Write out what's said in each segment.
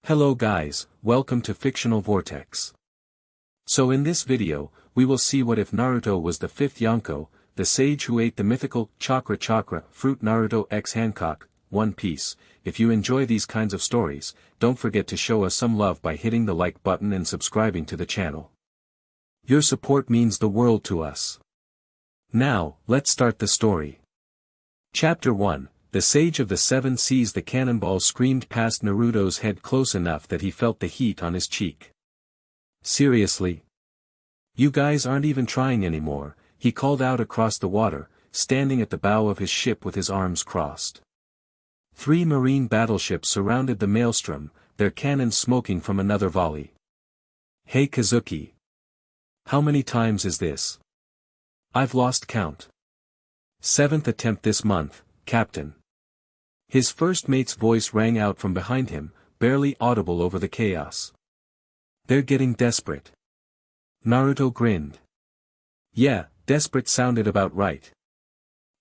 Hello guys, welcome to Fictional Vortex. So in this video, we will see what if Naruto was the fifth Yonko, the sage who ate the mythical Chakra Chakra fruit. Naruto x Hancock, One Piece. If you enjoy these kinds of stories, don't forget to show us some love by hitting the like button and subscribing to the channel. Your support means the world to us. Now, let's start the story. Chapter 1. The Sage of the Seven Seas. The cannonball screamed past Naruto's head close enough that he felt the heat on his cheek. Seriously? You guys aren't even trying anymore, he called out across the water, standing at the bow of his ship with his arms crossed. 3 marine battleships surrounded the maelstrom, their cannons smoking from another volley. Hey Kazuki. How many times is this? I've lost count. 7th attempt this month, Captain. His first mate's voice rang out from behind him, barely audible over the chaos. They're getting desperate. Naruto grinned. Yeah, desperate sounded about right.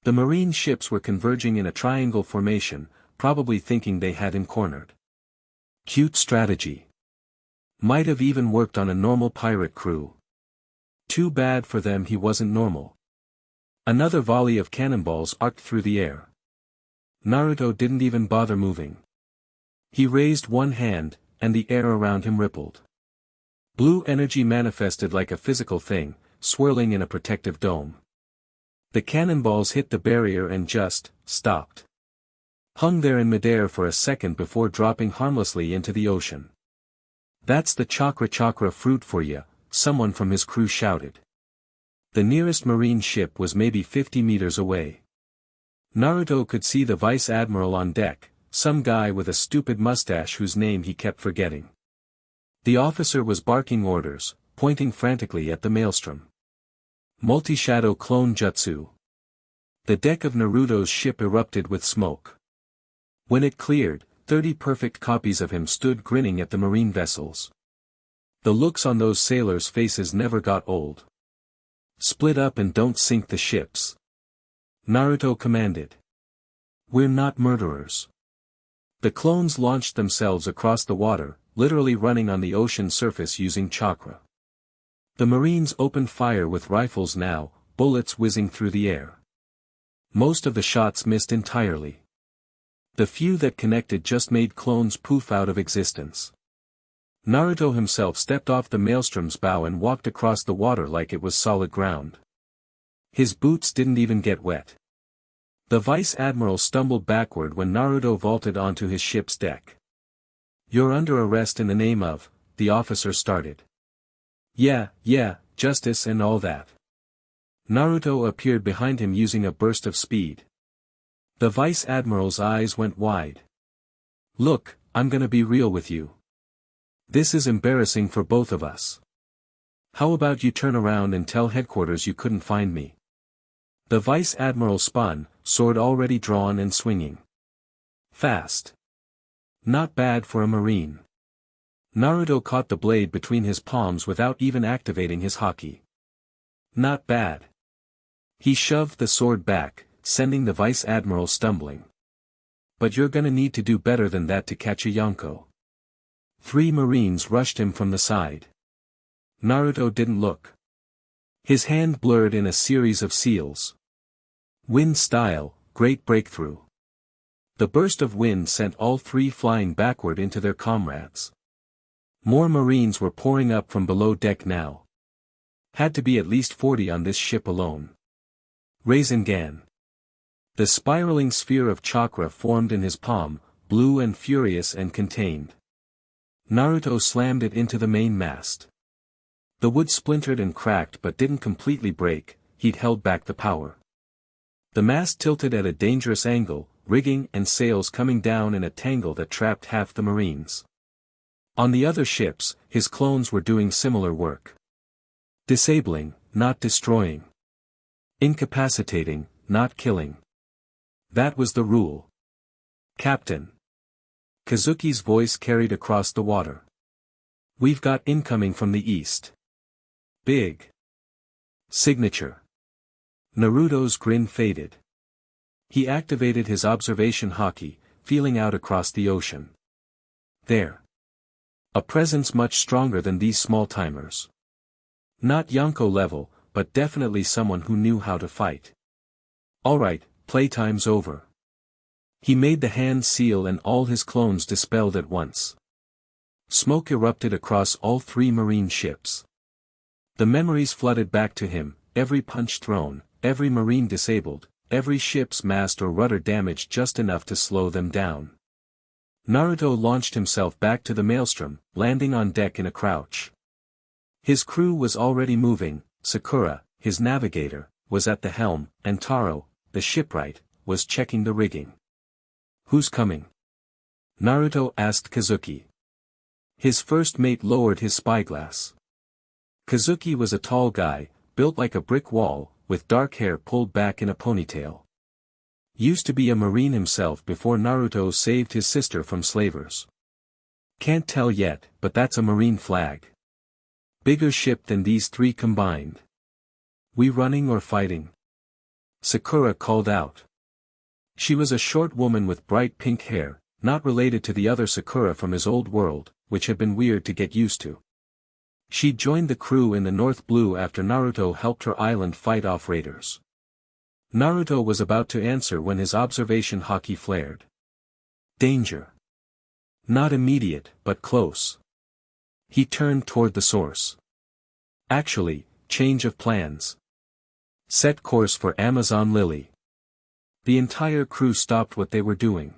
The marine ships were converging in a triangle formation, probably thinking they had him cornered. Cute strategy. Might have even worked on a normal pirate crew. Too bad for them he wasn't normal. Another volley of cannonballs arced through the air. Naruto didn't even bother moving. He raised one hand, and the air around him rippled. Blue energy manifested like a physical thing, swirling in a protective dome. The cannonballs hit the barrier and just stopped. Hung there in midair for a second before dropping harmlessly into the ocean. That's the Chakra Chakra fruit for ya, someone from his crew shouted. The nearest marine ship was maybe 50 meters away. Naruto could see the vice admiral on deck, some guy with a stupid mustache whose name he kept forgetting. The officer was barking orders, pointing frantically at the maelstrom. Multi-shadow clone jutsu. The deck of Naruto's ship erupted with smoke. When it cleared, 30 perfect copies of him stood grinning at the marine vessels. The looks on those sailors' faces never got old. Split up and don't sink the ships. Naruto commanded. We're not murderers. The clones launched themselves across the water, literally running on the ocean surface using chakra. The marines opened fire with rifles now, bullets whizzing through the air. Most of the shots missed entirely. The few that connected just made clones poof out of existence. Naruto himself stepped off the maelstrom's bow and walked across the water like it was solid ground. His boots didn't even get wet. The vice admiral stumbled backward when Naruto vaulted onto his ship's deck. You're under arrest in the name of, the officer started. Yeah, justice and all that. Naruto appeared behind him using a burst of speed. The vice admiral's eyes went wide. Look, I'm gonna be real with you. This is embarrassing for both of us. How about you turn around and tell headquarters you couldn't find me? The vice admiral spun, sword already drawn and swinging. Fast. Not bad for a marine. Naruto caught the blade between his palms without even activating his haki. Not bad. He shoved the sword back, sending the vice admiral stumbling. But you're gonna need to do better than that to catch a Yonko. 3 marines rushed him from the side. Naruto didn't look. His hand blurred in a series of seals. Wind style, great breakthrough. The burst of wind sent all 3 flying backward into their comrades. More marines were pouring up from below deck now. Had to be at least 40 on this ship alone. Rasengan. The spiraling sphere of chakra formed in his palm, blue and furious and contained. Naruto slammed it into the main mast. The wood splintered and cracked but didn't completely break, he'd held back the power. The mast tilted at a dangerous angle, rigging and sails coming down in a tangle that trapped half the marines. On the other ships, his clones were doing similar work. Disabling, not destroying. Incapacitating, not killing. That was the rule. Captain. Kazuki's voice carried across the water. We've got incoming from the east. Big. Signature. Naruto's grin faded. He activated his observation haki, feeling out across the ocean. There. A presence much stronger than these small-timers. Not Yonko level, but definitely someone who knew how to fight. Alright, playtime's over. He made the hand seal and all his clones dispelled at once. Smoke erupted across all three marine ships. The memories flooded back to him, every punch thrown, every marine disabled, every ship's mast or rudder damaged just enough to slow them down. Naruto launched himself back to the maelstrom, landing on deck in a crouch. His crew was already moving. Sakura, his navigator, was at the helm, and Taro, the shipwright, was checking the rigging. "Who's coming?" Naruto asked Kazuki. His first mate lowered his spyglass. Kazuki was a tall guy, built like a brick wall, with dark hair pulled back in a ponytail. Used to be a marine himself before Naruto saved his sister from slavers. "Can't tell yet, but that's a marine flag. Bigger ship than these three combined." "We running or fighting?" Sakura called out. She was a short woman with bright pink hair, not related to the other Sakura from his old world, which had been weird to get used to. She joined the crew in the North Blue after Naruto helped her island fight off raiders. Naruto was about to answer when his observation haki flared. Danger. Not immediate, but close. He turned toward the source. Actually, change of plans. Set course for Amazon Lily. The entire crew stopped what they were doing.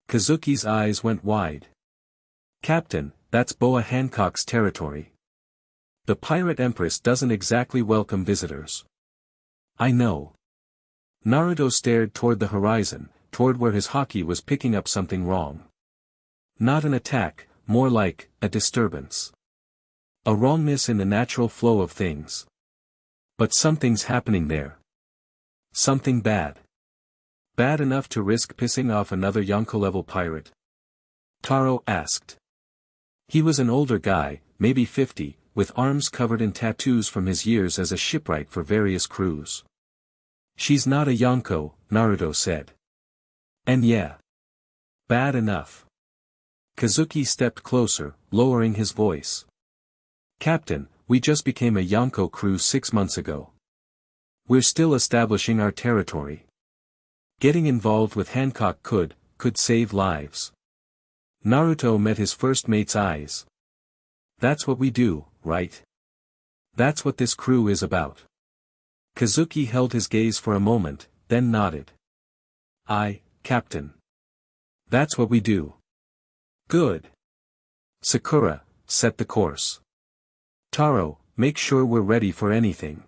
Kazuki's eyes went wide. "Captain, that's Boa Hancock's territory. The Pirate Empress doesn't exactly welcome visitors." "I know." Naruto stared toward the horizon, toward where his haki was picking up something wrong. Not an attack, more like a disturbance. A wrongness in the natural flow of things. But something's happening there. Something bad. Bad enough to risk pissing off another Yonko-level pirate? Taro asked. He was an older guy, maybe 50, with arms covered in tattoos from his years as a shipwright for various crews. "She's not a Yonko," Naruto said. "And yeah. Bad enough." Kazuki stepped closer, lowering his voice. "Captain, we just became a Yonko crew 6 months ago. We're still establishing our territory. Getting involved with Hancock could save lives." Naruto met his first mate's eyes. "That's what we do, right? That's what this crew is about." Kazuki held his gaze for a moment, then nodded. "Aye, Captain. That's what we do." "Good. Sakura, set the course. Taro, make sure we're ready for anything.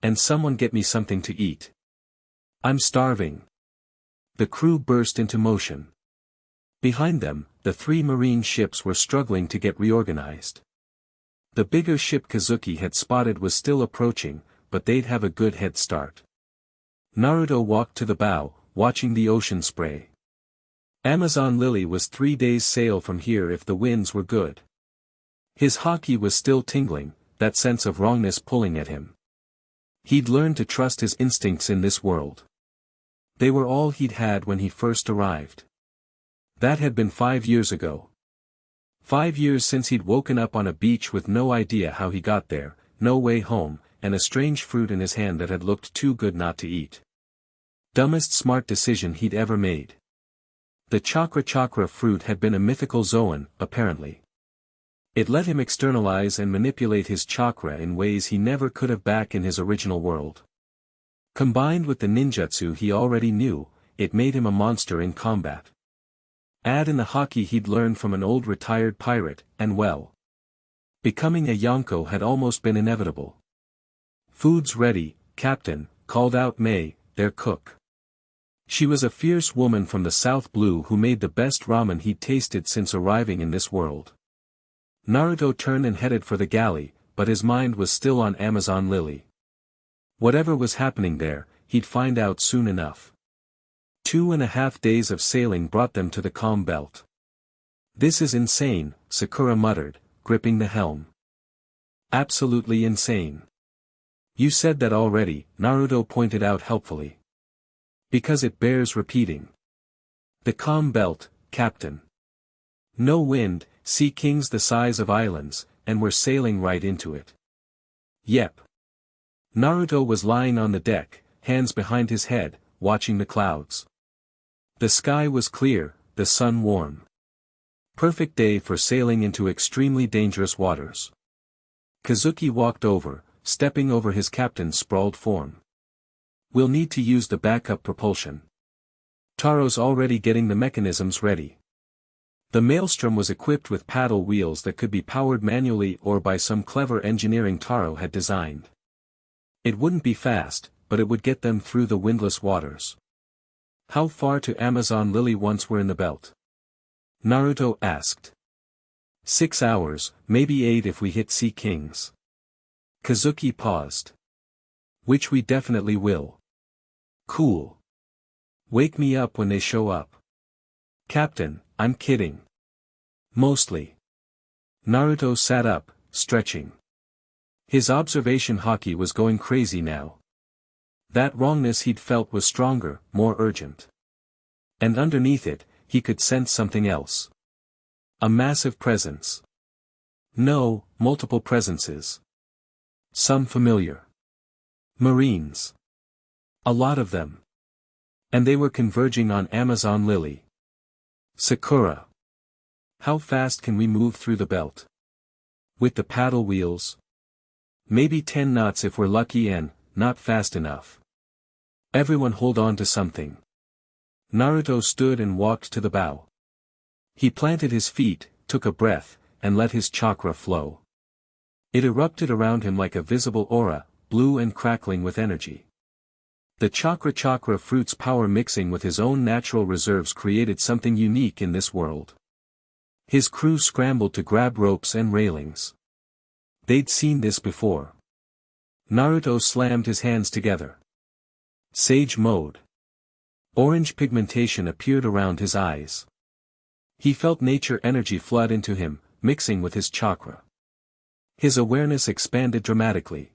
And someone get me something to eat. I'm starving." The crew burst into motion. Behind them, the three marine ships were struggling to get reorganized. The bigger ship Kazuki had spotted was still approaching, but they'd have a good head start. Naruto walked to the bow, watching the ocean spray. Amazon Lily was 3 days' sail from here if the winds were good. His haki was still tingling, that sense of wrongness pulling at him. He'd learned to trust his instincts in this world. They were all he'd had when he first arrived. That had been 5 years ago. 5 years since he'd woken up on a beach with no idea how he got there, no way home, and a strange fruit in his hand that had looked too good not to eat. Dumbest smart decision he'd ever made. The Chakra Chakra fruit had been a mythical zoan, apparently. It let him externalize and manipulate his chakra in ways he never could have back in his original world. Combined with the ninjutsu he already knew, it made him a monster in combat. Add in the haki he'd learned from an old retired pirate, and well. Becoming a Yonko had almost been inevitable. "Food's ready, Captain," called out May, their cook. She was a fierce woman from the South Blue who made the best ramen he'd tasted since arriving in this world. Naruto turned and headed for the galley, but his mind was still on Amazon Lily. Whatever was happening there, he'd find out soon enough. 2.5 days of sailing brought them to the calm belt. "This is insane," Sakura muttered, gripping the helm. "Absolutely insane." "You said that already," Naruto pointed out helpfully. "Because it bears repeating. The calm belt, Captain. No wind, sea kings the size of islands, and we're sailing right into it. Yep. Naruto was lying on the deck, hands behind his head, watching the clouds. The sky was clear, the sun warm. Perfect day for sailing into extremely dangerous waters. Kazuki walked over, stepping over his captain's sprawled form. We'll need to use the backup propulsion. Taro's already getting the mechanisms ready. The maelstrom was equipped with paddle wheels that could be powered manually or by some clever engineering Taro had designed. It wouldn't be fast, but it would get them through the windless waters. How far to Amazon Lily once we're in the belt? Naruto asked. 6 hours, maybe 8 if we hit Sea Kings. Kazuki paused. Which we definitely will. Cool. Wake me up when they show up. Captain, I'm kidding. Mostly. Naruto sat up, stretching. His observation haki was going crazy now. That wrongness he'd felt was stronger, more urgent. And underneath it, he could sense something else. A massive presence. No, multiple presences. Some familiar. Marines. A lot of them. And they were converging on Amazon Lily. Sakura. How fast can we move through the belt? With the paddle wheels? Maybe 10 knots if we're lucky and, not fast enough. Everyone hold on to something. Naruto stood and walked to the bow. He planted his feet, took a breath, and let his chakra flow. It erupted around him like a visible aura, blue and crackling with energy. The chakra fruit's power mixing with his own natural reserves created something unique in this world. His crew scrambled to grab ropes and railings. They'd seen this before. Naruto slammed his hands together. Sage mode. Orange pigmentation appeared around his eyes. He felt nature energy flood into him, mixing with his chakra. His awareness expanded dramatically.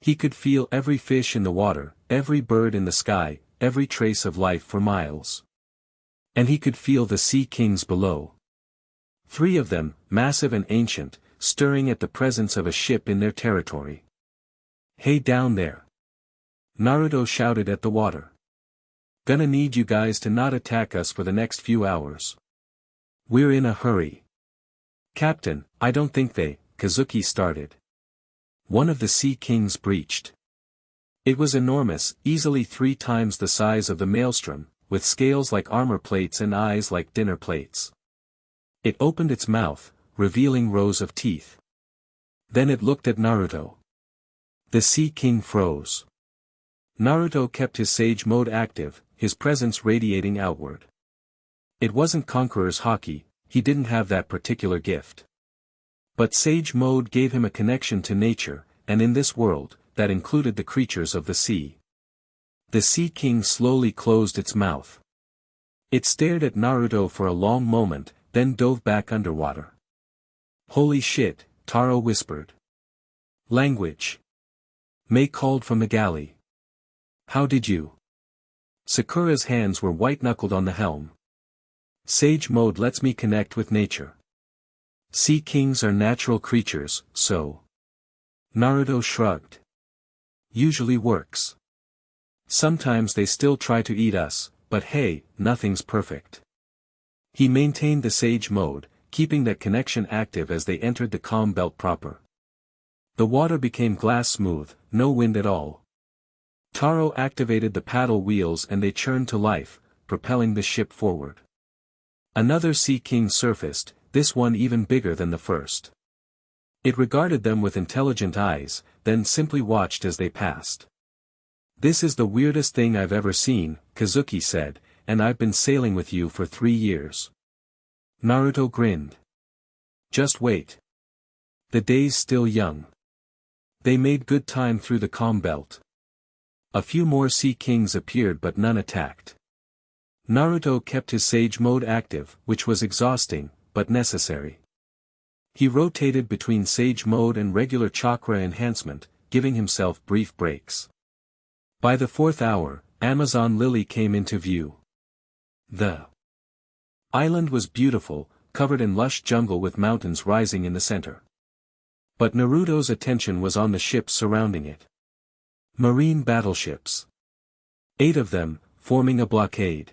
He could feel every fish in the water, every bird in the sky, every trace of life for miles. And he could feel the sea kings below. 3 of them, massive and ancient, stirring at the presence of a ship in their territory. Hey down there. Naruto shouted at the water. Gonna need you guys to not attack us for the next few hours. We're in a hurry. Captain, I don't think they, Kazuki started. One of the sea kings breached. It was enormous, easily 3 times the size of the maelstrom, with scales like armor plates and eyes like dinner plates. It opened its mouth, revealing rows of teeth. Then it looked at Naruto. The Sea King froze. Naruto kept his Sage mode active, his presence radiating outward. It wasn't Conqueror's haki, he didn't have that particular gift. But Sage mode gave him a connection to nature, and in this world, that included the creatures of the sea. The Sea King slowly closed its mouth. It stared at Naruto for a long moment, then dove back underwater. Holy shit, Taro whispered. Language. Mei called from the galley. How did you? Sakura's hands were white-knuckled on the helm. Sage mode lets me connect with nature. Sea kings are natural creatures, so. Naruto shrugged. Usually works. Sometimes they still try to eat us, but hey, nothing's perfect. He maintained the Sage mode, keeping that connection active as they entered the calm belt proper. The water became glass smooth, no wind at all. Taro activated the paddle wheels and they churned to life, propelling the ship forward. Another Sea King surfaced, this one even bigger than the first. It regarded them with intelligent eyes, then simply watched as they passed. This is the weirdest thing I've ever seen, Kazuki said, and I've been sailing with you for 3 years. Naruto grinned. Just wait. The day's still young. They made good time through the calm belt. A few more Sea Kings appeared but none attacked. Naruto kept his Sage mode active, which was exhausting, but necessary. He rotated between Sage mode and regular chakra enhancement, giving himself brief breaks. By the 4th hour, Amazon Lily came into view. The island was beautiful, covered in lush jungle with mountains rising in the center. But Naruto's attention was on the ships surrounding it. Marine battleships. 8 of them, forming a blockade.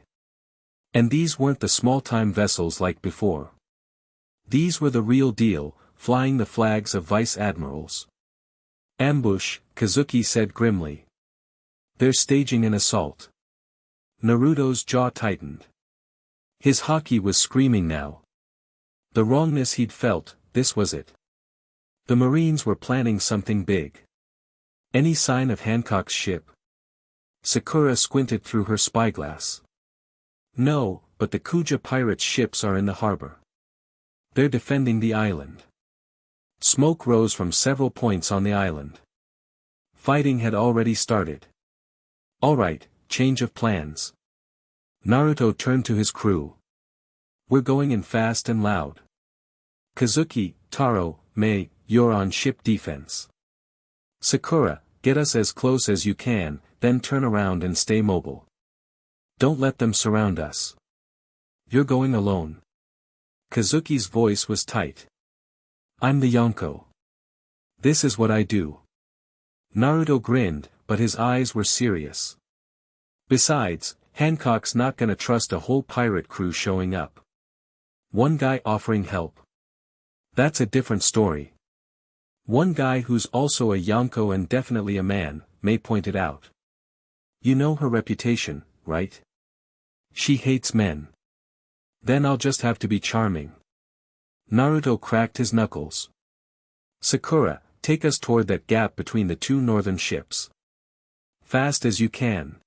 And these weren't the small-time vessels like before. These were the real deal, flying the flags of vice admirals. Ambush, Kazuki said grimly. They're staging an assault. Naruto's jaw tightened. His haki was screaming now. The wrongness he'd felt, this was it. The Marines were planning something big. Any sign of Hancock's ship? Sakura squinted through her spyglass. No, but the Kuja pirates' ships are in the harbor. They're defending the island. Smoke rose from several points on the island. Fighting had already started. All right, change of plans. Naruto turned to his crew. We're going in fast and loud. Kazuki, Taro, Mei, you're on ship defense. Sakura, get us as close as you can, then turn around and stay mobile. Don't let them surround us. You're going alone. Kazuki's voice was tight. I'm the Yonko. This is what I do. Naruto grinned, but his eyes were serious. Besides, Hancock's not gonna trust a whole pirate crew showing up. One guy offering help. That's a different story. One guy who's also a Yonko and definitely a man, Mei pointed out. You know her reputation, right? She hates men. Then I'll just have to be charming. Naruto cracked his knuckles. Sakura, take us toward that gap between the 2 northern ships. Fast as you can.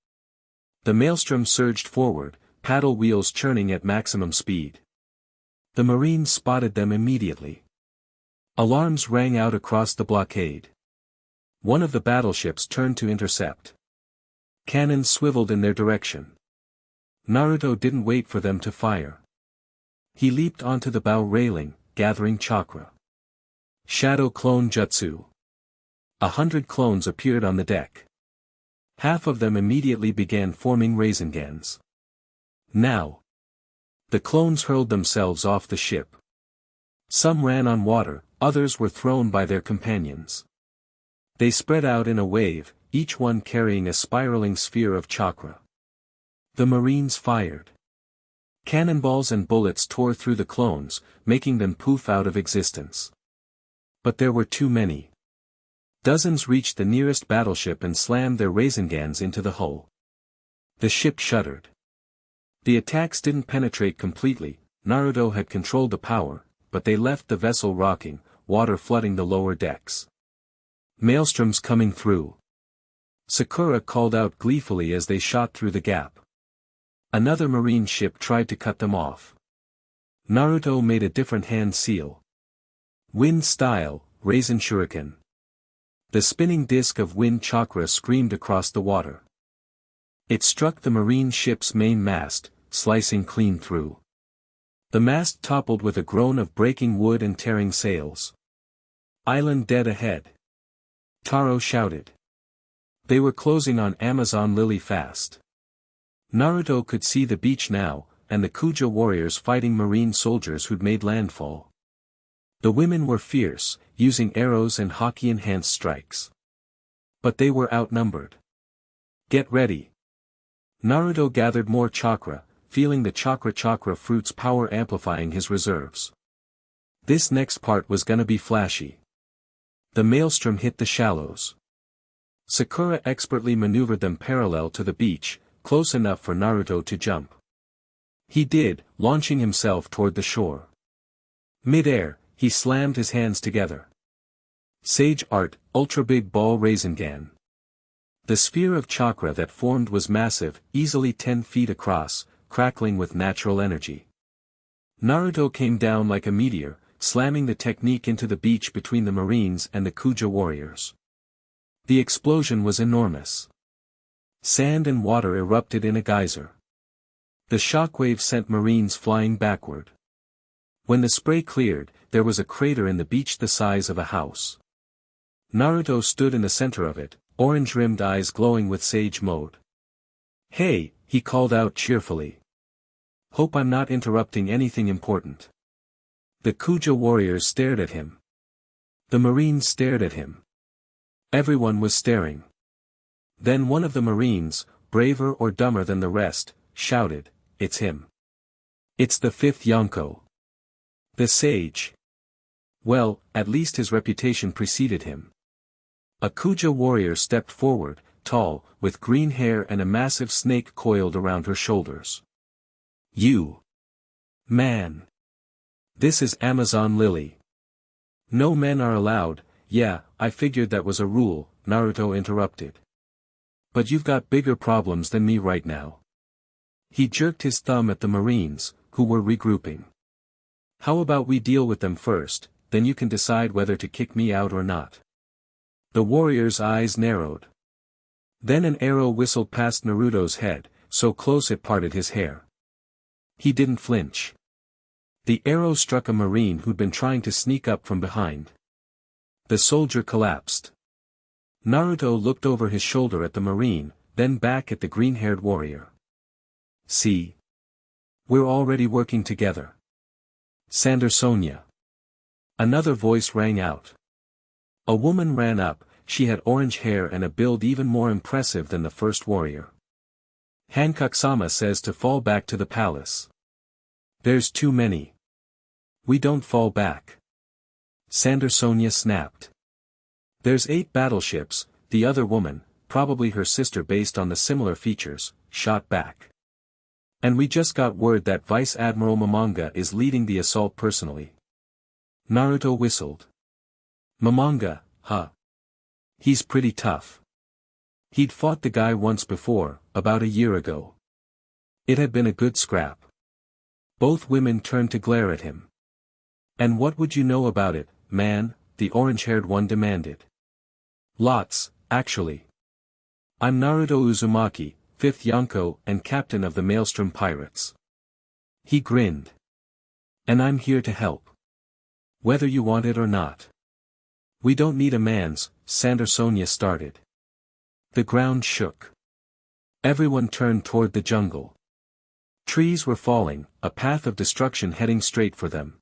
The maelstrom surged forward, paddle wheels churning at maximum speed. The Marines spotted them immediately. Alarms rang out across the blockade. One of the battleships turned to intercept. Cannons swiveled in their direction. Naruto didn't wait for them to fire. He leaped onto the bow railing, gathering chakra. Shadow clone jutsu. 100 clones appeared on the deck. Half of them immediately began forming Raisengans. Now. The clones hurled themselves off the ship. Some ran on water, others were thrown by their companions. They spread out in a wave, each one carrying a spiraling sphere of chakra. The Marines fired. Cannonballs and bullets tore through the clones, making them poof out of existence. But there were too many. Dozens reached the nearest battleship and slammed their Raisengans into the hull. The ship shuddered. The attacks didn't penetrate completely. Naruto had controlled the power, but they left the vessel rocking, water flooding the lower decks. Maelstroms coming through. Sakura called out gleefully as they shot through the gap. Another marine ship tried to cut them off. Naruto made a different hand seal. Wind style, Raisin Shuriken. The spinning disk of wind chakra screamed across the water. It struck the marine ship's main mast, slicing clean through. The mast toppled with a groan of breaking wood and tearing sails. Island dead ahead. Taro shouted. They were closing on Amazon Lily fast. Naruto could see the beach now, and the Kuja warriors fighting marine soldiers who'd made landfall. The women were fierce, using arrows and haki-enhanced strikes. But they were outnumbered. Get ready. Naruto gathered more chakra, feeling the chakra chakra fruit's power amplifying his reserves. This next part was gonna be flashy. The maelstrom hit the shallows. Sakura expertly maneuvered them parallel to the beach, close enough for Naruto to jump. He did, launching himself toward the shore. Mid-air, he slammed his hands together. Sage Art, Ultra Big Ball Rasengan. The sphere of chakra that formed was massive, easily 10 feet across, crackling with natural energy. Naruto came down like a meteor, slamming the technique into the beach between the Marines and the Kuja warriors. The explosion was enormous. Sand and water erupted in a geyser. The shockwave sent Marines flying backward. When the spray cleared, there was a crater in the beach the size of a house. Naruto stood in the center of it, orange-rimmed eyes glowing with sage mode. Hey, he called out cheerfully. Hope I'm not interrupting anything important. The Kuja warriors stared at him. The Marines stared at him. Everyone was staring. Then one of the Marines, braver or dumber than the rest, shouted, "It's him. It's the fifth Yonko. The sage." Well, at least his reputation preceded him. A Kuja warrior stepped forward, tall, with green hair and a massive snake coiled around her shoulders. "You. Man. This is Amazon Lily. No men are allowed." "Yeah, I figured that was a rule," Naruto interrupted. "But you've got bigger problems than me right now." He jerked his thumb at the Marines, who were regrouping. "How about we deal with them first, then you can decide whether to kick me out or not." The warrior's eyes narrowed. Then an arrow whistled past Naruto's head, so close it parted his hair. He didn't flinch. The arrow struck a Marine who'd been trying to sneak up from behind. The soldier collapsed. Naruto looked over his shoulder at the Marine, then back at the green-haired warrior. "See? We're already working together. Sander Sonia." Another voice rang out. A woman ran up. She had orange hair and a build even more impressive than the first warrior. "Hancock-sama says to fall back to the palace. There's too many. We don't fall back." Sander Sonia snapped. "There's 8 battleships," the other woman, probably her sister based on the similar features, shot back. "And we just got word that Vice Admiral Momonga is leading the assault personally." Naruto whistled. "Momonga, huh? He's pretty tough. He'd fought the guy once before, about a year ago. It had been a good scrap." Both women turned to glare at him. "And what would you know about it, man?" the orange-haired one demanded. "Lots, actually. I'm Naruto Uzumaki, 5th Yonko and captain of the Maelstrom Pirates." He grinned. "And I'm here to help. Whether you want it or not." "We don't need a man's," Sander Sonia started. The ground shook. Everyone turned toward the jungle. Trees were falling, a path of destruction heading straight for them.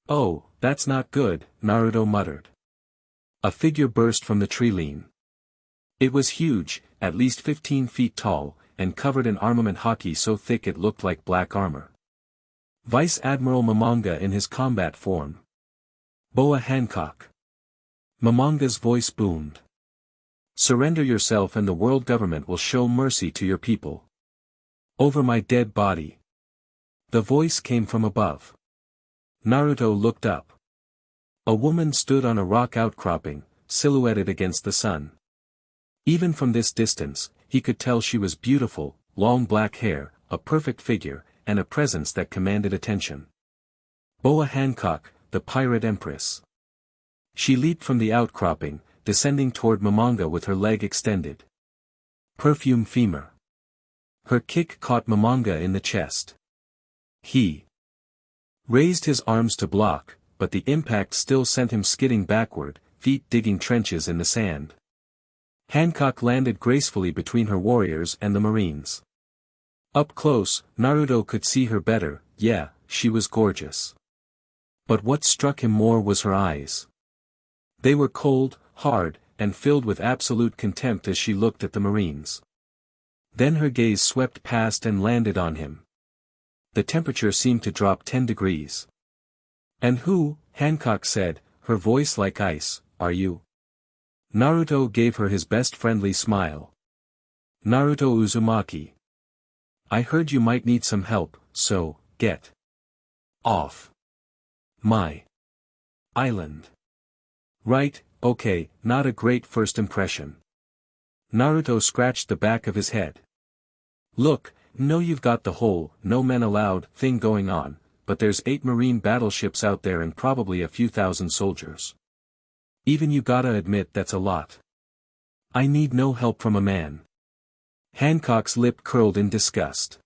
"Oh, that's not good," Naruto muttered. A figure burst from the tree line. It was huge, at least 15 feet tall, and covered in armament haki so thick it looked like black armor. Vice Admiral Momonga in his combat form. "Boa Hancock." Momonga's voice boomed. "Surrender yourself and the world government will show mercy to your people." "Over my dead body." The voice came from above. Naruto looked up. A woman stood on a rock outcropping, silhouetted against the sun. Even from this distance, he could tell she was beautiful, long black hair, a perfect figure, and a presence that commanded attention. Boa Hancock, the pirate empress. She leaped from the outcropping, descending toward Momonga with her leg extended. Perfume femur. Her kick caught Momonga in the chest. He raised his arms to block, but the impact still sent him skidding backward, feet digging trenches in the sand. Hancock landed gracefully between her warriors and the Marines. Up close, Naruto could see her better. Yeah, she was gorgeous. But what struck him more was her eyes. They were cold, hard, and filled with absolute contempt as she looked at the Marines. Then her gaze swept past and landed on him. The temperature seemed to drop 10 degrees. "And who," Hancock said, her voice like ice, "are you?" Naruto gave her his best friendly smile. "Naruto Uzumaki. I heard you might need some help, so, get off my island." "Right, okay, not a great first impression." Naruto scratched the back of his head. "Look, no, you've got the whole no men allowed thing going on, but there's 8 marine battleships out there and probably a few thousand soldiers. Even you gotta admit that's a lot. I need no help from a man." Hancock's lip curled in disgust.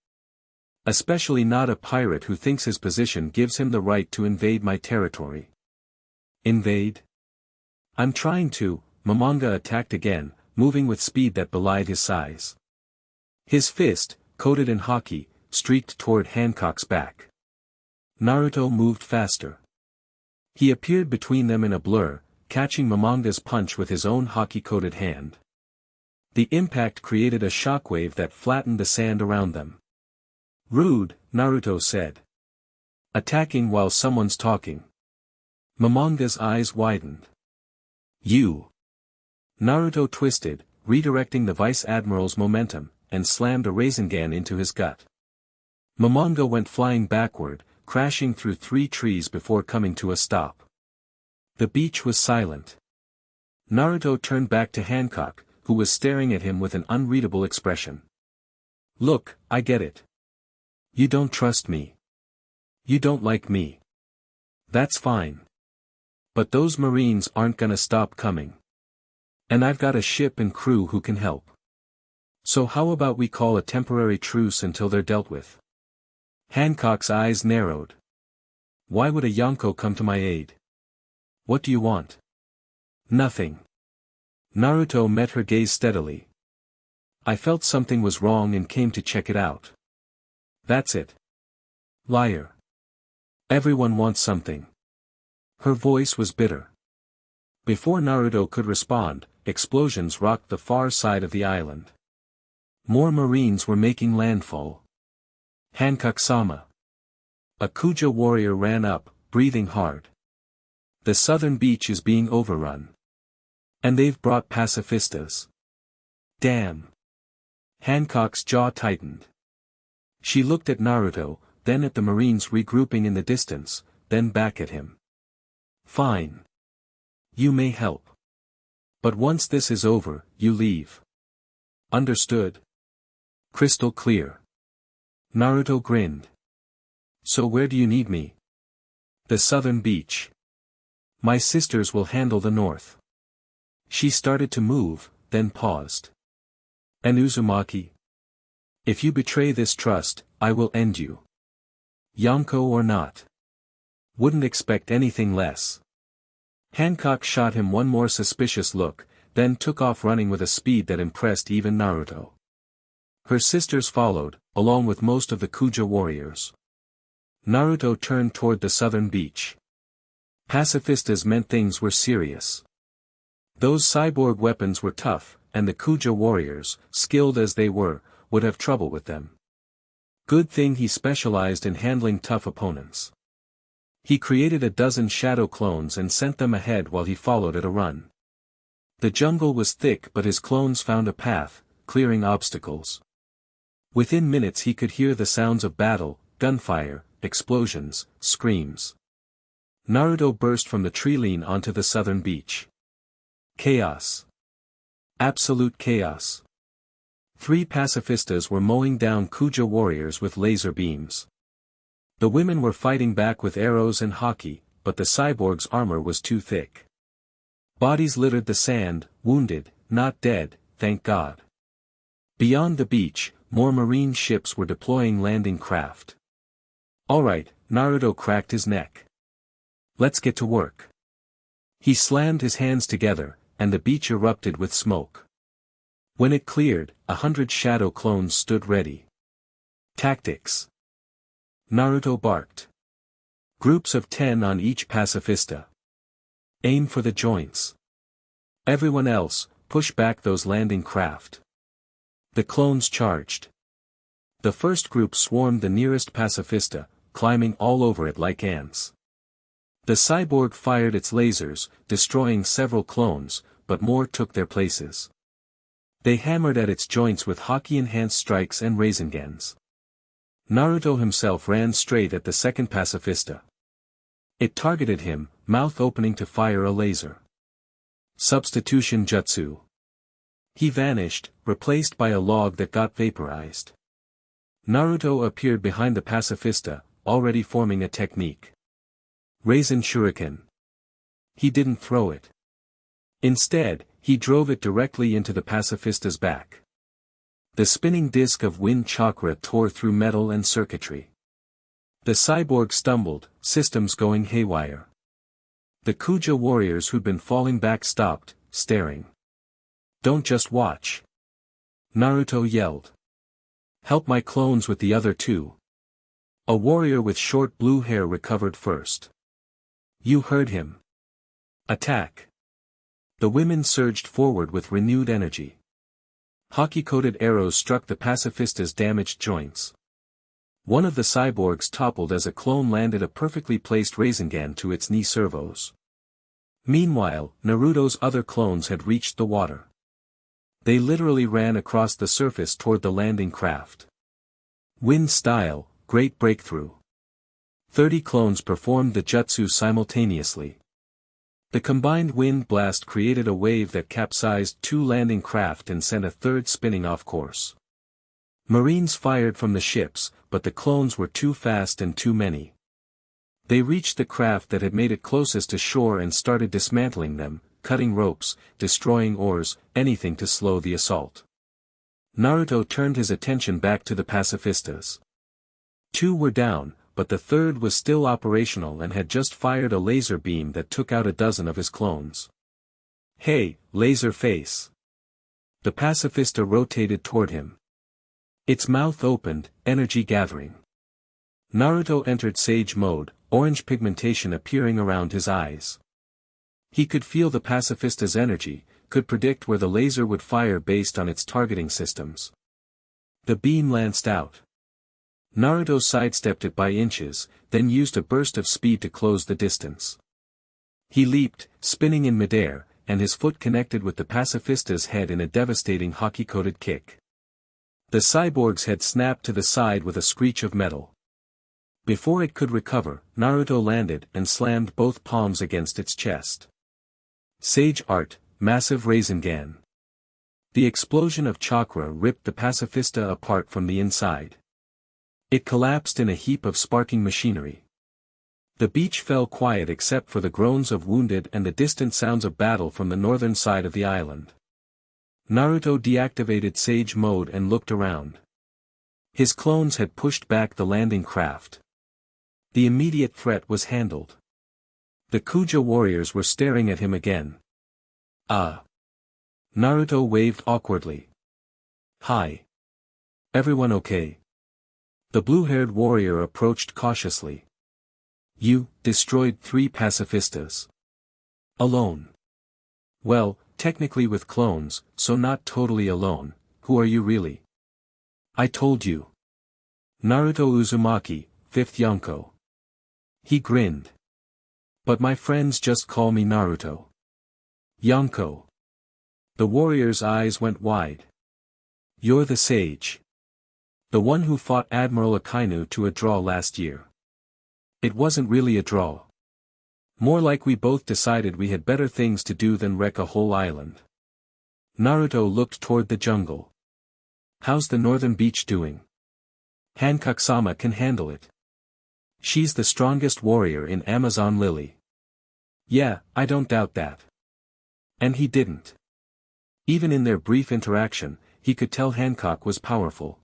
"Especially not a pirate who thinks his position gives him the right to invade my territory." "Invade? I'm trying to." Momonga attacked again, moving with speed that belied his size. His fist, coated in haki, streaked toward Hancock's back. Naruto moved faster. He appeared between them in a blur, catching Momonga's punch with his own hockey-coated hand. The impact created a shockwave that flattened the sand around them. "Rude," Naruto said. "Attacking while someone's talking." Momonga's eyes widened. "You." Naruto twisted, redirecting the Vice Admiral's momentum, and slammed a Rasengan into his gut. Momonga went flying backward, crashing through 3 trees before coming to a stop. The beach was silent. Naruto turned back to Hancock, who was staring at him with an unreadable expression. "Look, I get it. You don't trust me. You don't like me. That's fine. But those Marines aren't gonna stop coming. And I've got a ship and crew who can help. So how about we call a temporary truce until they're dealt with?" Hancock's eyes narrowed. "Why would a Yonko come to my aid? What do you want?" "Nothing." Naruto met her gaze steadily. "I felt something was wrong and came to check it out." "That's it." "Liar. Everyone wants something." Her voice was bitter. Before Naruto could respond, explosions rocked the far side of the island. More Marines were making landfall. "Hancock-sama." A Kuja warrior ran up, breathing hard. "The southern beach is being overrun. And they've brought pacifistas. Damn." Hancock's jaw tightened. She looked at Naruto, then at the Marines regrouping in the distance, then back at him. "Fine. You may help. But once this is over, you leave. Understood?" "Crystal clear." Naruto grinned. "So where do you need me?" "The southern beach. My sisters will handle the north." She started to move, then paused. "And Uzumaki? If you betray this trust, I will end you. Yonko or not. Wouldn't expect anything less." Hancock shot him one more suspicious look, then took off running with a speed that impressed even Naruto. Her sisters followed, along with most of the Kuja warriors. Naruto turned toward the southern beach. Pacifistas meant things were serious. Those cyborg weapons were tough, and the Kuja warriors, skilled as they were, would have trouble with them. Good thing he specialized in handling tough opponents. He created a dozen shadow clones and sent them ahead while he followed at a run. The jungle was thick, but his clones found a path, clearing obstacles. Within minutes he could hear the sounds of battle, gunfire, explosions, screams. Naruto burst from the tree line onto the southern beach. Chaos. Absolute chaos. 3 pacifistas were mowing down Kuja warriors with laser beams. The women were fighting back with arrows and haki, but the cyborg's armor was too thick. Bodies littered the sand, wounded, not dead, thank God. Beyond the beach, more marine ships were deploying landing craft. "Alright," Naruto cracked his neck. "Let's get to work." He slammed his hands together, and the beach erupted with smoke. When it cleared, 100 shadow clones stood ready. "Tactics." Naruto barked. "Groups of 10 on each pacifista. Aim for the joints. Everyone else, push back those landing craft." The clones charged. The first group swarmed the nearest pacifista, climbing all over it like ants. The cyborg fired its lasers, destroying several clones, but more took their places. They hammered at its joints with haki-enhanced strikes and Rasengans. Naruto himself ran straight at the second pacifista. It targeted him, mouth opening to fire a laser. Substitution jutsu. He vanished, replaced by a log that got vaporized. Naruto appeared behind the pacifista, already forming a technique. Raisen Shuriken. He didn't throw it. Instead, he drove it directly into the pacifista's back. The spinning disk of wind chakra tore through metal and circuitry. The cyborg stumbled, systems going haywire. The Kuja warriors who'd been falling back stopped, staring. "Don't just watch." Naruto yelled. "Help my clones with the other 2. A warrior with short blue hair recovered first. You heard him. Attack. The women surged forward with renewed energy. Hockey-coated arrows struck the pacifista's damaged joints. One of the cyborgs toppled as a clone landed a perfectly placed Rasengan to its knee servos. Meanwhile, Naruto's other clones had reached the water. They literally ran across the surface toward the landing craft. Wind style, great breakthrough. 30 clones performed the jutsu simultaneously. The combined wind blast created a wave that capsized 2 landing craft and sent a third spinning off course. Marines fired from the ships, but the clones were too fast and too many. They reached the craft that had made it closest to shore and started dismantling them, cutting ropes, destroying oars, anything to slow the assault. Naruto turned his attention back to the pacifistas. 2 were down, but the third was still operational and had just fired a laser beam that took out a dozen of his clones. Hey, laser face! The pacifista rotated toward him. Its mouth opened, energy gathering. Naruto entered Sage mode, orange pigmentation appearing around his eyes. He could feel the pacifista's energy, could predict where the laser would fire based on its targeting systems. The beam lanced out. Naruto sidestepped it by inches, then used a burst of speed to close the distance. He leaped, spinning in midair, and his foot connected with the pacifista's head in a devastating hockey-coated kick. The cyborg's head snapped to the side with a screech of metal. Before it could recover, Naruto landed and slammed both palms against its chest. Sage Art, Massive Rasengan. The explosion of chakra ripped the pacifista apart from the inside. It collapsed in a heap of sparking machinery. The beach fell quiet except for the groans of wounded and the distant sounds of battle from the northern side of the island. Naruto deactivated Sage mode and looked around. His clones had pushed back the landing craft. The immediate threat was handled. The Kuja warriors were staring at him again. Ah. Naruto waved awkwardly. Hi. Everyone okay? The blue-haired warrior approached cautiously. You destroyed 3 pacifistas. Alone. Well, technically with clones, so not totally alone. Who are you really? I told you. Naruto Uzumaki, 5th Yonko. He grinned. But my friends just call me Naruto. Yonko. The warrior's eyes went wide. You're the sage. The one who fought Admiral Akainu to a draw last year. It wasn't really a draw. More like we both decided we had better things to do than wreck a whole island. Naruto looked toward the jungle. How's the northern beach doing? Hancock-sama can handle it. She's the strongest warrior in Amazon Lily. Yeah, I don't doubt that. And he didn't. Even in their brief interaction, he could tell Hancock was powerful.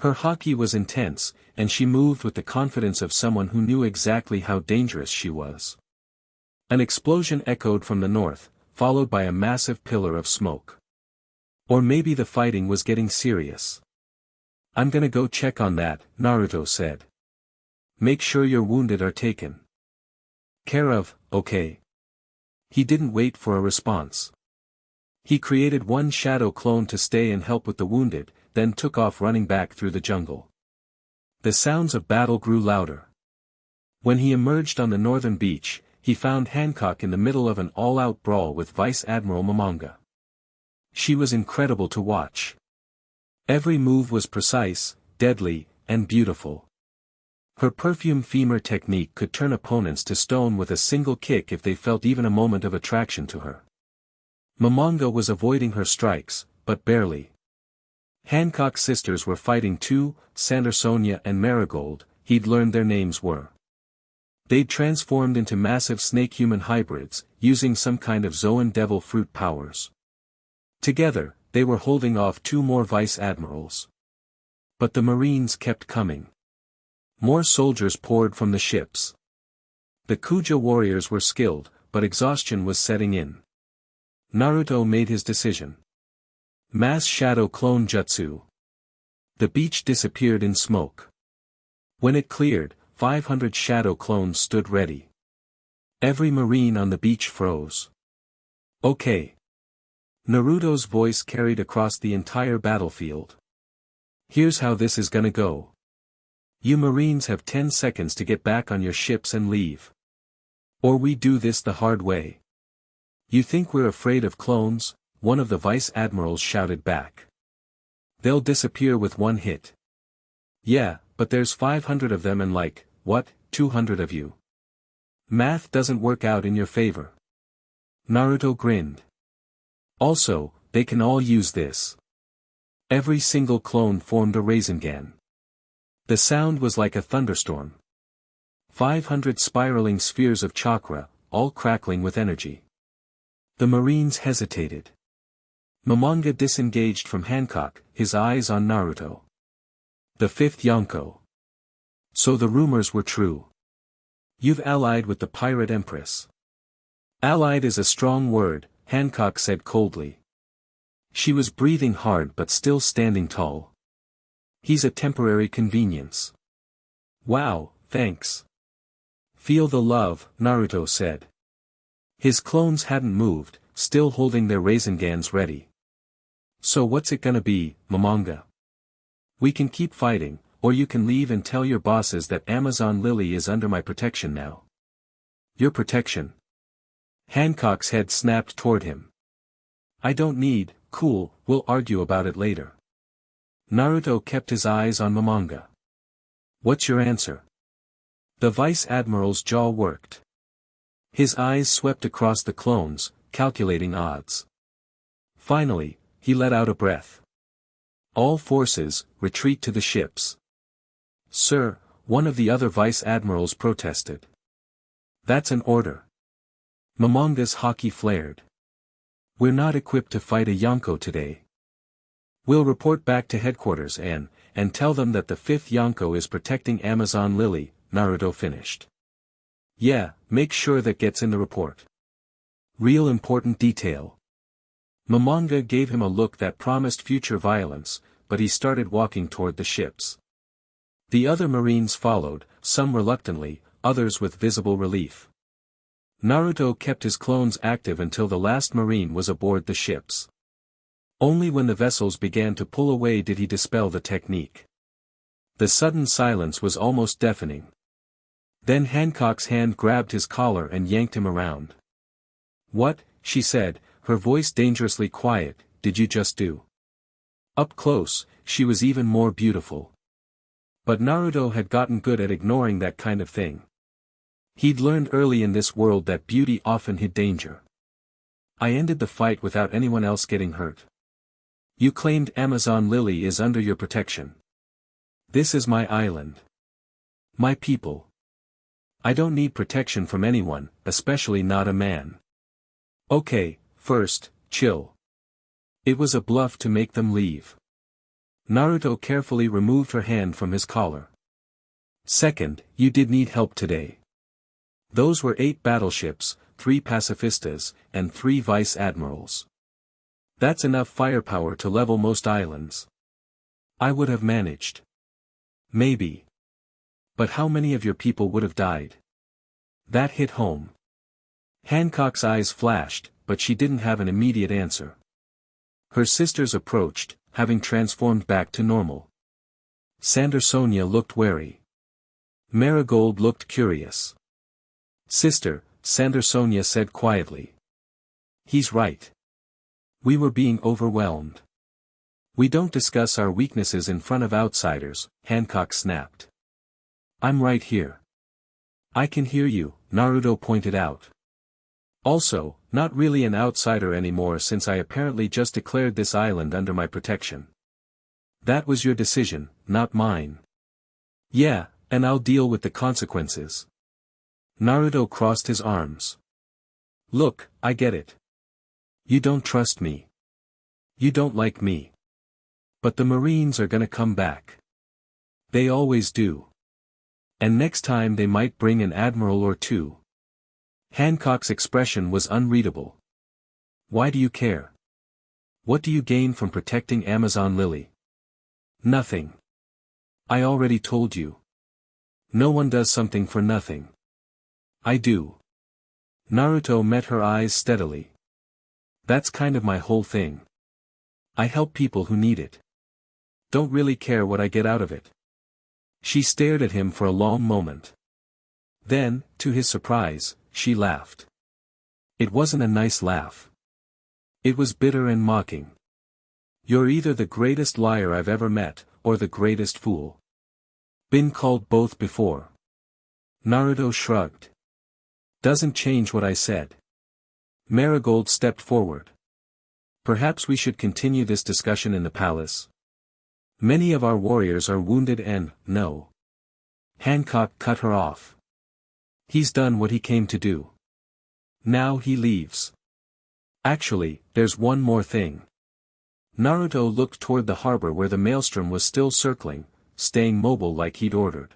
Her haki was intense, and she moved with the confidence of someone who knew exactly how dangerous she was. An explosion echoed from the north, followed by a massive pillar of smoke. Or maybe the fighting was getting serious. I'm gonna go check on that, Naruto said. Make sure your wounded are taken care of, okay? He didn't wait for a response. He created one shadow clone to stay and help with the wounded, then took off running back through the jungle. The sounds of battle grew louder. When he emerged on the northern beach, he found Hancock in the middle of an all-out brawl with Vice Admiral Momonga. She was incredible to watch. Every move was precise, deadly, and beautiful. Her perfume femur technique could turn opponents to stone with a single kick if they felt even a moment of attraction to her. Momonga was avoiding her strikes, but barely. Hancock's sisters were fighting too, Sandersonia and Marigold, he'd learned their names were. They'd transformed into massive snake-human hybrids, using some kind of Zoan devil fruit powers. Together, they were holding off 2 more vice admirals. But the Marines kept coming. More soldiers poured from the ships. The Kuja warriors were skilled, but exhaustion was setting in. Naruto made his decision. Mass Shadow Clone Jutsu. The beach disappeared in smoke. When it cleared, 500 shadow clones stood ready. Every Marine on the beach froze. Okay. Naruto's voice carried across the entire battlefield. Here's how this is gonna go. You Marines have 10 seconds to get back on your ships and leave. Or we do this the hard way. You think we're afraid of clones? One of the vice admirals shouted back. They'll disappear with one hit. Yeah, but there's 500 of them and 200 of you. Math doesn't work out in your favor. Naruto grinned. Also, they can all use this. Every single clone formed a Rasengan. The sound was like a thunderstorm. 500 spiraling spheres of chakra, all crackling with energy. The Marines hesitated. Momonga disengaged from Hancock, his eyes on Naruto. The fifth Yonko. So the rumors were true. You've allied with the Pirate Empress. Allied is a strong word, Hancock said coldly. She was breathing hard but still standing tall. He's a temporary convenience. Wow, thanks. Feel the love, Naruto said. His clones hadn't moved, still holding their Rasengans ready. So what's it gonna be, Momonga? We can keep fighting, or you can leave and tell your bosses that Amazon Lily is under my protection now. Your protection? Hancock's head snapped toward him. I don't need, cool, we'll argue about it later. Naruto kept his eyes on Momonga. What's your answer? The Vice Admiral's jaw worked. His eyes swept across the clones, calculating odds. Finally, he let out a breath. All forces, retreat to the ships. Sir, one of the other Vice Admirals protested. That's an order. Momonga's haki flared. We're not equipped to fight a Yonko today. We'll report back to headquarters and tell them that the fifth Yonko is protecting Amazon Lily, Naruto finished. Yeah, make sure that gets in the report. Real important detail. Momonga gave him a look that promised future violence, but he started walking toward the ships. The other Marines followed, some reluctantly, others with visible relief. Naruto kept his clones active until the last Marine was aboard the ships. Only when the vessels began to pull away did he dispel the technique. The sudden silence was almost deafening. Then Hancock's hand grabbed his collar and yanked him around. What, she said, her voice dangerously quiet, did you just do? Up close, she was even more beautiful. But Naruto had gotten good at ignoring that kind of thing. He'd learned early in this world that beauty often hid danger. I ended the fight without anyone else getting hurt. You claimed Amazon Lily is under your protection. This is my island. My people. I don't need protection from anyone, especially not a man. Okay, first, chill. It was a bluff to make them leave. Naruto carefully removed her hand from his collar. Second, you did need help today. Those were 8 battleships, 3 pacifistas, and 3 vice admirals. That's enough firepower to level most islands. I would have managed. Maybe. But how many of your people would have died? That hit home. Hancock's eyes flashed, but she didn't have an immediate answer. Her sisters approached, having transformed back to normal. Sandersonia looked wary. Marigold looked curious. Sister, Sandersonia said quietly. He's right. We were being overwhelmed. We don't discuss our weaknesses in front of outsiders, Hancock snapped. I'm right here. I can hear you, Naruto pointed out. Also, not really an outsider anymore since I apparently just declared this island under my protection. That was your decision, not mine. Yeah, and I'll deal with the consequences. Naruto crossed his arms. Look, I get it. You don't trust me. You don't like me. But the Marines are gonna come back. They always do. And next time they might bring an admiral or 2. Hancock's expression was unreadable. Why do you care? What do you gain from protecting Amazon Lily? Nothing. I already told you. No one does something for nothing. I do. Naruto met her eyes steadily. That's kind of my whole thing. I help people who need it. Don't really care what I get out of it. She stared at him for a long moment. Then, to his surprise, she laughed. It wasn't a nice laugh. It was bitter and mocking. You're either the greatest liar I've ever met, or the greatest fool. Been called both before. Naruto shrugged. Doesn't change what I said. Marigold stepped forward. Perhaps we should continue this discussion in the palace. Many of our warriors are wounded and, no. Hancock cut her off. He's done what he came to do. Now he leaves. Actually, there's one more thing. Naruto looked toward the harbor where the maelstrom was still circling, staying mobile like he'd ordered.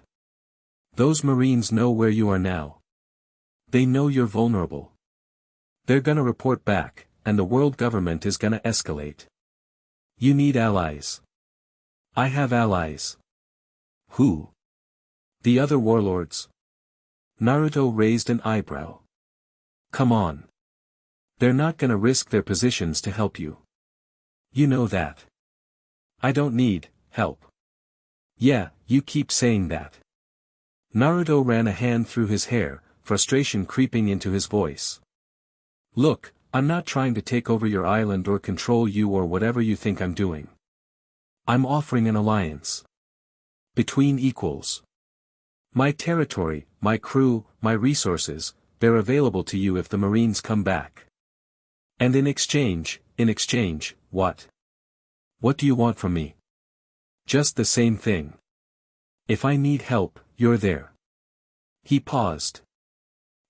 Those Marines know where you are now. They know you're vulnerable. They're gonna report back, and the world government is gonna escalate. You need allies. I have allies. Who? The other warlords. Naruto raised an eyebrow. Come on. They're not gonna risk their positions to help you. You know that. I don't need help. Yeah, you keep saying that. Naruto ran a hand through his hair, frustration creeping into his voice. Look, I'm not trying to take over your island or control you or whatever you think I'm doing. I'm offering an alliance. Between equals. My territory, my crew, my resources, they're available to you if the Marines come back. And in exchange, what? What do you want from me? Just the same thing. If I need help, you're there. He paused.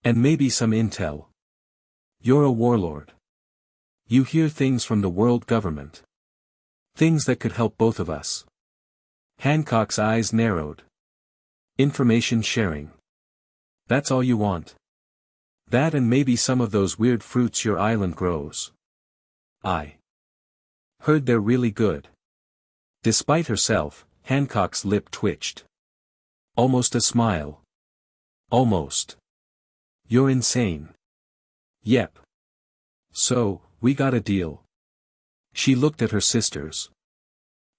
And maybe some intel. You're a warlord. You hear things from the world government. Things that could help both of us. Hancock's eyes narrowed. Information sharing. That's all you want. That and maybe some of those weird fruits your island grows. I heard they're really good. Despite herself, Hancock's lip twitched. Almost a smile. Almost. You're insane. Yep. So, we got a deal. She looked at her sisters.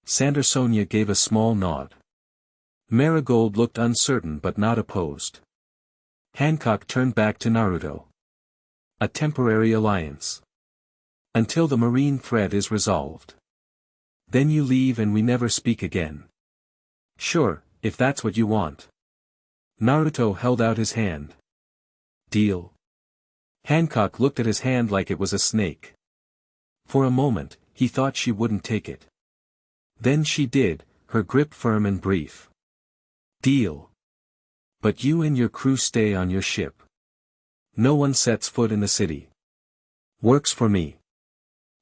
Sandersonia gave a small nod. Marigold looked uncertain but not opposed. Hancock turned back to Naruto. A temporary alliance. Until the marine threat is resolved. Then you leave and we never speak again. Sure, if that's what you want. Naruto held out his hand. Deal. Hancock looked at his hand like it was a snake. For a moment, he thought she wouldn't take it. Then she did, her grip firm and brief. Deal. But you and your crew stay on your ship. No one sets foot in the city. Works for me.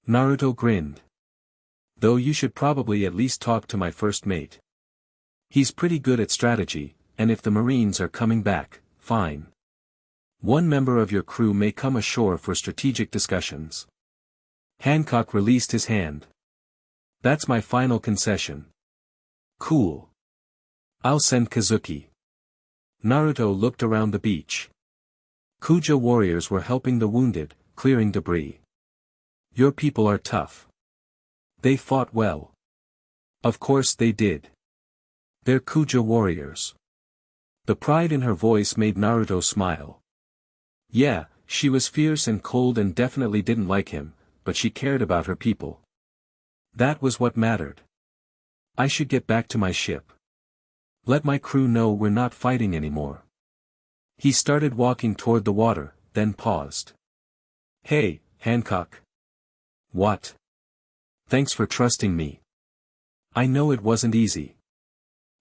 Naruto grinned. Though you should probably at least talk to my first mate. He's pretty good at strategy, and if the Marines are coming back, fine. One member of your crew may come ashore for strategic discussions. Hancock released his hand. That's my final concession. Cool. I'll send Kazuki. Naruto looked around the beach. Kuja warriors were helping the wounded, clearing debris. Your people are tough. They fought well. Of course they did. They're Kuja warriors. The pride in her voice made Naruto smile. Yeah, she was fierce and cold and definitely didn't like him, but she cared about her people. That was what mattered. I should get back to my ship. Let my crew know we're not fighting anymore. He started walking toward the water, then paused. Hey, Hancock. What? Thanks for trusting me. I know it wasn't easy.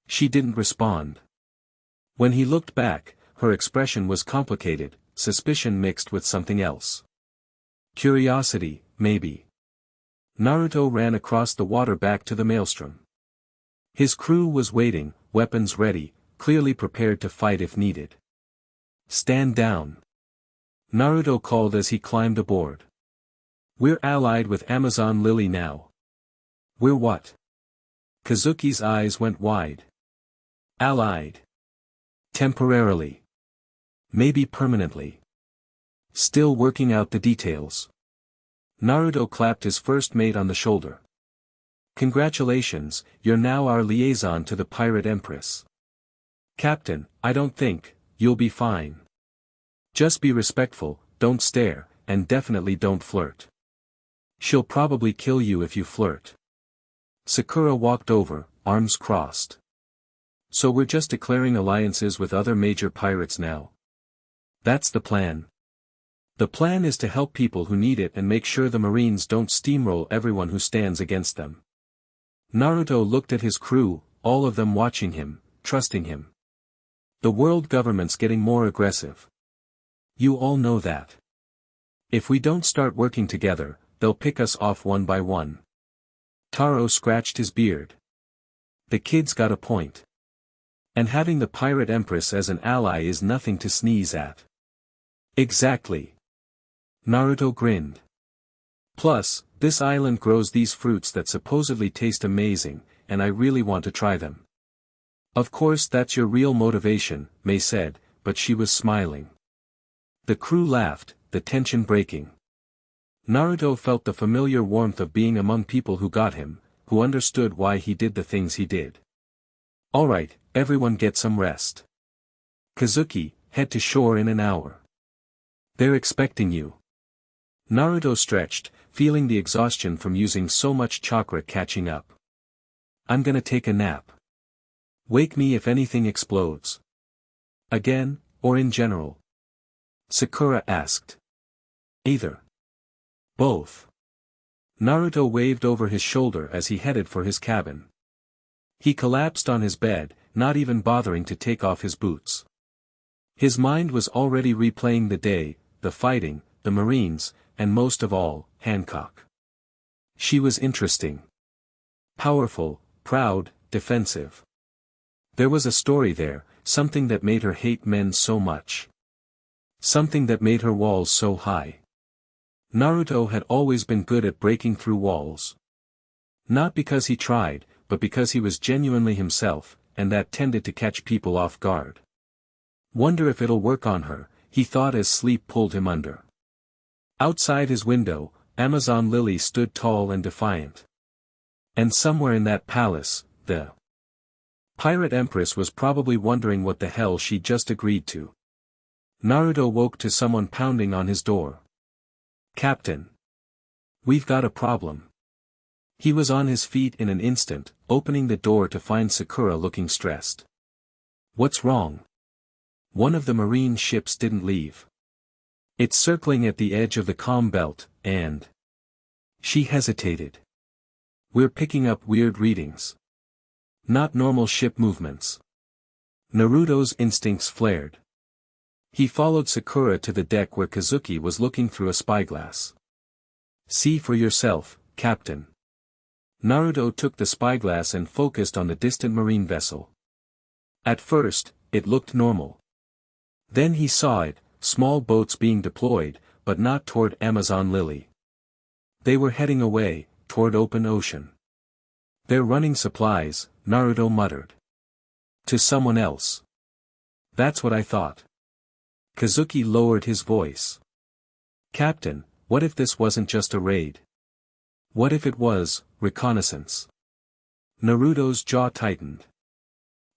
She didn't respond. When he looked back, her expression was complicated, suspicion mixed with something else. Curiosity, maybe. Naruto ran across the water back to the maelstrom. His crew was waiting, weapons ready, clearly prepared to fight if needed. Stand down. Naruto called as he climbed aboard. We're allied with Amazon Lily now. We're what? Kazuki's eyes went wide. Allied. Temporarily. Maybe permanently. Still working out the details. Naruto clapped his first mate on the shoulder. Congratulations, you're now our liaison to the Pirate Empress. Captain, I don't think, you'll be fine. Just be respectful, don't stare, and definitely don't flirt. She'll probably kill you if you flirt. Sakura walked over, arms crossed. So we're just declaring alliances with other major pirates now. That's the plan. The plan is to help people who need it and make sure the Marines don't steamroll everyone who stands against them. Naruto looked at his crew, all of them watching him, trusting him. The world government's getting more aggressive. You all know that. If we don't start working together, they'll pick us off one by one. Taro scratched his beard. The kid's got a point. And having the Pirate Empress as an ally is nothing to sneeze at. Exactly. Naruto grinned. Plus, this island grows these fruits that supposedly taste amazing, and I really want to try them. Of course that's your real motivation, Mei said, but she was smiling. The crew laughed, the tension breaking. Naruto felt the familiar warmth of being among people who got him, who understood why he did the things he did. Alright, everyone get some rest. Kazuki, head to shore in an hour. They're expecting you. Naruto stretched, feeling the exhaustion from using so much chakra catching up. I'm gonna take a nap. Wake me if anything explodes. Again, or in general? Sakura asked. Either. Both. Naruto waved over his shoulder as he headed for his cabin. He collapsed on his bed, not even bothering to take off his boots. His mind was already replaying the day, the fighting, the Marines, and most of all, Hancock. She was interesting. Powerful, proud, defensive. There was a story there, something that made her hate men so much. Something that made her walls so high. Naruto had always been good at breaking through walls. Not because he tried, but because he was genuinely himself, and that tended to catch people off guard. Wonder if it'll work on her, he thought as sleep pulled him under. Outside his window, Amazon Lily stood tall and defiant. And somewhere in that palace, the Pirate Empress was probably wondering what the hell she just agreed to. Naruto woke to someone pounding on his door. Captain. We've got a problem. He was on his feet in an instant, opening the door to find Sakura looking stressed. What's wrong? One of the marine ships didn't leave. It's circling at the edge of the calm belt, and... She hesitated. We're picking up weird readings. Not normal ship movements. Naruto's instincts flared. He followed Sakura to the deck where Kazuki was looking through a spyglass. See for yourself, Captain. Naruto took the spyglass and focused on the distant marine vessel. At first, it looked normal. Then he saw it, small boats being deployed, but not toward Amazon Lily. They were heading away, toward open ocean. They're running supplies, Naruto muttered. To someone else. That's what I thought. Kazuki lowered his voice. Captain, what if this wasn't just a raid? What if it was, reconnaissance? Naruto's jaw tightened.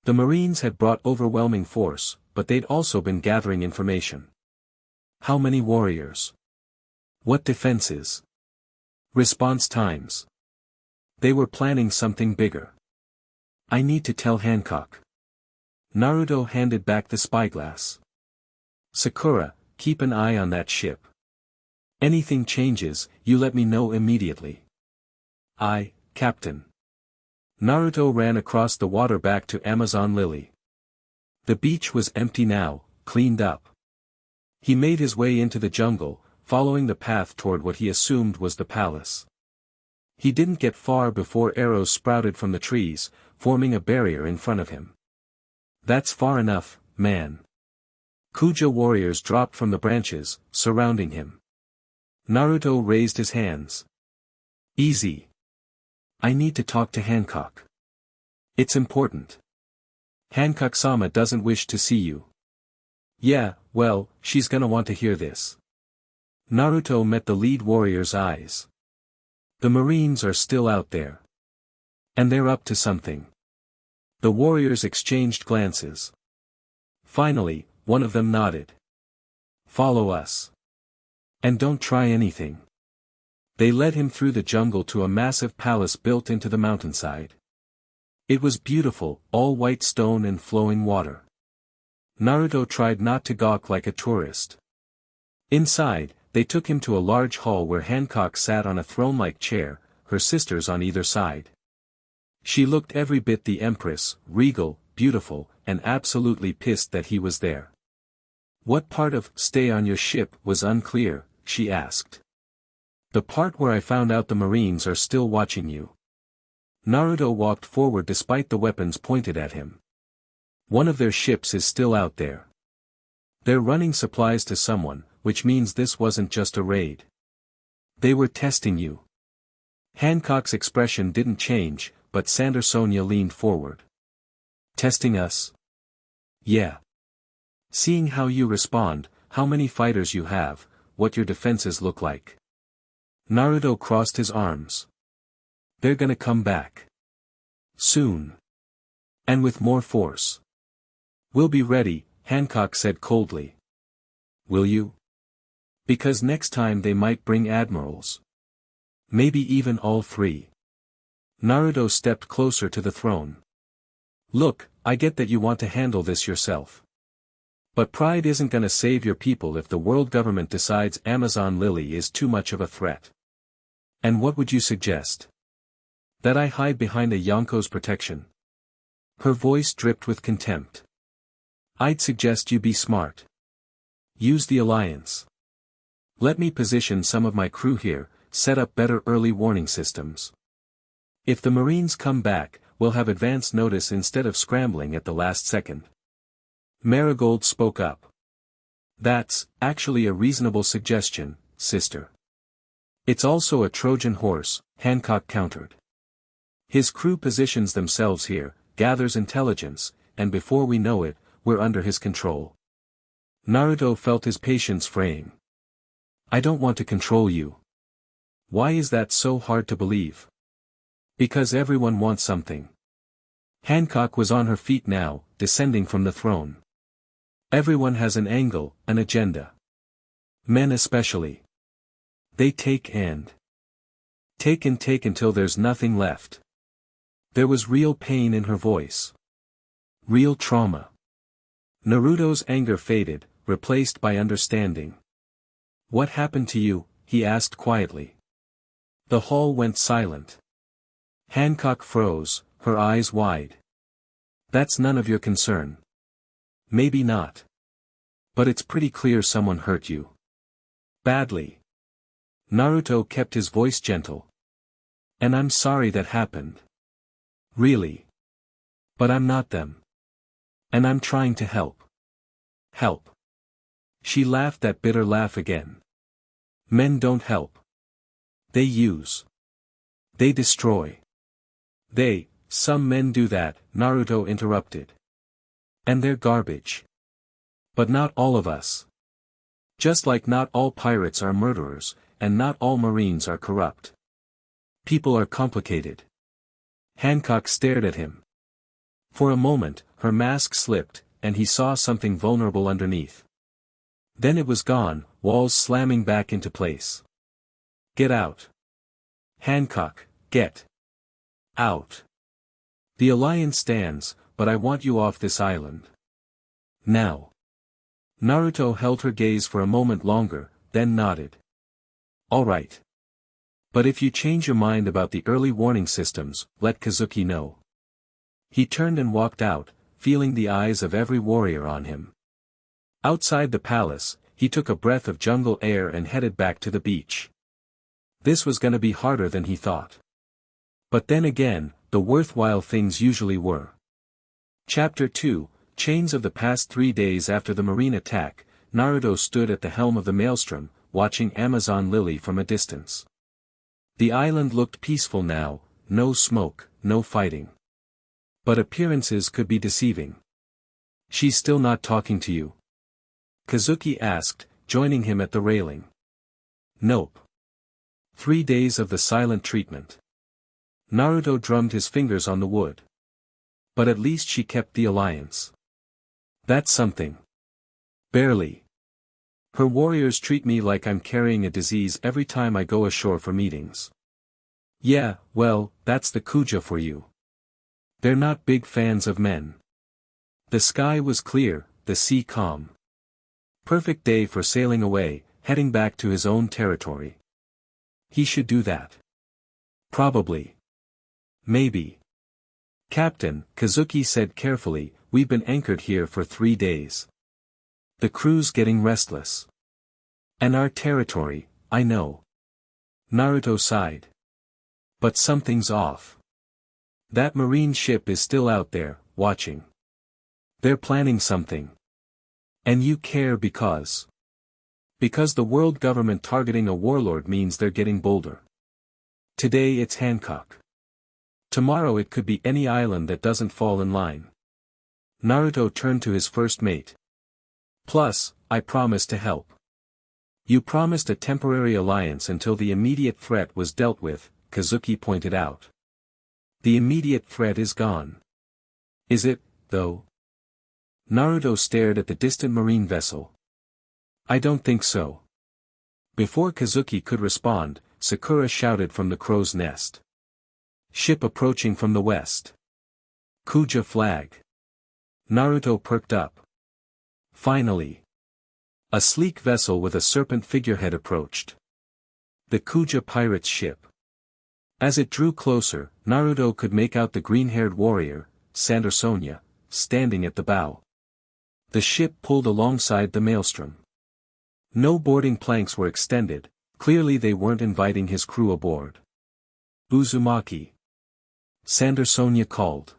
The Marines had brought overwhelming force, but they'd also been gathering information. How many warriors? What defenses? Response times. They were planning something bigger. I need to tell Hancock. Naruto handed back the spyglass. Sakura, keep an eye on that ship. Anything changes, you let me know immediately. Aye, Captain. Naruto ran across the water back to Amazon Lily. The beach was empty now, cleaned up. He made his way into the jungle, following the path toward what he assumed was the palace. He didn't get far before arrows sprouted from the trees, forming a barrier in front of him. That's far enough, man. Kuja warriors dropped from the branches, surrounding him. Naruto raised his hands. Easy. I need to talk to Hancock. It's important. Hancock-sama doesn't wish to see you. Yeah, well, she's gonna want to hear this. Naruto met the lead warrior's eyes. The Marines are still out there. And they're up to something. The warriors exchanged glances. Finally, one of them nodded. Follow us. And don't try anything. They led him through the jungle to a massive palace built into the mountainside. It was beautiful, all white stone and flowing water. Naruto tried not to gawk like a tourist. Inside, they took him to a large hall where Hancock sat on a throne-like chair, her sisters on either side. She looked every bit the Empress, regal, beautiful, and absolutely pissed that he was there. What part of "stay on your ship" was unclear, she asked. The part where I found out the Marines are still watching you. Naruto walked forward despite the weapons pointed at him. One of their ships is still out there. They're running supplies to someone, which means this wasn't just a raid. They were testing you. Hancock's expression didn't change, but Sonia leaned forward. Testing us? Yeah. Seeing how you respond, how many fighters you have, what your defenses look like. Naruto crossed his arms. They're gonna come back. Soon. And with more force. We'll be ready, Hancock said coldly. Will you? Because next time they might bring admirals. Maybe even all three. Naruto stepped closer to the throne. Look, I get that you want to handle this yourself. But pride isn't gonna save your people if the world government decides Amazon Lily is too much of a threat. And what would you suggest? That I hide behind a Yonko's protection? Her voice dripped with contempt. I'd suggest you be smart. Use the alliance. Let me position some of my crew here, set up better early warning systems. If the Marines come back, we'll have advance notice instead of scrambling at the last second. Marigold spoke up. That's actually a reasonable suggestion, sister. It's also a Trojan horse, Hancock countered. His crew positions themselves here, gathers intelligence, and before we know it, we're under his control. Naruto felt his patience fraying. I don't want to control you. Why is that so hard to believe? Because everyone wants something. Hancock was on her feet now, descending from the throne. Everyone has an angle, an agenda. Men especially. They take and take until there's nothing left. There was real pain in her voice. Real trauma. Naruto's anger faded, replaced by understanding. What happened to you? He asked quietly. The hall went silent. Hancock froze, her eyes wide. That's none of your concern. Maybe not. But it's pretty clear someone hurt you. Badly. Naruto kept his voice gentle. And I'm sorry that happened. Really. But I'm not them. And I'm trying to help. Help. She laughed that bitter laugh again. Men don't help. They use. They destroy. Some men do that, Naruto interrupted. And they're garbage. But not all of us. Just like not all pirates are murderers, and not all Marines are corrupt. People are complicated. Hancock stared at him. For a moment, her mask slipped, and he saw something vulnerable underneath. Then it was gone, walls slamming back into place. Get out. Hancock, get out. The alliance stands, but I want you off this island. Now. Naruto held her gaze for a moment longer, then nodded. All right. But if you change your mind about the early warning systems, let Kazuki know. He turned and walked out, feeling the eyes of every warrior on him. Outside the palace, he took a breath of jungle air and headed back to the beach. This was gonna be harder than he thought. But then again, the worthwhile things usually were. Chapter 2, Chains of the past 3 days after the marine attack, Naruto stood at the helm of the Maelstrom, watching Amazon Lily from a distance. The island looked peaceful now, no smoke, no fighting. But appearances could be deceiving. She's still not talking to you? Kazuki asked, joining him at the railing. Nope. 3 days of the silent treatment. Naruto drummed his fingers on the wood. But at least she kept the alliance. That's something. Barely. Her warriors treat me like I'm carrying a disease every time I go ashore for meetings. Yeah, well, that's the Kuja for you. They're not big fans of men. The sky was clear, the sea calm. Perfect day for sailing away, heading back to his own territory. He should do that. Probably. Maybe. Captain, Kazuki said carefully, we've been anchored here for 3 days. The crew's getting restless. And our territory, I know. Naruto sighed. But something's off. That marine ship is still out there, watching. They're planning something. And you care because. Because the world government targeting a warlord means they're getting bolder. Today it's Hancock. Tomorrow it could be any island that doesn't fall in line. Naruto turned to his first mate. Plus, I promised to help. You promised a temporary alliance until the immediate threat was dealt with, Kazuki pointed out. The immediate threat is gone. Is it, though? Naruto stared at the distant marine vessel. I don't think so. Before Kazuki could respond, Sakura shouted from the crow's nest. Ship approaching from the west. Kuja flag. Naruto perked up. Finally. A sleek vessel with a serpent figurehead approached. The Kuja pirate's ship. As it drew closer, Naruto could make out the green-haired warrior, Sandersonia, standing at the bow. The ship pulled alongside the maelstrom. No boarding planks were extended, clearly they weren't inviting his crew aboard. Uzumaki. Sandersonia called.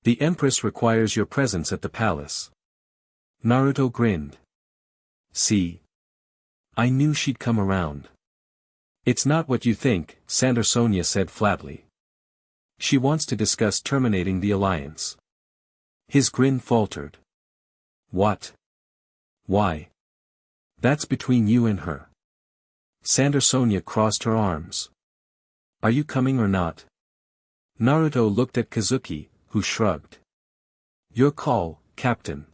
The Empress requires your presence at the palace. Naruto grinned. See? I knew she'd come around. It's not what you think, Sandersonia said flatly. She wants to discuss terminating the alliance. His grin faltered. What? Why? That's between you and her. Sandersonia crossed her arms. Are you coming or not? Naruto looked at Kazuki, who shrugged. Your call, Captain.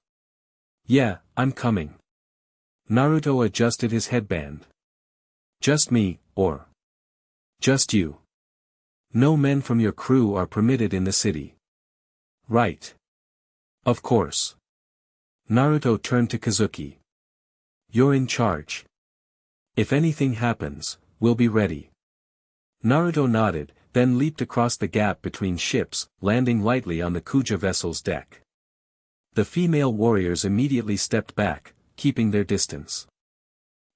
Yeah, I'm coming. Naruto adjusted his headband. Just me, or? Just you. No men from your crew are permitted in the city. Right. Of course. Naruto turned to Kazuki. You're in charge. If anything happens, we'll be ready. Naruto nodded, then leaped across the gap between ships, landing lightly on the Kuja vessel's deck. The female warriors immediately stepped back, keeping their distance.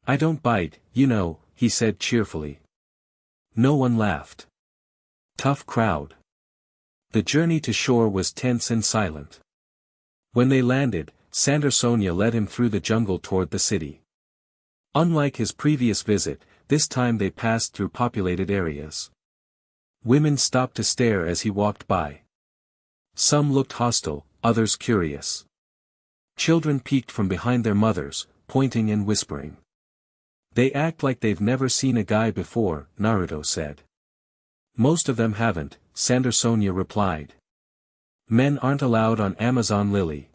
I don't bite, you know, he said cheerfully. No one laughed. Tough crowd. The journey to shore was tense and silent. When they landed, Sandersonia led him through the jungle toward the city. Unlike his previous visit, this time they passed through populated areas. Women stopped to stare as he walked by. Some looked hostile, others curious. Children peeked from behind their mothers, pointing and whispering. They act like they've never seen a guy before, Naruto said. Most of them haven't, Sandersonia replied. Men aren't allowed on Amazon Lily.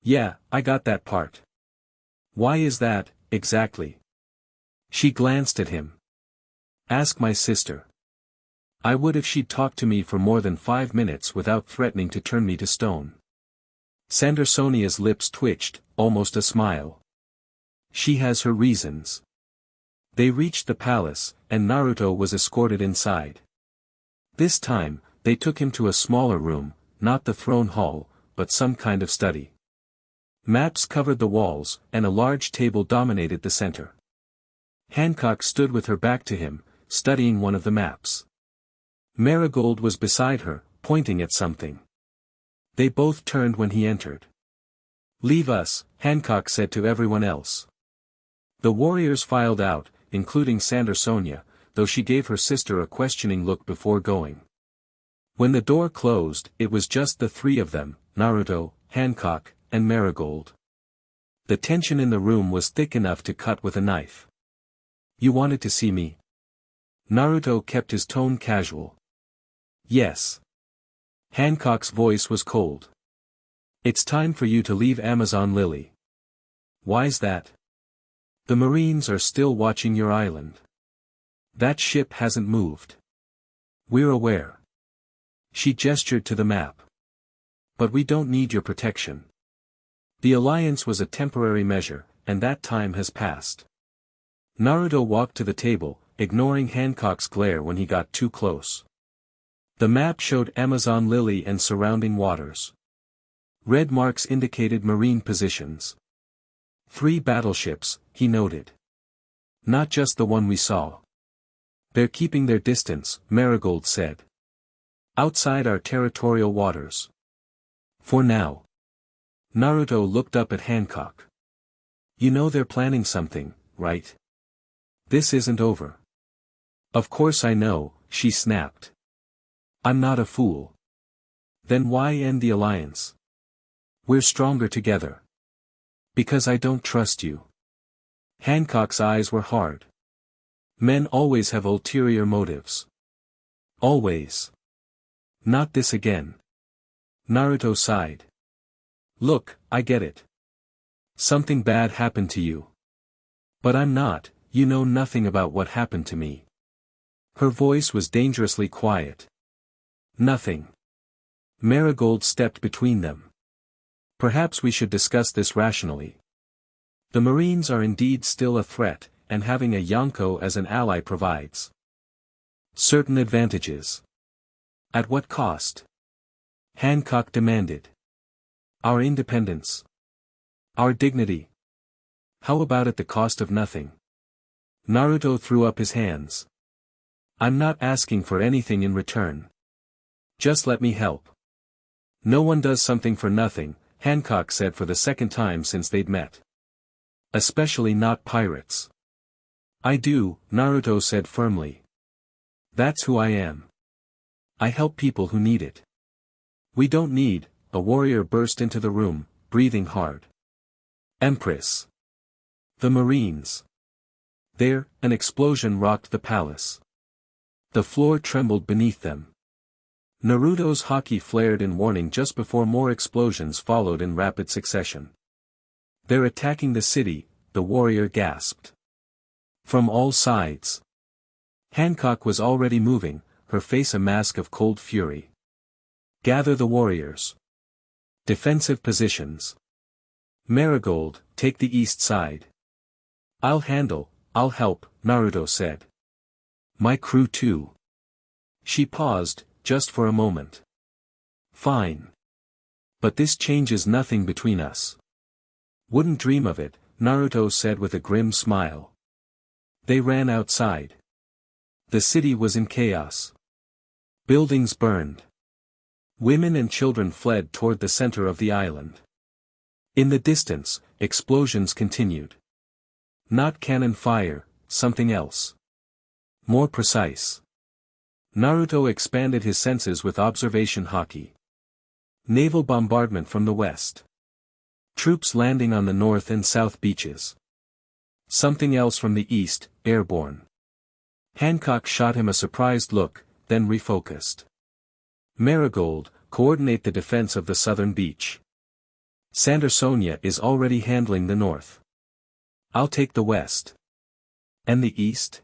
Yeah, I got that part. Why is that, exactly? She glanced at him. Ask my sister. I would if she'd talked to me for more than 5 minutes without threatening to turn me to stone. Sandersonia's lips twitched, almost a smile. She has her reasons. They reached the palace, and Naruto was escorted inside. This time, they took him to a smaller room, not the throne hall, but some kind of study. Maps covered the walls, and a large table dominated the center. Hancock stood with her back to him, studying one of the maps. Marigold was beside her, pointing at something. They both turned when he entered. Leave us, Hancock said to everyone else. The warriors filed out, including Sandersonia, though she gave her sister a questioning look before going. When the door closed, it was just the 3 of them, Naruto, Hancock, and Marigold. The tension in the room was thick enough to cut with a knife. You wanted to see me? Naruto kept his tone casual. Yes. Hancock's voice was cold. It's time for you to leave Amazon Lily. Why's that? The Marines are still watching your island. That ship hasn't moved. We're aware. She gestured to the map. But we don't need your protection. The alliance was a temporary measure, and that time has passed. Naruto walked to the table, ignoring Hancock's glare when he got too close. The map showed Amazon Lily and surrounding waters. Red marks indicated marine positions. 3 battleships, he noted. Not just the one we saw. They're keeping their distance, Marigold said. Outside our territorial waters. For now. Naruto looked up at Hancock. You know they're planning something, right? This isn't over. Of course I know, she snapped. I'm not a fool. Then why end the alliance? We're stronger together. Because I don't trust you. Hancock's eyes were hard. Men always have ulterior motives. Always. Not this again. Naruto sighed. Look, I get it. Something bad happened to you. But I'm not, you know nothing about what happened to me. Her voice was dangerously quiet. Nothing. Marigold stepped between them. Perhaps we should discuss this rationally. The Marines are indeed still a threat, and having a Yonko as an ally provides certain advantages. At what cost? Hancock demanded. Our independence. Our dignity. How about at the cost of nothing? Naruto threw up his hands. I'm not asking for anything in return. Just let me help. No one does something for nothing, Hancock said for the second time since they'd met. Especially not pirates. I do, Naruto said firmly. That's who I am. I help people who need it. We don't need, a warrior burst into the room, breathing hard. Empress. The Marines. There, an explosion rocked the palace. The floor trembled beneath them. Naruto's haki flared in warning just before more explosions followed in rapid succession. They're attacking the city, the warrior gasped. From all sides. Hancock was already moving, her face a mask of cold fury. Gather the warriors. Defensive positions. Marigold, take the east side. I'll help, Naruto said. My crew too. She paused, just for a moment. Fine. But this changes nothing between us. Wouldn't dream of it, Naruto said with a grim smile. They ran outside. The city was in chaos. Buildings burned. Women and children fled toward the center of the island. In the distance, explosions continued. Not cannon fire, something else. More precise. Naruto expanded his senses with observation haki. Naval bombardment from the west. Troops landing on the north and south beaches. Something else from the east, airborne. Hancock shot him a surprised look, then refocused. Marigold, coordinate the defense of the southern beach. Sandersonia is already handling the north. I'll take the west. And the east?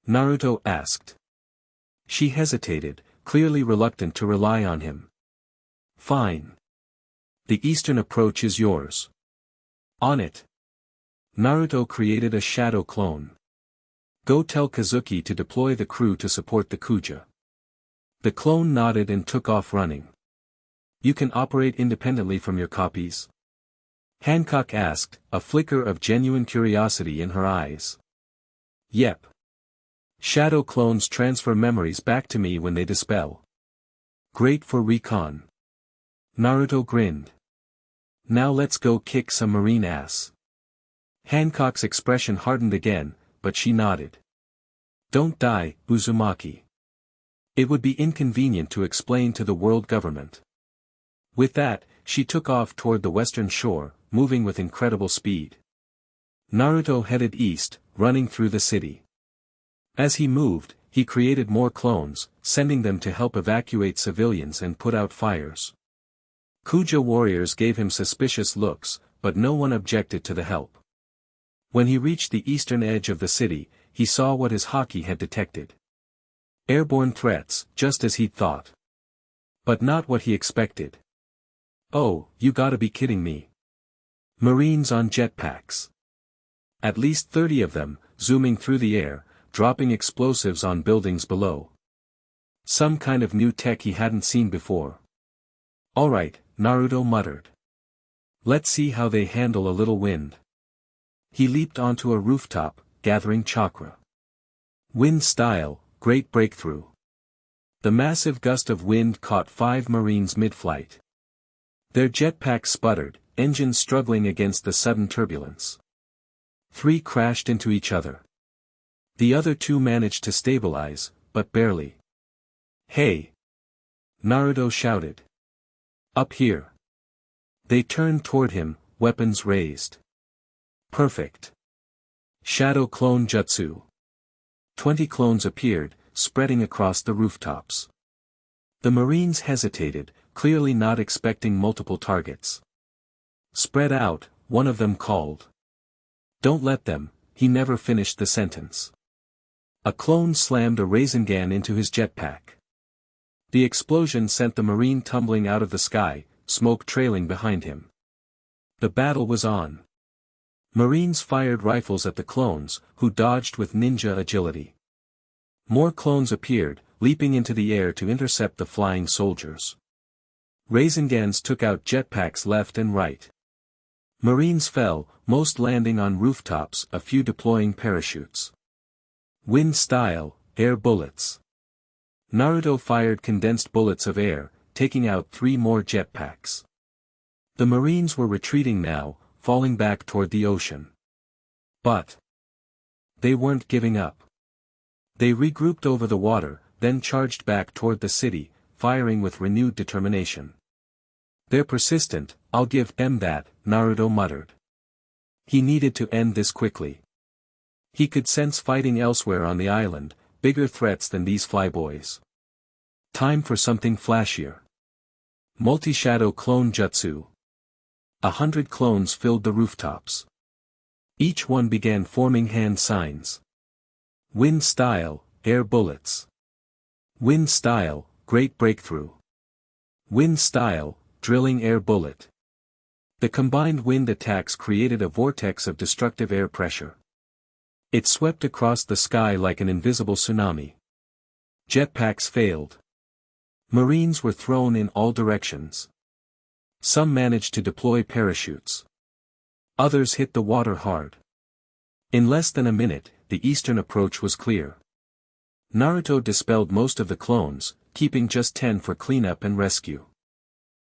Naruto asked. She hesitated, clearly reluctant to rely on him. Fine. The eastern approach is yours. On it. Naruto created a shadow clone. Go tell Kazuki to deploy the crew to support the Kuja. The clone nodded and took off running. You can operate independently from your copies? Hancock asked, a flicker of genuine curiosity in her eyes. Yep. Shadow clones transfer memories back to me when they dispel. Great for recon. Naruto grinned. Now let's go kick some marine ass. Hancock's expression hardened again, but she nodded. Don't die, Uzumaki. It would be inconvenient to explain to the world government. With that, she took off toward the western shore, moving with incredible speed. Naruto headed east, running through the city. As he moved, he created more clones, sending them to help evacuate civilians and put out fires. Kuja warriors gave him suspicious looks, but no one objected to the help. When he reached the eastern edge of the city, he saw what his haki had detected. Airborne threats, just as he'd thought. But not what he expected. Oh, you gotta be kidding me. Marines on jetpacks. At least 30 of them, zooming through the air, dropping explosives on buildings below. Some kind of new tech he hadn't seen before. Alright, Naruto muttered. Let's see how they handle a little wind. He leaped onto a rooftop, gathering chakra. Wind style, great breakthrough. The massive gust of wind caught 5 Marines mid-flight. Their jetpacks sputtered, engines struggling against the sudden turbulence. 3 crashed into each other. The other 2 managed to stabilize, but barely. Hey! Naruto shouted. Up here. They turned toward him, weapons raised. Perfect. Shadow clone jutsu. 20 clones appeared, spreading across the rooftops. The Marines hesitated, clearly not expecting multiple targets. Spread out, one of them called. Don't let them, he never finished the sentence. A clone slammed a Rasengan into his jetpack. The explosion sent the Marine tumbling out of the sky, smoke trailing behind him. The battle was on. Marines fired rifles at the clones, who dodged with ninja agility. More clones appeared, leaping into the air to intercept the flying soldiers. Rasengans took out jetpacks left and right. Marines fell, most landing on rooftops, a few deploying parachutes. Wind style, air bullets. Naruto fired condensed bullets of air, taking out 3 more jetpacks. The Marines were retreating now, falling back toward the ocean. But they weren't giving up. They regrouped over the water, then charged back toward the city, firing with renewed determination. They're persistent, I'll give them that, Naruto muttered. He needed to end this quickly. He could sense fighting elsewhere on the island, bigger threats than these flyboys. Time for something flashier. Multi-shadow clone jutsu. 100 clones filled the rooftops. Each one began forming hand signs. Wind style, air bullets. Wind style, great breakthrough. Wind style, drilling air bullet. The combined wind attacks created a vortex of destructive air pressure. It swept across the sky like an invisible tsunami. Jetpacks failed. Marines were thrown in all directions. Some managed to deploy parachutes. Others hit the water hard. In less than a minute, the eastern approach was clear. Naruto dispelled most of the clones, keeping just 10 for cleanup and rescue.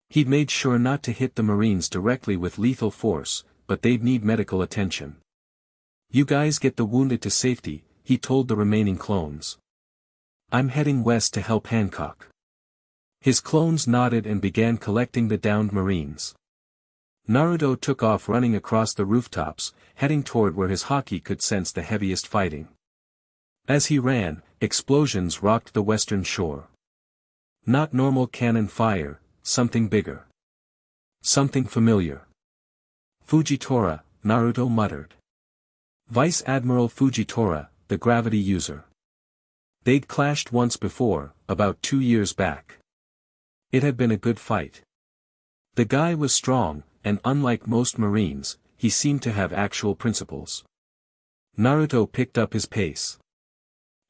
He'd made sure not to hit the Marines directly with lethal force, but they'd need medical attention. You guys get the wounded to safety, he told the remaining clones. I'm heading west to help Hancock. His clones nodded and began collecting the downed Marines. Naruto took off running across the rooftops, heading toward where his haki could sense the heaviest fighting. As he ran, explosions rocked the western shore. Not normal cannon fire, something bigger. Something familiar. Fujitora, Naruto muttered. Vice Admiral Fujitora, the gravity user. They'd clashed once before, about 2 years back. It had been a good fight. The guy was strong, and unlike most Marines, he seemed to have actual principles. Naruto picked up his pace.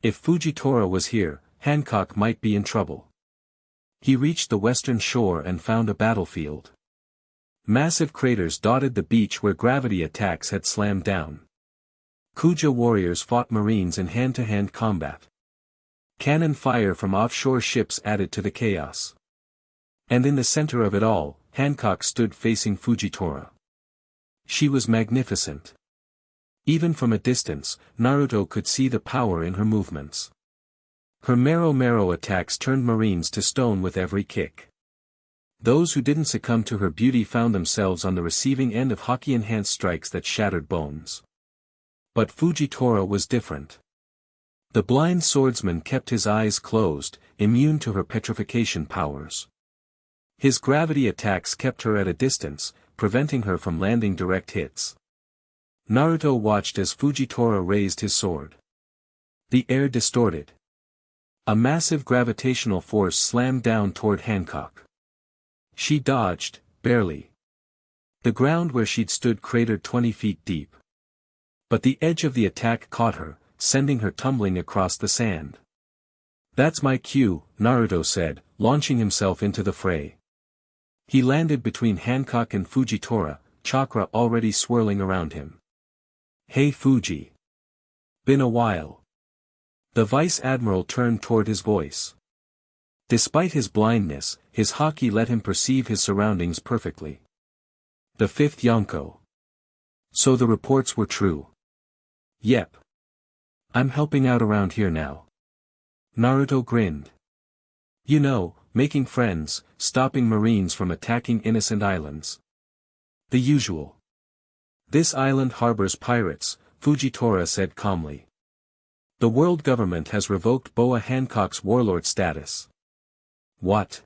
If Fujitora was here, Hancock might be in trouble. He reached the western shore and found a battlefield. Massive craters dotted the beach where gravity attacks had slammed down. Kuja warriors fought Marines in hand-to-hand combat. Cannon fire from offshore ships added to the chaos. And in the center of it all, Hancock stood facing Fujitora. She was magnificent. Even from a distance, Naruto could see the power in her movements. Her Mero attacks turned Marines to stone with every kick. Those who didn't succumb to her beauty found themselves on the receiving end of haki-enhanced strikes that shattered bones. But Fujitora was different. The blind swordsman kept his eyes closed, immune to her petrification powers. His gravity attacks kept her at a distance, preventing her from landing direct hits. Naruto watched as Fujitora raised his sword. The air distorted. A massive gravitational force slammed down toward Hancock. She dodged, barely. The ground where she'd stood cratered 20 feet deep. But the edge of the attack caught her, sending her tumbling across the sand. "That's my cue," Naruto said, launching himself into the fray. He landed between Hancock and Fujitora, chakra already swirling around him. "Hey Fuji. Been a while." The Vice Admiral turned toward his voice. Despite his blindness, his haki let him perceive his surroundings perfectly. The fifth Yonko. So the reports were true. Yep. I'm helping out around here now. Naruto grinned. You know, making friends, stopping Marines from attacking innocent islands. The usual. This island harbors pirates, Fujitora said calmly. The world government has revoked Boa Hancock's warlord status. What?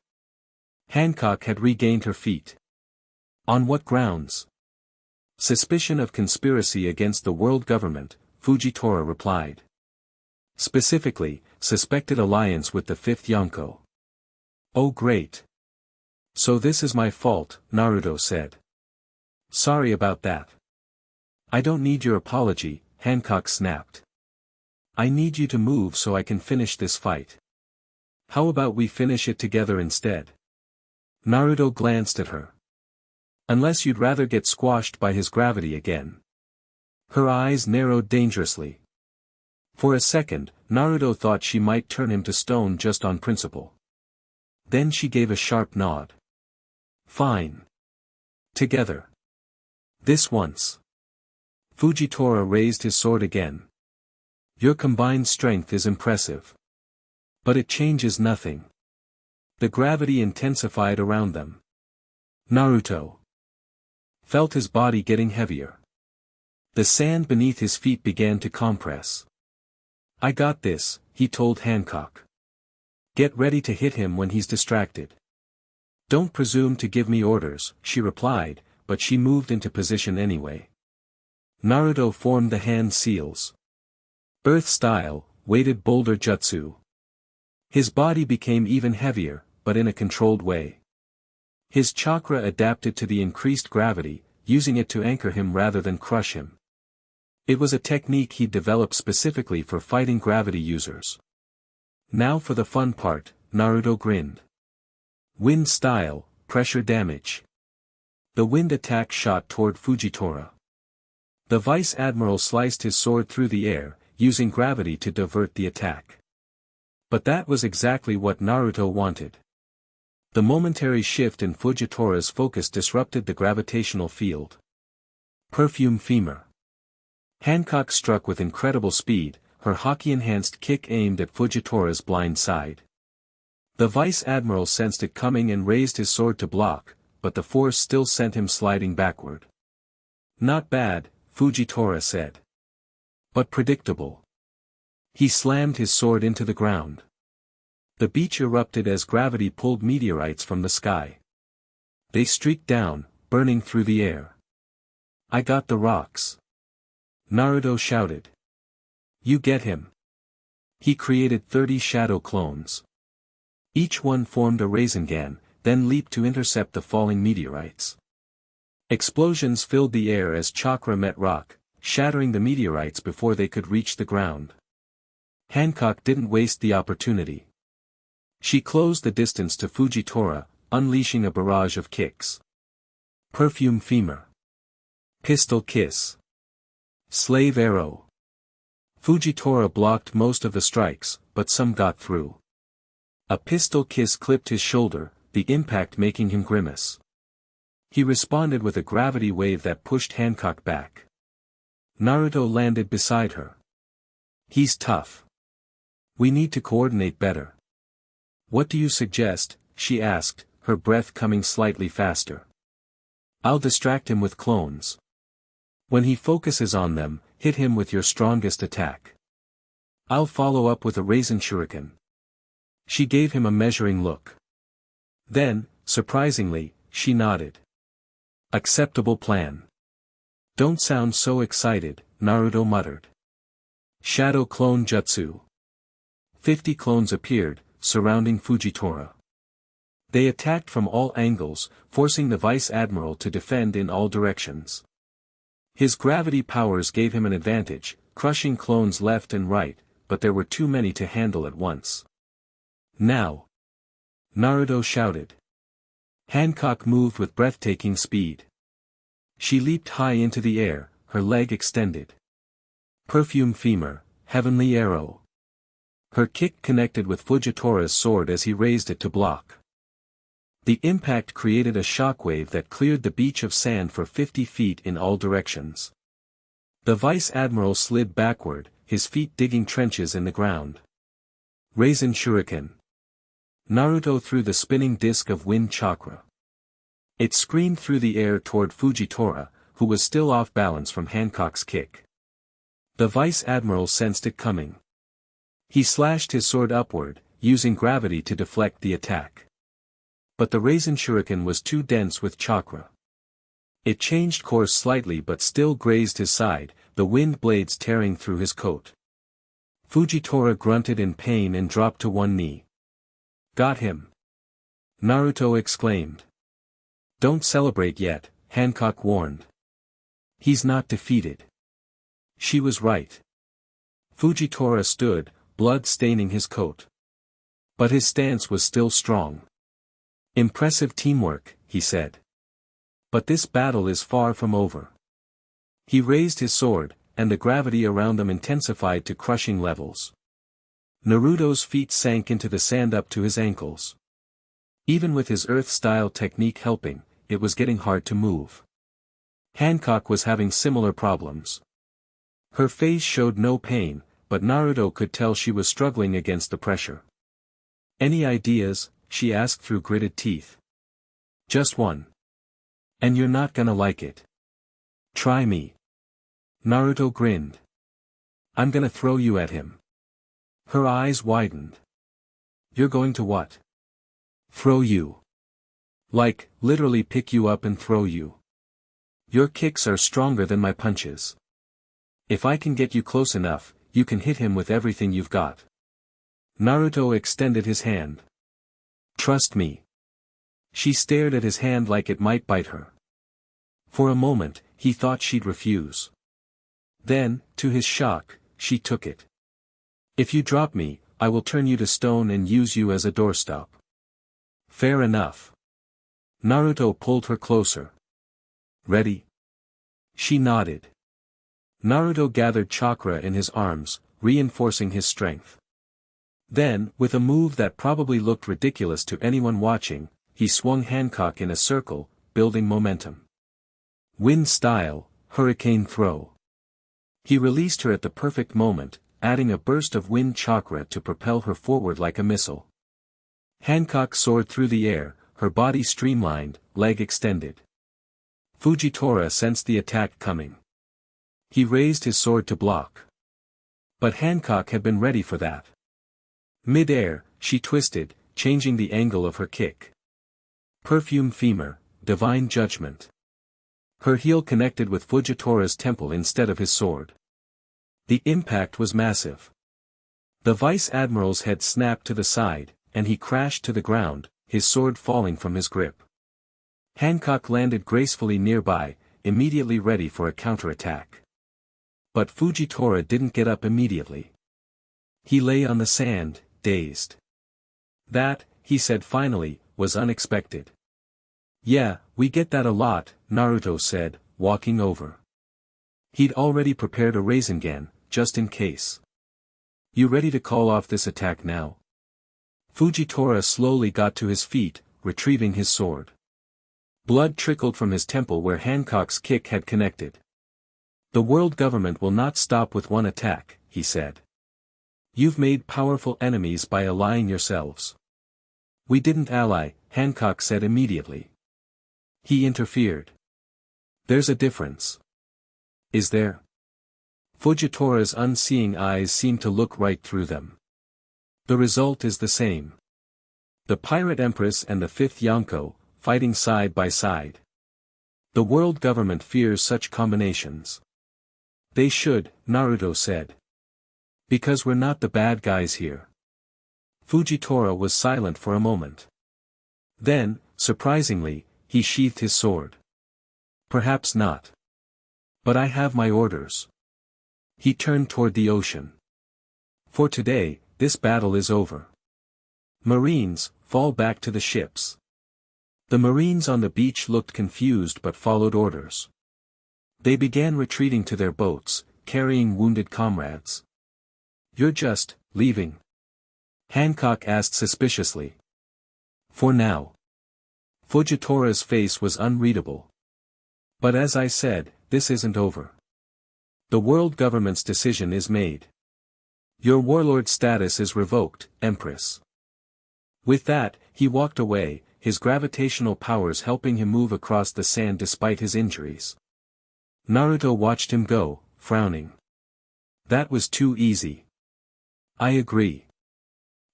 Hancock had regained her feet. On what grounds? Suspicion of conspiracy against the world government, Fujitora replied. Specifically, suspected alliance with the fifth Yonko. Oh great. So this is my fault, Naruto said. Sorry about that. I don't need your apology, Hancock snapped. I need you to move so I can finish this fight. How about we finish it together instead? Naruto glanced at her. Unless you'd rather get squashed by his gravity again. Her eyes narrowed dangerously. For a second, Naruto thought she might turn him to stone just on principle. Then she gave a sharp nod. Fine. Together. This once. Fujitora raised his sword again. Your combined strength is impressive. But it changes nothing. The gravity intensified around them. Naruto felt his body getting heavier. The sand beneath his feet began to compress. I got this, he told Hancock. Get ready to hit him when he's distracted. Don't presume to give me orders, she replied, but she moved into position anyway. Naruto formed the hand seals. Earth style, weighted boulder jutsu. His body became even heavier, but in a controlled way. His chakra adapted to the increased gravity, using it to anchor him rather than crush him. It was a technique he developed specifically for fighting gravity users. Now for the fun part, Naruto grinned. Wind style, pressure damage. The wind attack shot toward Fujitora. The Vice Admiral sliced his sword through the air, using gravity to divert the attack. But that was exactly what Naruto wanted. The momentary shift in Fujitora's focus disrupted the gravitational field. Perfume femur. Hancock struck with incredible speed, her haki-enhanced kick aimed at Fujitora's blind side. The Vice Admiral sensed it coming and raised his sword to block, but the force still sent him sliding backward. Not bad, Fujitora said. But predictable. He slammed his sword into the ground. The beach erupted as gravity pulled meteorites from the sky. They streaked down, burning through the air. I got the rocks. Naruto shouted. You get him. He created 30 shadow clones. Each one formed a Rasengan, then leaped to intercept the falling meteorites. Explosions filled the air as chakra met rock, shattering the meteorites before they could reach the ground. Hancock didn't waste the opportunity. She closed the distance to Fujitora, unleashing a barrage of kicks. Perfume femur. Pistol kiss. Slave arrow. Fujitora blocked most of the strikes, but some got through. A pistol kiss clipped his shoulder, the impact making him grimace. He responded with a gravity wave that pushed Hancock back. Naruto landed beside her. He's tough. We need to coordinate better. What do you suggest? She asked, her breath coming slightly faster. I'll distract him with clones. When he focuses on them, hit him with your strongest attack. I'll follow up with a Raisin Shuriken. She gave him a measuring look. Then, surprisingly, she nodded. Acceptable plan. Don't sound so excited, Naruto muttered. Shadow Clone Jutsu. 50 clones appeared, surrounding Fujitora. They attacked from all angles, forcing the Vice Admiral to defend in all directions. His gravity powers gave him an advantage, crushing clones left and right, but there were too many to handle at once. Now! Naruto shouted. Hancock moved with breathtaking speed. She leaped high into the air, her leg extended. Perfume femur, heavenly arrow. Her kick connected with Fujitora's sword as he raised it to block. The impact created a shockwave that cleared the beach of sand for 50 feet in all directions. The Vice Admiral slid backward, his feet digging trenches in the ground. Raisin Shuriken. Naruto threw the spinning disc of wind chakra. It screamed through the air toward Fujitora, who was still off balance from Hancock's kick. The Vice Admiral sensed it coming. He slashed his sword upward, using gravity to deflect the attack. But the Raisin Shuriken was too dense with chakra. It changed course slightly but still grazed his side, the wind blades tearing through his coat. Fujitora grunted in pain and dropped to one knee. Got him! Naruto exclaimed. Don't celebrate yet, Hancock warned. He's not defeated. She was right. Fujitora stood, blood staining his coat. But his stance was still strong. Impressive teamwork, he said. But this battle is far from over. He raised his sword, and the gravity around them intensified to crushing levels. Naruto's feet sank into the sand up to his ankles. Even with his earth-style technique helping, it was getting hard to move. Hancock was having similar problems. Her face showed no pain, but Naruto could tell she was struggling against the pressure. Any ideas? She asked through gritted teeth. Just one. And you're not gonna like it. Try me. Naruto grinned. I'm gonna throw you at him. Her eyes widened. You're going to what? Throw you. Like, literally pick you up and throw you. Your kicks are stronger than my punches. If I can get you close enough, you can hit him with everything you've got. Naruto extended his hand. Trust me. She stared at his hand like it might bite her. For a moment, he thought she'd refuse. Then, to his shock, she took it. If you drop me, I will turn you to stone and use you as a doorstop. Fair enough. Naruto pulled her closer. Ready? She nodded. Naruto gathered chakra in his arms, reinforcing his strength. Then, with a move that probably looked ridiculous to anyone watching, he swung Hancock in a circle, building momentum. Wind style, hurricane throw. He released her at the perfect moment, adding a burst of wind chakra to propel her forward like a missile. Hancock soared through the air, her body streamlined, leg extended. Fujitora sensed the attack coming. He raised his sword to block. But Hancock had been ready for that. Mid-air, she twisted, changing the angle of her kick. Perfume femur, divine judgment. Her heel connected with Fujitora's temple instead of his sword. The impact was massive. The Vice Admiral's head snapped to the side, and he crashed to the ground, his sword falling from his grip. Hancock landed gracefully nearby, immediately ready for a counterattack. But Fujitora didn't get up immediately. He lay on the sand, dazed. That, he said finally, was unexpected. Yeah, we get that a lot, Naruto said, walking over. He'd already prepared a Rasengan, just in case. You ready to call off this attack now? Fujitora slowly got to his feet, retrieving his sword. Blood trickled from his temple where Hancock's kick had connected. The world government will not stop with one attack, he said. You've made powerful enemies by allying yourselves. We didn't ally, Hancock said immediately. He interfered. There's a difference. Is there? Fujitora's unseeing eyes seem to look right through them. The result is the same. The Pirate Empress and the fifth Yonko, fighting side by side. The world government fears such combinations. They should, Naruto said. Because we're not the bad guys here. Fujitora was silent for a moment. Then, surprisingly, he sheathed his sword. Perhaps not. But I have my orders. He turned toward the ocean. For today, this battle is over. Marines, fall back to the ships. The Marines on the beach looked confused but followed orders. They began retreating to their boats, carrying wounded comrades. You're just, leaving? Hancock asked suspiciously. For now. Fujitora's face was unreadable. But as I said, this isn't over. The world government's decision is made. Your warlord status is revoked, Empress. With that, he walked away, his gravitational powers helping him move across the sand despite his injuries. Naruto watched him go, frowning. That was too easy. I agree.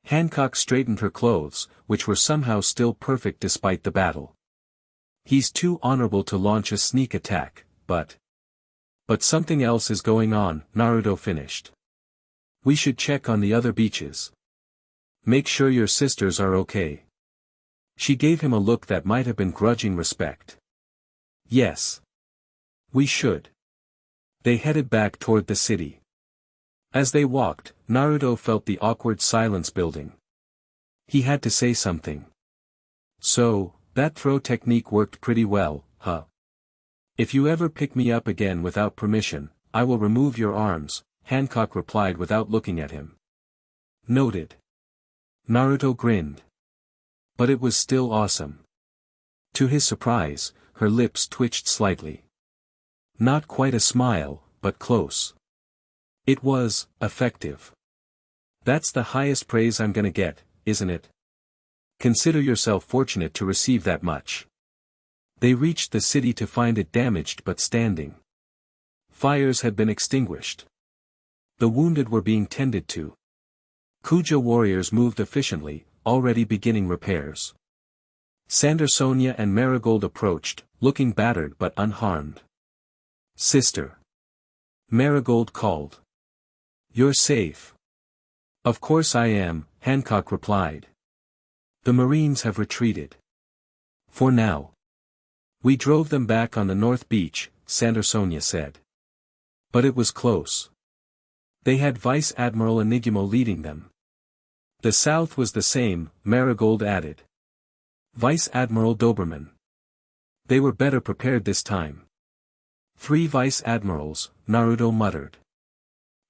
Hancock straightened her clothes, which were somehow still perfect despite the battle. He's too honorable to launch a sneak attack, but something else is going on, Naruto finished. We should check on the other beaches. Make sure your sisters are okay. She gave him a look that might have been grudging respect. Yes. We should. They headed back toward the city. As they walked, Naruto felt the awkward silence building. He had to say something. So, that throw technique worked pretty well, huh? If you ever pick me up again without permission, I will remove your arms, Hancock replied without looking at him. Noted. Naruto grinned. But it was still awesome. To his surprise, her lips twitched slightly. Not quite a smile, but close. It was, effective. That's the highest praise I'm gonna get, isn't it? Consider yourself fortunate to receive that much. They reached the city to find it damaged but standing. Fires had been extinguished. The wounded were being tended to. Kuja warriors moved efficiently, already beginning repairs. Sandersonia and Marigold approached, looking battered but unharmed. Sister. Marigold called. You're safe. Of course I am, Hancock replied. The Marines have retreated. For now. We drove them back on the North Beach, Sandersonia said. But it was close. They had Vice Admiral Enigmo leading them. The South was the same, Marigold added. Vice Admiral Doberman. They were better prepared this time. 3 Vice Admirals, Naruto muttered.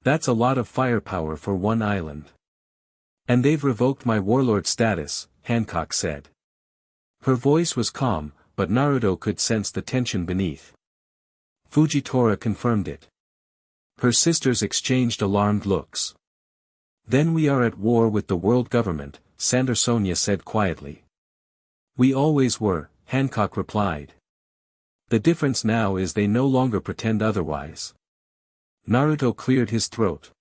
That's a lot of firepower for one island. And they've revoked my warlord status, Hancock said. Her voice was calm, but Naruto could sense the tension beneath. Fujitora confirmed it. Her sisters exchanged alarmed looks. Then we are at war with the world government, Sandersonia said quietly. We always were, Hancock replied. The difference now is they no longer pretend otherwise. Naruto cleared his throat.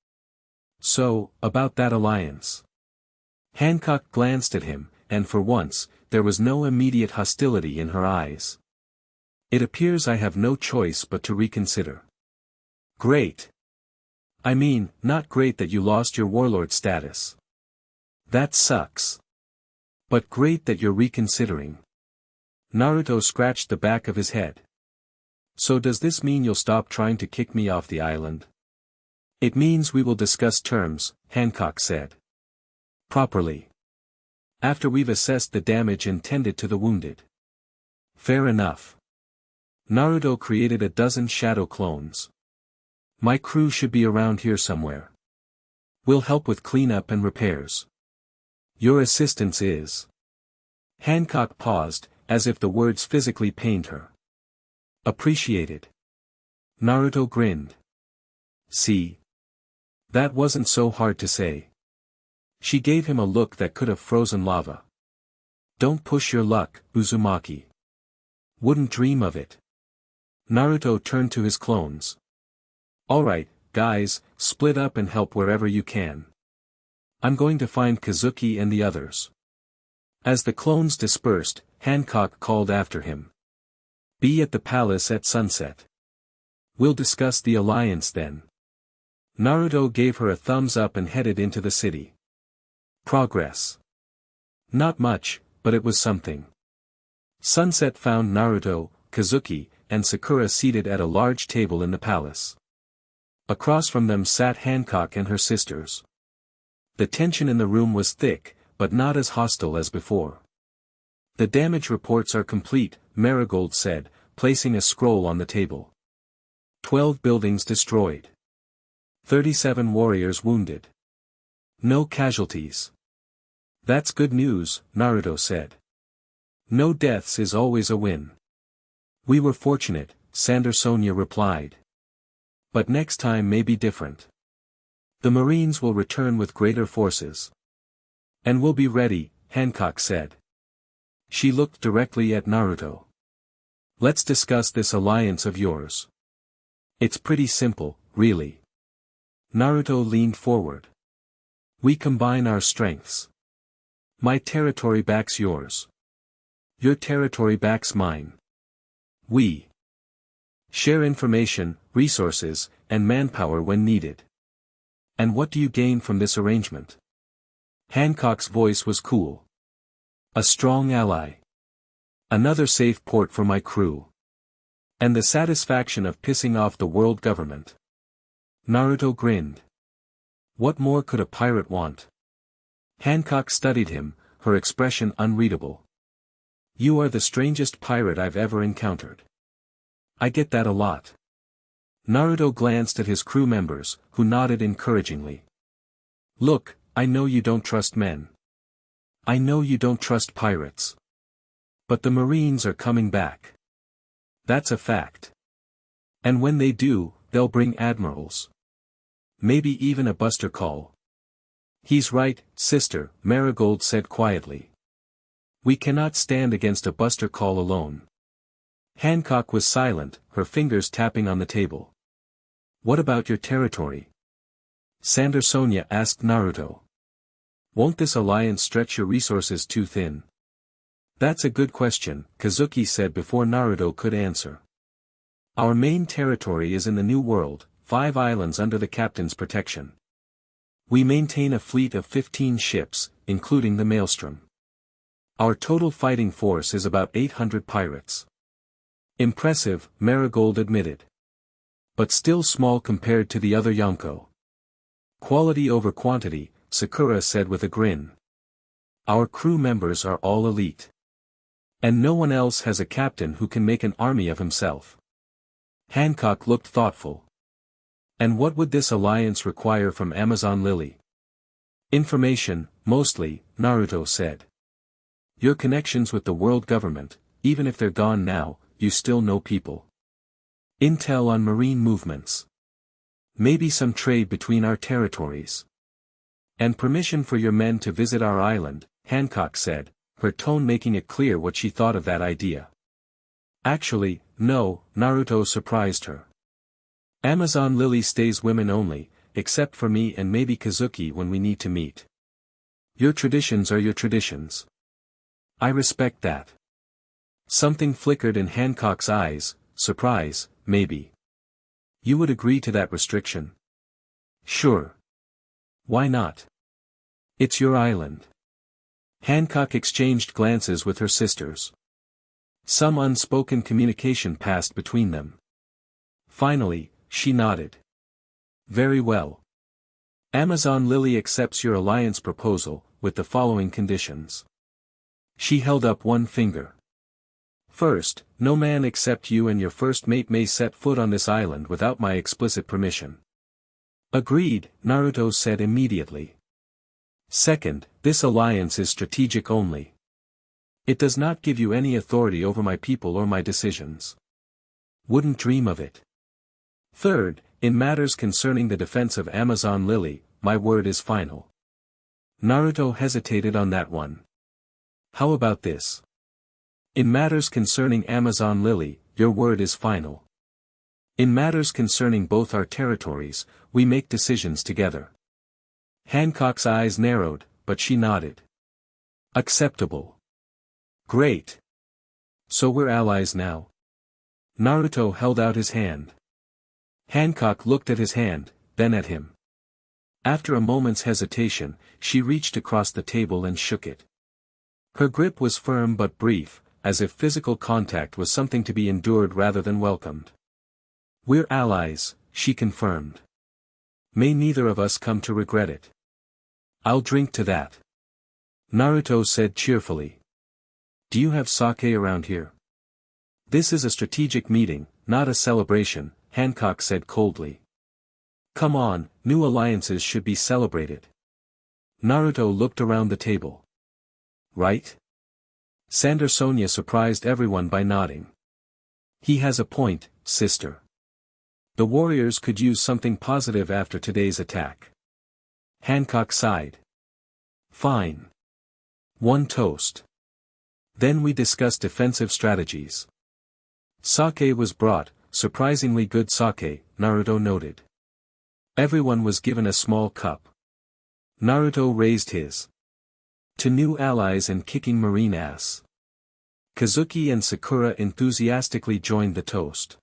So, about that alliance. Hancock glanced at him, and for once, there was no immediate hostility in her eyes. It appears I have no choice but to reconsider. Great. I mean, not great that you lost your warlord status. That sucks. But great that you're reconsidering. Naruto scratched the back of his head. So does this mean you'll stop trying to kick me off the island? It means we will discuss terms, Hancock said. Properly. After we've assessed the damage and tended to the wounded. Fair enough. Naruto created a dozen shadow clones. My crew should be around here somewhere. We'll help with cleanup and repairs. Your assistance is. Hancock paused, as if the words physically pained her. Appreciated. Naruto grinned. See? That wasn't so hard to say. She gave him a look that could have frozen lava. Don't push your luck, Uzumaki. Wouldn't dream of it. Naruto turned to his clones. Alright, guys, split up and help wherever you can. I'm going to find Kazuki and the others. As the clones dispersed, Hancock called after him. Be at the palace at sunset. We'll discuss the alliance then. Naruto gave her a thumbs up and headed into the city. Progress. Not much, but it was something. Sunset found Naruto, Kazuki, and Sakura seated at a large table in the palace. Across from them sat Hancock and her sisters. The tension in the room was thick, but not as hostile as before. The damage reports are complete, Marigold said, placing a scroll on the table. 12 buildings destroyed. 37 warriors wounded. No casualties. That's good news, Naruto said. No deaths is always a win. We were fortunate, Sonia replied. But next time may be different. The Marines will return with greater forces. And we'll be ready, Hancock said. She looked directly at Naruto. Let's discuss this alliance of yours. It's pretty simple, really. Naruto leaned forward. We combine our strengths. My territory backs yours. Your territory backs mine. We share information, resources, and manpower when needed. And what do you gain from this arrangement? Hancock's voice was cool. A strong ally. Another safe port for my crew. And the satisfaction of pissing off the world government. Naruto grinned. What more could a pirate want? Hancock studied him, her expression unreadable. You are the strangest pirate I've ever encountered. I get that a lot. Naruto glanced at his crew members, who nodded encouragingly. Look, I know you don't trust men. I know you don't trust pirates. But the Marines are coming back. That's a fact. And when they do, they'll bring admirals. Maybe even a buster call. He's right, sister, Marigold said quietly. We cannot stand against a buster call alone. Hancock was silent, her fingers tapping on the table. What about your territory? Sonia asked Naruto. Won't this alliance stretch your resources too thin? That's a good question, Kazuki said before Naruto could answer. Our main territory is in the New World, 5 islands under the captain's protection. We maintain a fleet of 15 ships, including the Maelstrom. Our total fighting force is about 800 pirates. Impressive, Marigold admitted. But still small compared to the other Yonko. Quality over quantity, Sakura said with a grin. Our crew members are all elite. And no one else has a captain who can make an army of himself. Hancock looked thoughtful. And what would this alliance require from Amazon Lily? Information, mostly, Naruto said. Your connections with the world government, even if they're gone now, you still know people. Intel on marine movements. Maybe some trade between our territories. And permission for your men to visit our island, Hancock said, her tone making it clear what she thought of that idea. Actually, no, Naruto surprised her. Amazon Lily stays women only, except for me and maybe Kazuki when we need to meet. Your traditions are your traditions. I respect that. Something flickered in Hancock's eyes, surprise, maybe. You would agree to that restriction? Sure. Why not? It's your island. Hancock exchanged glances with her sisters. Some unspoken communication passed between them. Finally, she nodded. Very well. Amazon Lily accepts your alliance proposal, with the following conditions. She held up one finger. First, no man except you and your first mate may set foot on this island without my explicit permission. Agreed, Naruto said immediately. Second, this alliance is strategic only. It does not give you any authority over my people or my decisions. Wouldn't dream of it. Third, in matters concerning the defense of Amazon Lily, my word is final. Naruto hesitated on that one. How about this? In matters concerning Amazon Lily, your word is final. In matters concerning both our territories, we make decisions together. Hancock's eyes narrowed, but she nodded. Acceptable. Great. So we're allies now? Naruto held out his hand. Hancock looked at his hand, then at him. After a moment's hesitation, she reached across the table and shook it. Her grip was firm but brief, as if physical contact was something to be endured rather than welcomed. We're allies, she confirmed. May neither of us come to regret it. I'll drink to that. Naruto said cheerfully. Do you have sake around here? This is a strategic meeting, not a celebration, Hancock said coldly. Come on, new alliances should be celebrated. Naruto looked around the table. Right? Sonia surprised everyone by nodding. He has a point, sister. The warriors could use something positive after today's attack. Hancock sighed. Fine. One toast. Then we discuss defensive strategies. Sake was brought, surprisingly good sake, Naruto noted. Everyone was given a small cup. Naruto raised his. To new allies and kicking marine ass. Kazuki and Sakura enthusiastically joined the toast.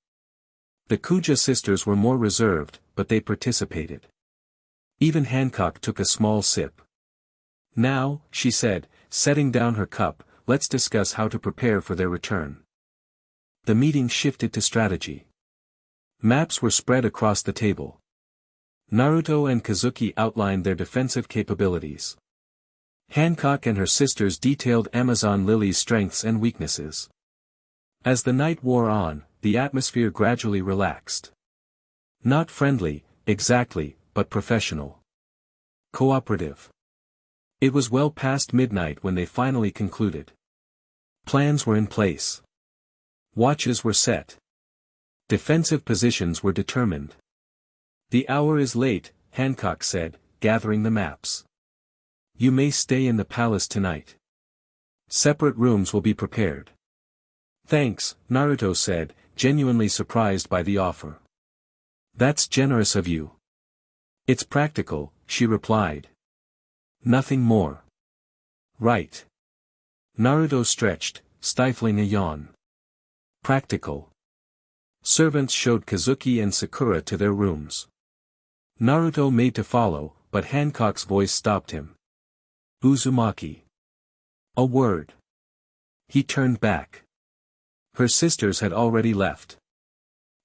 The Kuja sisters were more reserved, but they participated. Even Hancock took a small sip. Now, she said, setting down her cup, let's discuss how to prepare for their return. The meeting shifted to strategy. Maps were spread across the table. Naruto and Kazuki outlined their defensive capabilities. Hancock and her sisters detailed Amazon Lily's strengths and weaknesses. As the night wore on, the atmosphere gradually relaxed. Not friendly, exactly, but professional. Cooperative. It was well past midnight when they finally concluded. Plans were in place. Watches were set. Defensive positions were determined. The hour is late, Hancock said, gathering the maps. You may stay in the palace tonight. Separate rooms will be prepared. Thanks, Naruto said, genuinely surprised by the offer. That's generous of you. It's practical, she replied. Nothing more. Right. Naruto stretched, stifling a yawn. Practical. Servants showed Kazuki and Sakura to their rooms. Naruto made to follow, but Hancock's voice stopped him. Uzumaki. A word. He turned back. Her sisters had already left.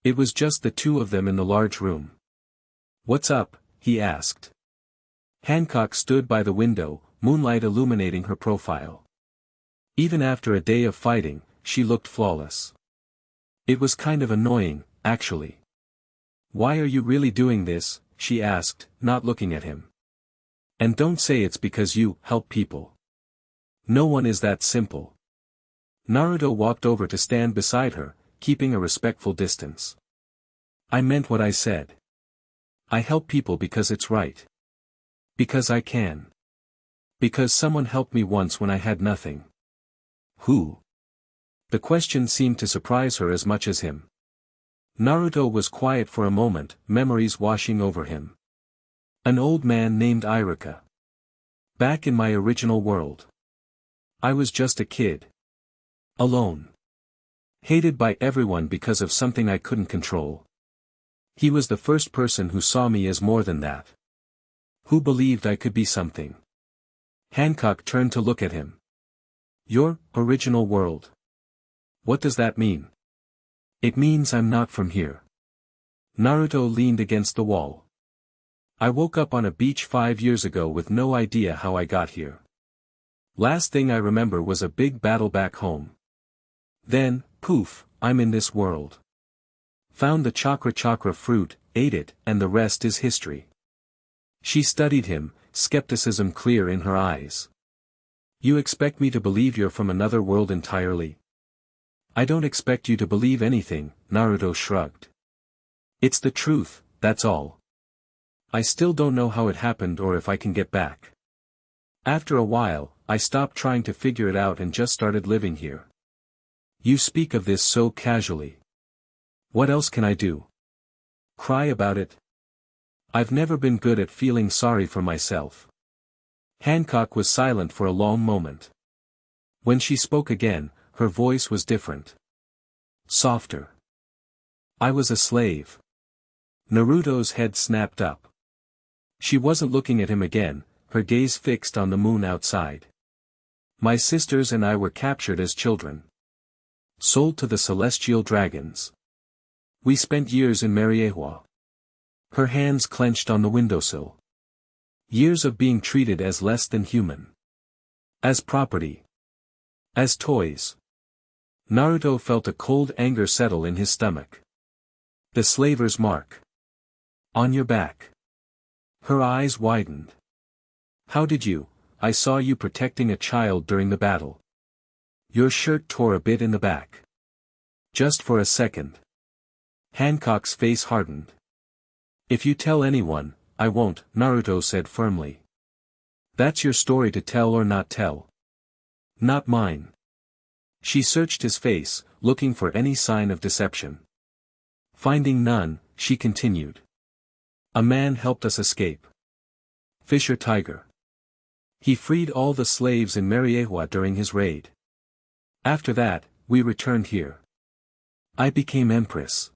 It was just the two of them in the large room. What's up? He asked. Hancock stood by the window, moonlight illuminating her profile. Even after a day of fighting, she looked flawless. It was kind of annoying, actually. Why are you really doing this? She asked, not looking at him. And don't say it's because you help people. No one is that simple. Naruto walked over to stand beside her, keeping a respectful distance. I meant what I said. I help people because it's right. Because I can. Because someone helped me once when I had nothing. Who? The question seemed to surprise her as much as him. Naruto was quiet for a moment, memories washing over him. An old man named Iruka. Back in my original world. I was just a kid. Alone. Hated by everyone because of something I couldn't control. He was the first person who saw me as more than that. Who believed I could be something. Hancock turned to look at him. Your original world. What does that mean? It means I'm not from here. Naruto leaned against the wall. I woke up on a beach 5 years ago with no idea how I got here. Last thing I remember was a big battle back home. Then, poof, I'm in this world. Found the Chakra Chakra fruit, ate it, and the rest is history. She studied him, skepticism clear in her eyes. You expect me to believe you're from another world entirely? I don't expect you to believe anything, Naruto shrugged. It's the truth, that's all. I still don't know how it happened or if I can get back. After a while, I stopped trying to figure it out and just started living here. You speak of this so casually. What else can I do? Cry about it? I've never been good at feeling sorry for myself. Hancock was silent for a long moment. When she spoke again, her voice was different. Softer. I was a slave. Naruto's head snapped up. She wasn't looking at him again, her gaze fixed on the moon outside. My sisters and I were captured as children. Sold to the celestial dragons. We spent years in Mariehua. Her hands clenched on the windowsill. Years of being treated as less than human. As property. As toys. Naruto felt a cold anger settle in his stomach. The slaver's mark. On your back. Her eyes widened. How did you? I saw you protecting a child during the battle. Your shirt tore a bit in the back. Just for a second. Hancock's face hardened. If you tell anyone, I won't, Naruto said firmly. That's your story to tell or not tell. Not mine. She searched his face, looking for any sign of deception. Finding none, she continued. A man helped us escape. Fisher Tiger. He freed all the slaves in Mariehua during his raid. After that, we returned here. I became empress.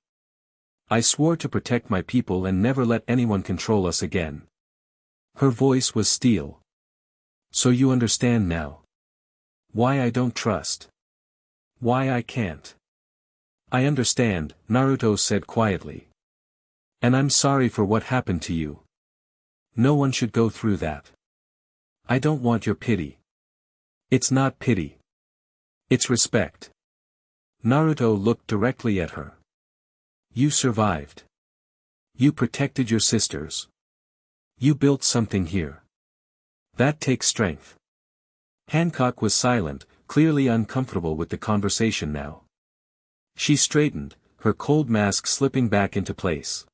I swore to protect my people and never let anyone control us again. Her voice was steel. So you understand now. Why I don't trust. Why I can't. I understand, Naruto said quietly. And I'm sorry for what happened to you. No one should go through that. I don't want your pity. It's not pity. It's respect. Naruto looked directly at her. You survived. You protected your sisters. You built something here. That takes strength. Hancock was silent, clearly uncomfortable with the conversation now. She straightened, her cold mask slipping back into place.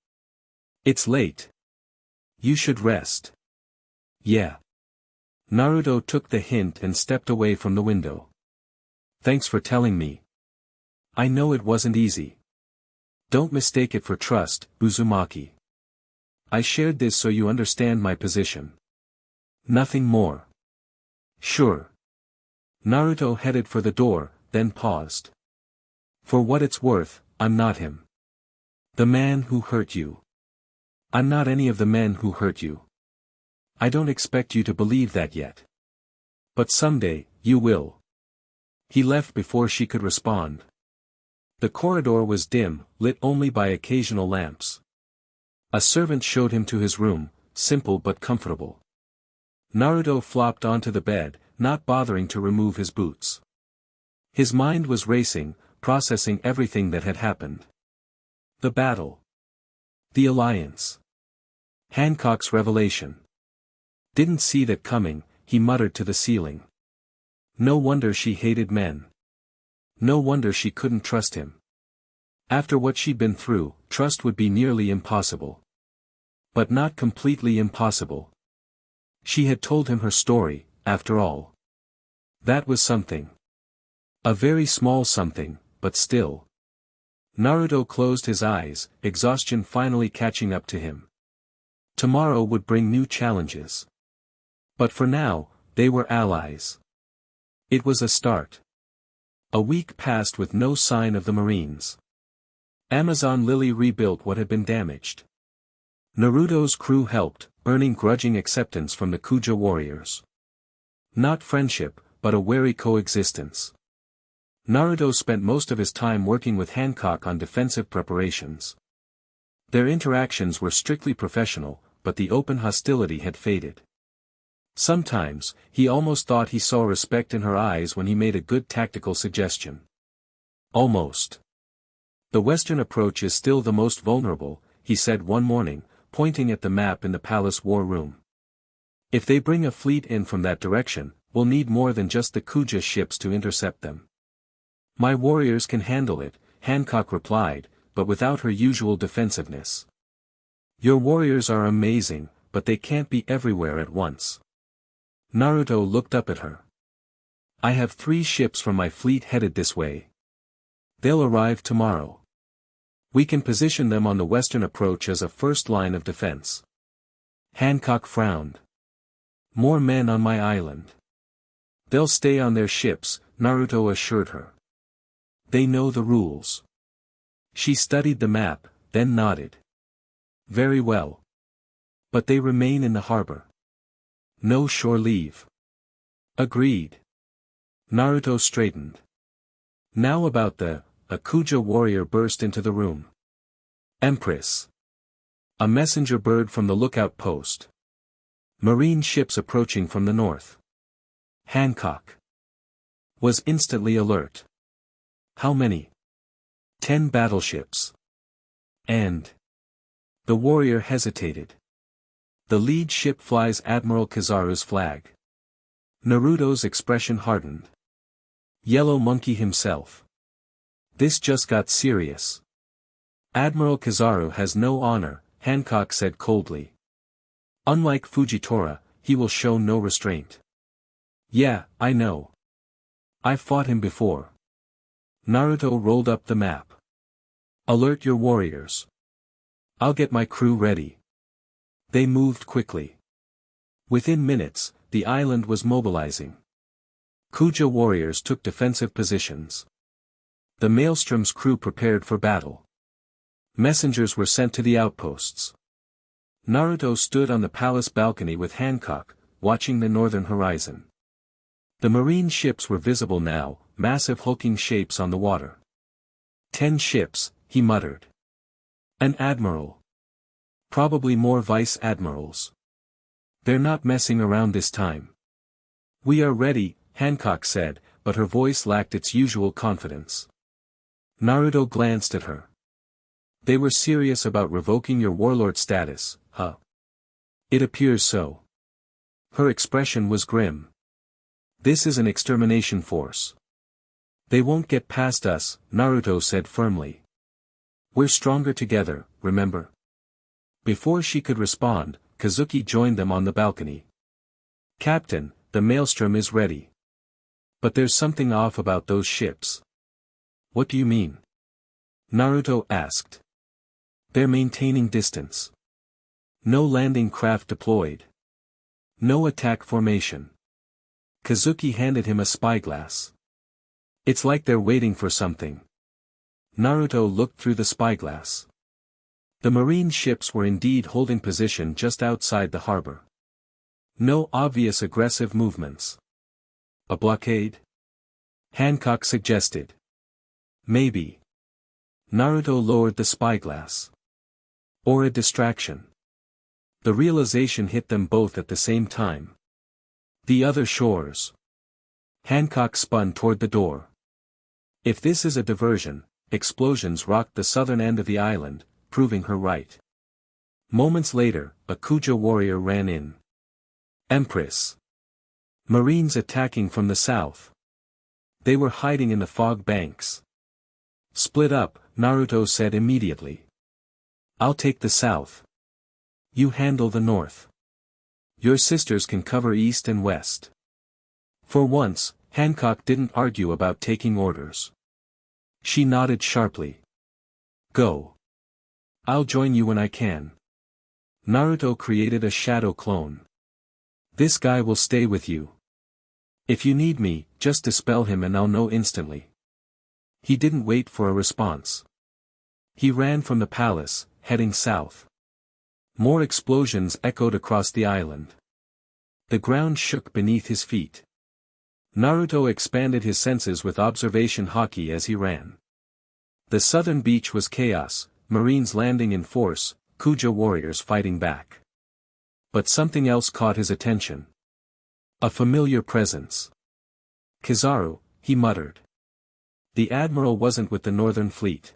It's late. You should rest. Yeah. Naruto took the hint and stepped away from the window. Thanks for telling me. I know it wasn't easy. Don't mistake it for trust, Uzumaki. I shared this so you understand my position. Nothing more. Sure. Naruto headed for the door, then paused. For what it's worth, I'm not him. The man who hurt you. I'm not any of the men who hurt you. I don't expect you to believe that yet. But someday, you will. He left before she could respond. The corridor was dim, lit only by occasional lamps. A servant showed him to his room, simple but comfortable. Naruto flopped onto the bed, not bothering to remove his boots. His mind was racing, processing everything that had happened. The battle. The alliance. Hancock's revelation. Didn't see that coming, he muttered to the ceiling. No wonder she hated men. No wonder she couldn't trust him. After what she'd been through, trust would be nearly impossible. But not completely impossible. She had told him her story, after all. That was something. A very small something, but still. Naruto closed his eyes, exhaustion finally catching up to him. Tomorrow would bring new challenges. But for now, they were allies. It was a start. A week passed with no sign of the Marines. Amazon Lily rebuilt what had been damaged. Naruto's crew helped, earning grudging acceptance from the Kuja warriors. Not friendship, but a wary coexistence. Naruto spent most of his time working with Hancock on defensive preparations. Their interactions were strictly professional, but the open hostility had faded. Sometimes, he almost thought he saw respect in her eyes when he made a good tactical suggestion. Almost. The Western approach is still the most vulnerable, he said one morning, pointing at the map in the palace war room. If they bring a fleet in from that direction, we'll need more than just the Kuja ships to intercept them. My warriors can handle it, Hancock replied, but without her usual defensiveness. Your warriors are amazing, but they can't be everywhere at once. Naruto looked up at her. I have 3 ships from my fleet headed this way. They'll arrive tomorrow. We can position them on the western approach as a first line of defense. Hancock frowned. More men on my island. They'll stay on their ships, Naruto assured her. They know the rules. She studied the map, then nodded. Very well. But they remain in the harbor. No shore leave. Agreed. Naruto straightened. Now about the Akuja warrior burst into the room. Empress. A messenger bird from the lookout post. Marine ships approaching from the north. Hancock was instantly alert. How many? 10 battleships. And the warrior hesitated. The lead ship flies Admiral Kizaru's flag. Naruto's expression hardened. Yellow Monkey himself. This just got serious. Admiral Kizaru has no honor, Hancock said coldly. Unlike Fujitora, he will show no restraint. Yeah, I know. I fought him before. Naruto rolled up the map. Alert your warriors. I'll get my crew ready. They moved quickly. Within minutes, the island was mobilizing. Kuja warriors took defensive positions. The Maelstrom's crew prepared for battle. Messengers were sent to the outposts. Naruto stood on the palace balcony with Hancock, watching the northern horizon. The marine ships were visible now, massive hulking shapes on the water. 10 ships, he muttered. An admiral. Probably more vice admirals. They're not messing around this time. We are ready, Hancock said, but her voice lacked its usual confidence. Naruto glanced at her. They were serious about revoking your warlord status, huh? It appears so. Her expression was grim. This is an extermination force. They won't get past us, Naruto said firmly. We're stronger together, remember? Before she could respond, Kazuki joined them on the balcony. Captain, the Maelstrom is ready. But there's something off about those ships. What do you mean? Naruto asked. They're maintaining distance. No landing craft deployed. No attack formation. Kazuki handed him a spyglass. It's like they're waiting for something. Naruto looked through the spyglass. The marine ships were indeed holding position just outside the harbor. No obvious aggressive movements. A blockade? Hancock suggested. Maybe. Naruto lowered the spyglass. Or a distraction. The realization hit them both at the same time. The other shores. Hancock spun toward the door. If this is a diversion, explosions rocked the southern end of the island, proving her right. Moments later, a Kuja warrior ran in. Empress. Marines attacking from the south. They were hiding in the fog banks. Split up, Naruto said immediately. I'll take the south. You handle the north. Your sisters can cover east and west. For once, Hancock didn't argue about taking orders. She nodded sharply. Go. I'll join you when I can. Naruto created a shadow clone. This guy will stay with you. If you need me, just dispel him and I'll know instantly. He didn't wait for a response. He ran from the palace, heading south. More explosions echoed across the island. The ground shook beneath his feet. Naruto expanded his senses with observation haki as he ran. The southern beach was chaos, Marines landing in force, Kuja warriors fighting back. But something else caught his attention. A familiar presence. Kizaru, he muttered. The admiral wasn't with the northern fleet.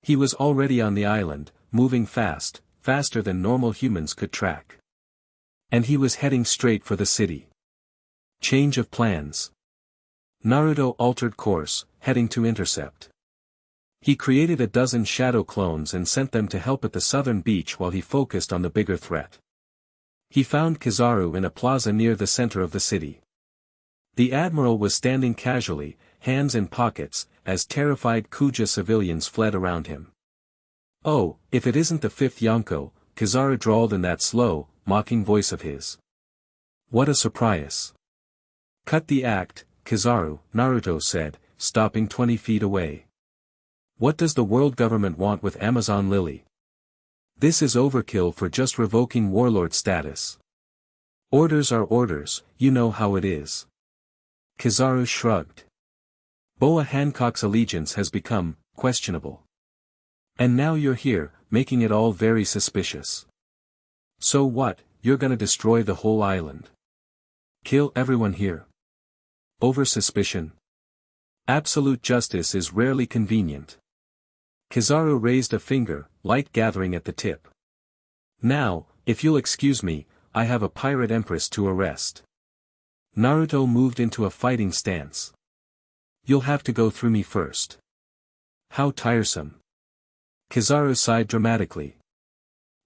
He was already on the island, moving fast, faster than normal humans could track. And he was heading straight for the city. Change of plans. Naruto altered course, heading to intercept. He created a dozen shadow clones and sent them to help at the southern beach while he focused on the bigger threat. He found Kizaru in a plaza near the center of the city. The admiral was standing casually, hands in pockets, as terrified Kuja civilians fled around him. Oh, if it isn't the fifth Yonko, Kizaru drawled in that slow, mocking voice of his. What a surprise. Cut the act, Kizaru, Naruto said, stopping 20 feet away. What does the world government want with Amazon Lily? This is overkill for just revoking warlord status. Orders are orders, you know how it is. Kizaru shrugged. Boa Hancock's allegiance has become questionable. And now you're here, making it all very suspicious. So what, you're gonna destroy the whole island? Kill everyone here? Over suspicion? Absolute justice is rarely convenient. Kizaru raised a finger, light gathering at the tip. Now, if you'll excuse me, I have a pirate empress to arrest. Naruto moved into a fighting stance. You'll have to go through me first. How tiresome. Kizaru sighed dramatically.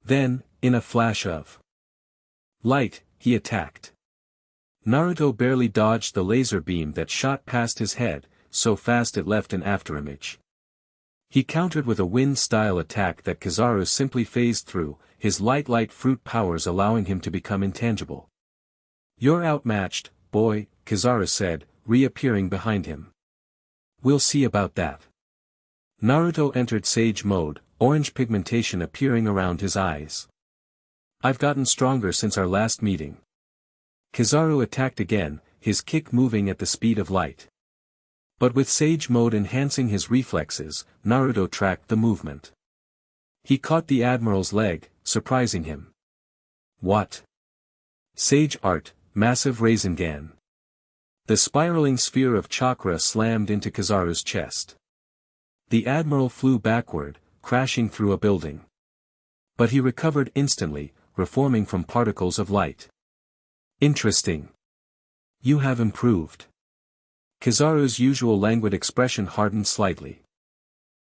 Then, in a flash of light, he attacked. Naruto barely dodged the laser beam that shot past his head, so fast it left an afterimage. He countered with a wind-style attack that Kizaru simply phased through, his light fruit powers allowing him to become intangible. You're outmatched, boy, Kizaru said, reappearing behind him. We'll see about that. Naruto entered Sage mode, orange pigmentation appearing around his eyes. I've gotten stronger since our last meeting. Kizaru attacked again, his kick moving at the speed of light. But with Sage mode enhancing his reflexes, Naruto tracked the movement. He caught the Admiral's leg, surprising him. What? Sage Art, Massive Rasengan. The spiraling sphere of chakra slammed into Kizaru's chest. The Admiral flew backward, crashing through a building. But he recovered instantly, reforming from particles of light. Interesting. You have improved. Kizaru's usual languid expression hardened slightly.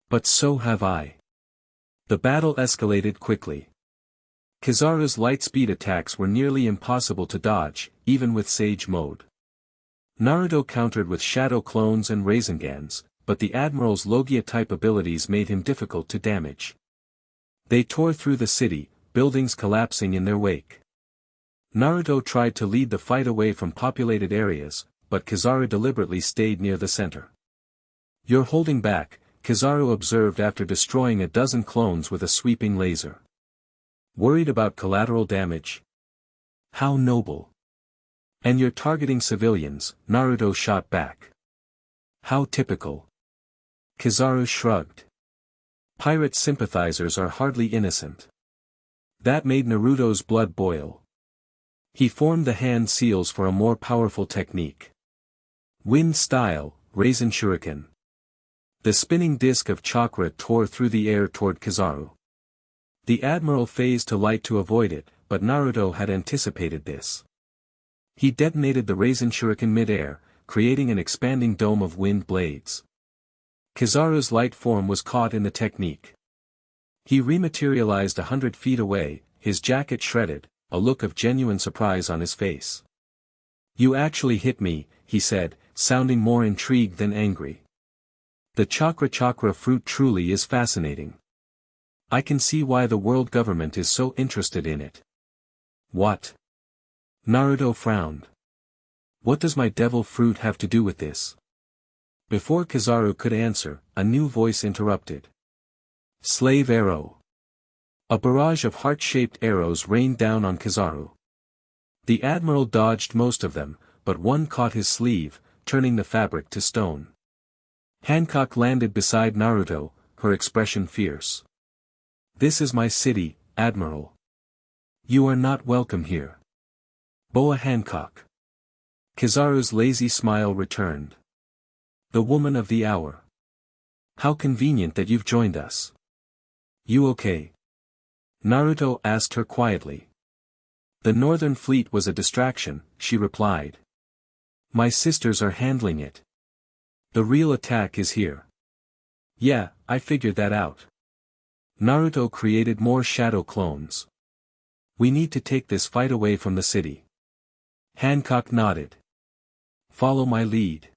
But so have I. The battle escalated quickly. Kizaru's light-speed attacks were nearly impossible to dodge, even with Sage mode. Naruto countered with shadow clones and Rasengans, but the Admiral's Logia-type abilities made him difficult to damage. They tore through the city, buildings collapsing in their wake. Naruto tried to lead the fight away from populated areas, but Kizaru deliberately stayed near the center. You're holding back, Kizaru observed after destroying a dozen clones with a sweeping laser. Worried about collateral damage? How noble. And you're targeting civilians, Naruto shot back. How typical. Kizaru shrugged. Pirate sympathizers are hardly innocent. That made Naruto's blood boil. He formed the hand seals for a more powerful technique. Wind style, Rasen Shuriken. The spinning disc of chakra tore through the air toward Kizaru. The Admiral phased to light to avoid it, but Naruto had anticipated this. He detonated the Rasen Shuriken mid-air, creating an expanding dome of wind blades. Kizaru's light form was caught in the technique. He rematerialized 100 feet away, his jacket shredded, a look of genuine surprise on his face. You actually hit me, he said, sounding more intrigued than angry. The Chakra fruit truly is fascinating. I can see why the world government is so interested in it. What? Naruto frowned. What does my devil fruit have to do with this? Before Kizaru could answer, a new voice interrupted. Slave arrow. A barrage of heart-shaped arrows rained down on Kizaru. The Admiral dodged most of them, but one caught his sleeve, turning the fabric to stone. Hancock landed beside Naruto, her expression fierce. This is my city, Admiral. You are not welcome here. Boa Hancock. Kizaru's lazy smile returned. The woman of the hour. How convenient that you've joined us. You okay? Naruto asked her quietly. The Northern Fleet was a distraction, she replied. My sisters are handling it. The real attack is here. Yeah, I figured that out. Naruto created more shadow clones. We need to take this fight away from the city. Hancock nodded. Follow my lead.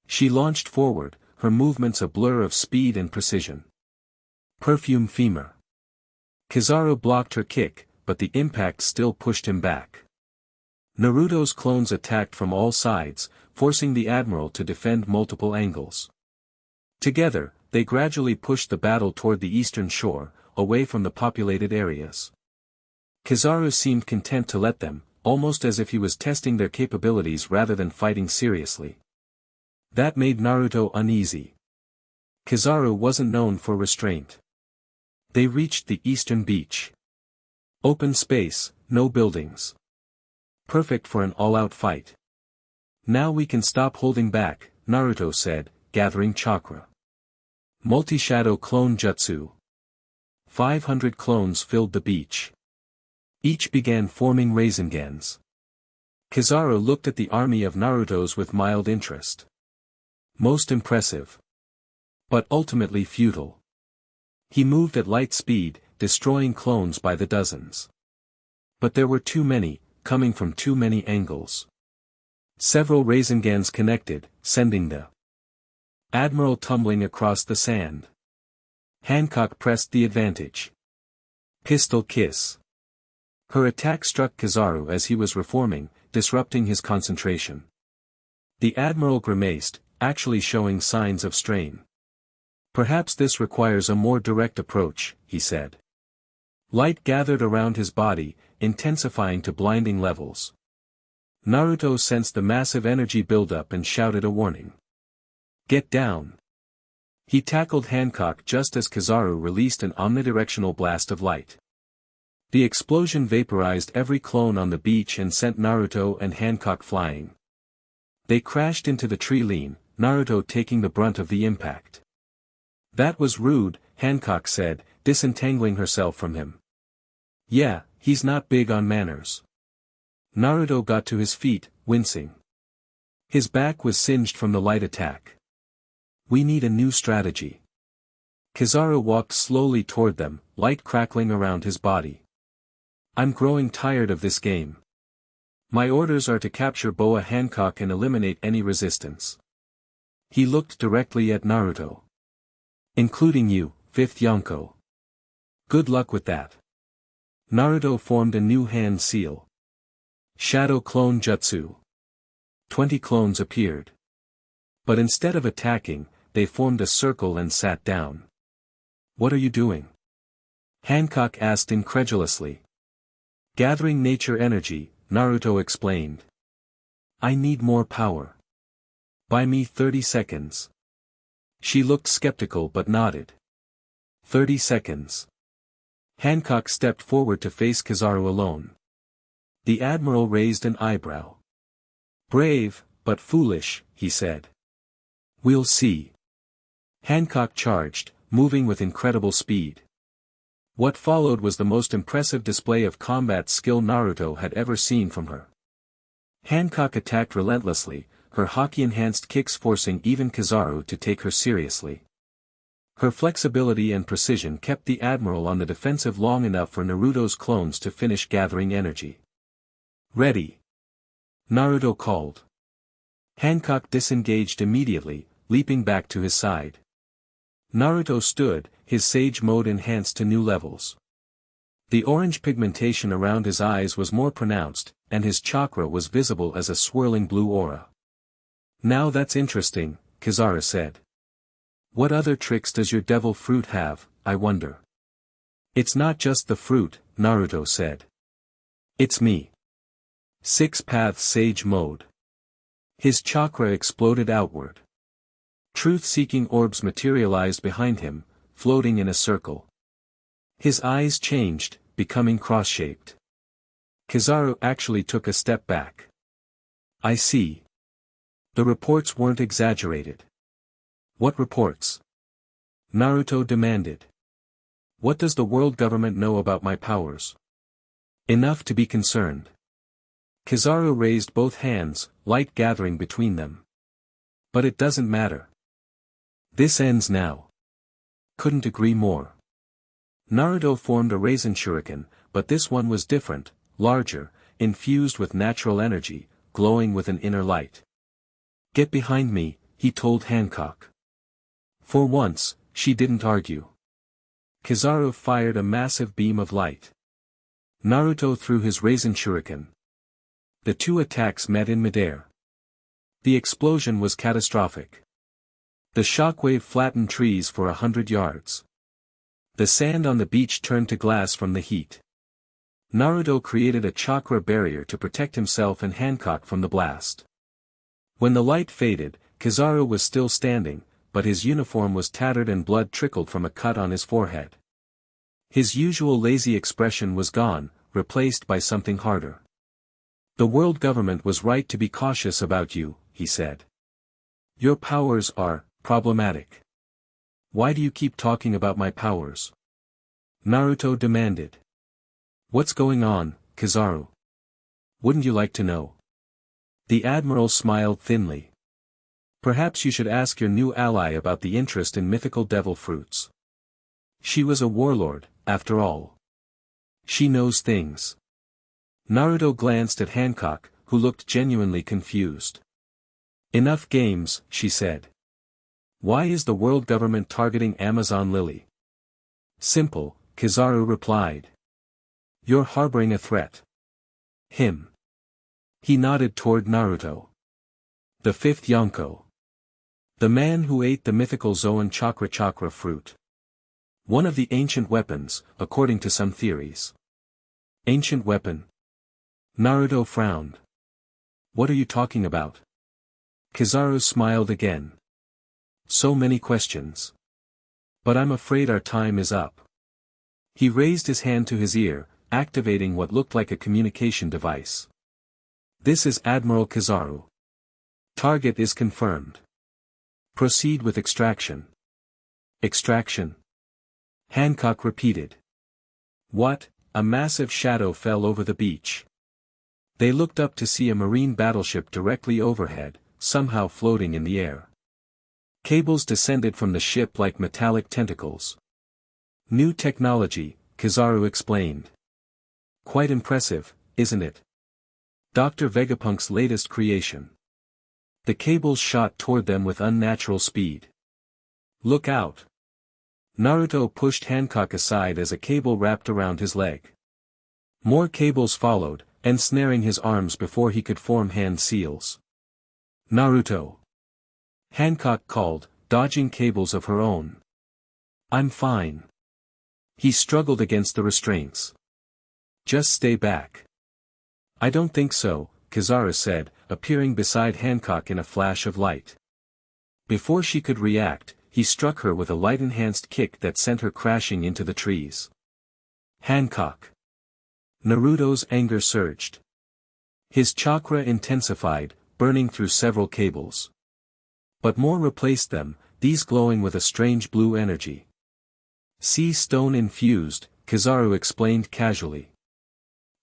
She launched forward, her movements a blur of speed and precision. Perfume femur. Kizaru blocked her kick, but the impact still pushed him back. Naruto's clones attacked from all sides, forcing the admiral to defend multiple angles. Together, they gradually pushed the battle toward the eastern shore, away from the populated areas. Kizaru seemed content to let them, almost as if he was testing their capabilities rather than fighting seriously. That made Naruto uneasy. Kizaru wasn't known for restraint. They reached the eastern beach. Open space, no buildings. Perfect for an all-out fight. Now we can stop holding back, Naruto said, gathering chakra. Multi-shadow clone jutsu. 500 clones filled the beach. Each began forming Raisengans. Kizaru looked at the army of Naruto's with mild interest. Most impressive. But ultimately futile. He moved at light speed, destroying clones by the dozens. But there were too many, coming from too many angles. Several Raisengans connected, sending the admiral tumbling across the sand. Hancock pressed the advantage. Pistol kiss. Her attack struck Kizaru as he was reforming, disrupting his concentration. The admiral grimaced, actually showing signs of strain. Perhaps this requires a more direct approach, he said. Light gathered around his body, intensifying to blinding levels. Naruto sensed the massive energy buildup and shouted a warning. Get down. He tackled Hancock just as Kizaru released an omnidirectional blast of light. The explosion vaporized every clone on the beach and sent Naruto and Hancock flying. They crashed into the tree line, Naruto taking the brunt of the impact. That was rude, Hancock said, disentangling herself from him. Yeah, he's not big on manners. Naruto got to his feet, wincing. His back was singed from the light attack. We need a new strategy. Kizaru walked slowly toward them, light crackling around his body. I'm growing tired of this game. My orders are to capture Boa Hancock and eliminate any resistance. He looked directly at Naruto. Including you, 5th Yonko. Good luck with that. Naruto formed a new hand seal. Shadow Clone Jutsu. 20 clones appeared. But instead of attacking, they formed a circle and sat down. What are you doing? Hancock asked incredulously. Gathering nature energy, Naruto explained. I need more power. Buy me 30 seconds. She looked skeptical but nodded. 30 seconds. Hancock stepped forward to face Kizaru alone. The admiral raised an eyebrow. Brave, but foolish, he said. We'll see. Hancock charged, moving with incredible speed. What followed was the most impressive display of combat skill Naruto had ever seen from her. Hancock attacked relentlessly, her hockey-enhanced kicks forcing even Kizaru to take her seriously. Her flexibility and precision kept the admiral on the defensive long enough for Naruto's clones to finish gathering energy. Ready. Naruto called. Hancock disengaged immediately, leaping back to his side. Naruto stood, his sage mode enhanced to new levels. The orange pigmentation around his eyes was more pronounced, and his chakra was visible as a swirling blue aura. Now that's interesting, Kizaru said. What other tricks does your devil fruit have, I wonder? It's not just the fruit, Naruto said. It's me. 6-path sage mode. His chakra exploded outward. Truth-seeking orbs materialized behind him, floating in a circle. His eyes changed, becoming cross-shaped. Kizaru actually took a step back. I see. The reports weren't exaggerated. What reports? Naruto demanded. What does the world government know about my powers? Enough to be concerned. Kizaru raised both hands, light gathering between them. But it doesn't matter. This ends now. Couldn't agree more. Naruto formed a Raisin Shuriken, but this one was different, larger, infused with natural energy, glowing with an inner light. Get behind me, he told Hancock. For once, she didn't argue. Kizaru fired a massive beam of light. Naruto threw his Raisin Shuriken. The two attacks met in midair. The explosion was catastrophic. The shockwave flattened trees for 100 yards. The sand on the beach turned to glass from the heat. Naruto created a chakra barrier to protect himself and Hancock from the blast. When the light faded, Kizaru was still standing, but his uniform was tattered and blood trickled from a cut on his forehead. His usual lazy expression was gone, replaced by something harder. "The world government was right to be cautious about you," he said. "Your powers are problematic. Why do you keep talking about my powers?" Naruto demanded. "What's going on, Kizaru? Wouldn't you like to know?" The admiral smiled thinly. "Perhaps you should ask your new ally about the interest in mythical devil fruits. She was a warlord, after all. She knows things." Naruto glanced at Hancock, who looked genuinely confused. "Enough games," she said. "Why is the world government targeting Amazon Lily?" "Simple," Kizaru replied. "You're harboring a threat." "Him?" He nodded toward Naruto. "The fifth Yonko. The man who ate the mythical Chakra Chakra fruit. One of the ancient weapons, according to some theories." "Ancient weapon?" Naruto frowned. "What are you talking about?" Kizaru smiled again. "So many questions. But I'm afraid our time is up." He raised his hand to his ear, activating what looked like a communication device. "This is Admiral Kizaru. Target is confirmed. Proceed with extraction." "Extraction?" Hancock repeated. "What?" A massive shadow fell over the beach. They looked up to see a marine battleship directly overhead, somehow floating in the air. Cables descended from the ship like metallic tentacles. "New technology," Kizaru explained. "Quite impressive, isn't it? Dr. Vegapunk's latest creation." The cables shot toward them with unnatural speed. "Look out!" Naruto pushed Hancock aside as a cable wrapped around his leg. More cables followed, ensnaring his arms before he could form hand seals. "Naruto!" Hancock called, dodging cables of her own. "I'm fine." He struggled against the restraints. "Just stay back." "I don't think so," Kizaru said, appearing beside Hancock in a flash of light. Before she could react, he struck her with a light-enhanced kick that sent her crashing into the trees. "Hancock!" Naruto's anger surged. His chakra intensified, burning through several cables. But more replaced them, these glowing with a strange blue energy. "Sea stone infused," Kizaru explained casually.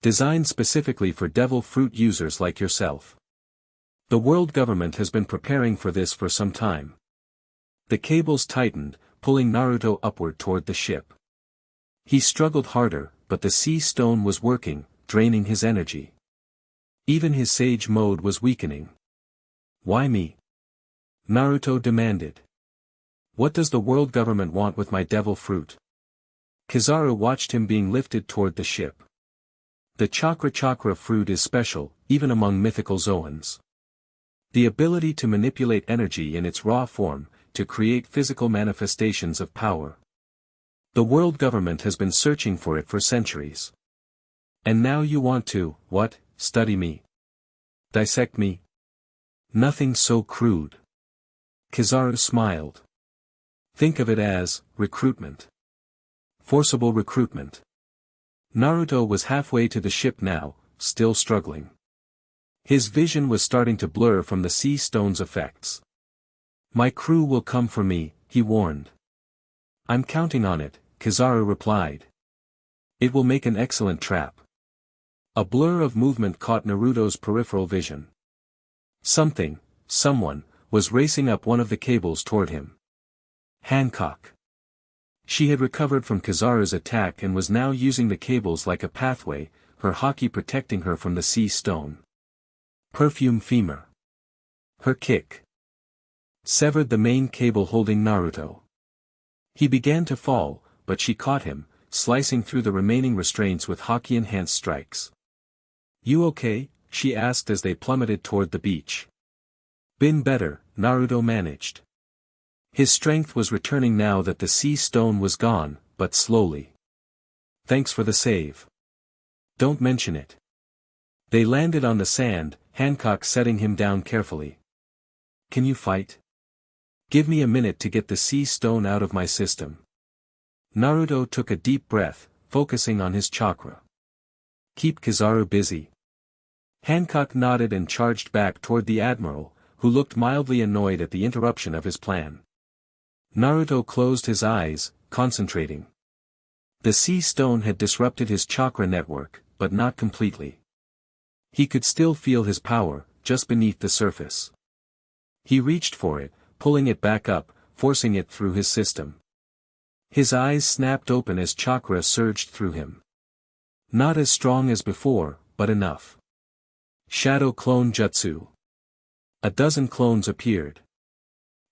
"Designed specifically for devil fruit users like yourself. The world government has been preparing for this for some time." The cables tightened, pulling Naruto upward toward the ship. He struggled harder, but the sea stone was working, draining his energy. Even his sage mode was weakening. "Why me?" Naruto demanded. "What does the world government want with my devil fruit?" Kizaru watched him being lifted toward the ship. "The Chakra Chakra fruit is special, even among mythical Zoans. The ability to manipulate energy in its raw form, to create physical manifestations of power. The world government has been searching for it for centuries. And now you want to, what, study me? Dissect me? Nothing so crude." Kizaru smiled. "Think of it as, recruitment. Forcible recruitment." Naruto was halfway to the ship now, still struggling. His vision was starting to blur from the sea stone's effects. "My crew will come for me," he warned. "I'm counting on it," Kizaru replied. "It will make an excellent trap." A blur of movement caught Naruto's peripheral vision. Someone, was racing up one of the cables toward him. Hancock. She had recovered from Kizaru's attack and was now using the cables like a pathway, her haki protecting her from the sea stone. Perfume femur. Her kick severed the main cable holding Naruto. He began to fall, but she caught him, slicing through the remaining restraints with Haki-enhanced strikes. "You okay?" she asked as they plummeted toward the beach. "Been better," Naruto managed. His strength was returning now that the sea stone was gone, but slowly. "Thanks for the save. Don't mention it." They landed on the sand, Hancock setting him down carefully. "Can you fight? Give me a minute to get the sea stone out of my system." Naruto took a deep breath, focusing on his chakra. "Keep Kizaru busy." Hancock nodded and charged back toward the admiral, who looked mildly annoyed at the interruption of his plan. Naruto closed his eyes, concentrating. The sea stone had disrupted his chakra network, but not completely. He could still feel his power, just beneath the surface. He reached for it, pulling it back up, forcing it through his system. His eyes snapped open as chakra surged through him. Not as strong as before, but enough. Shadow Clone Jutsu. A dozen clones appeared.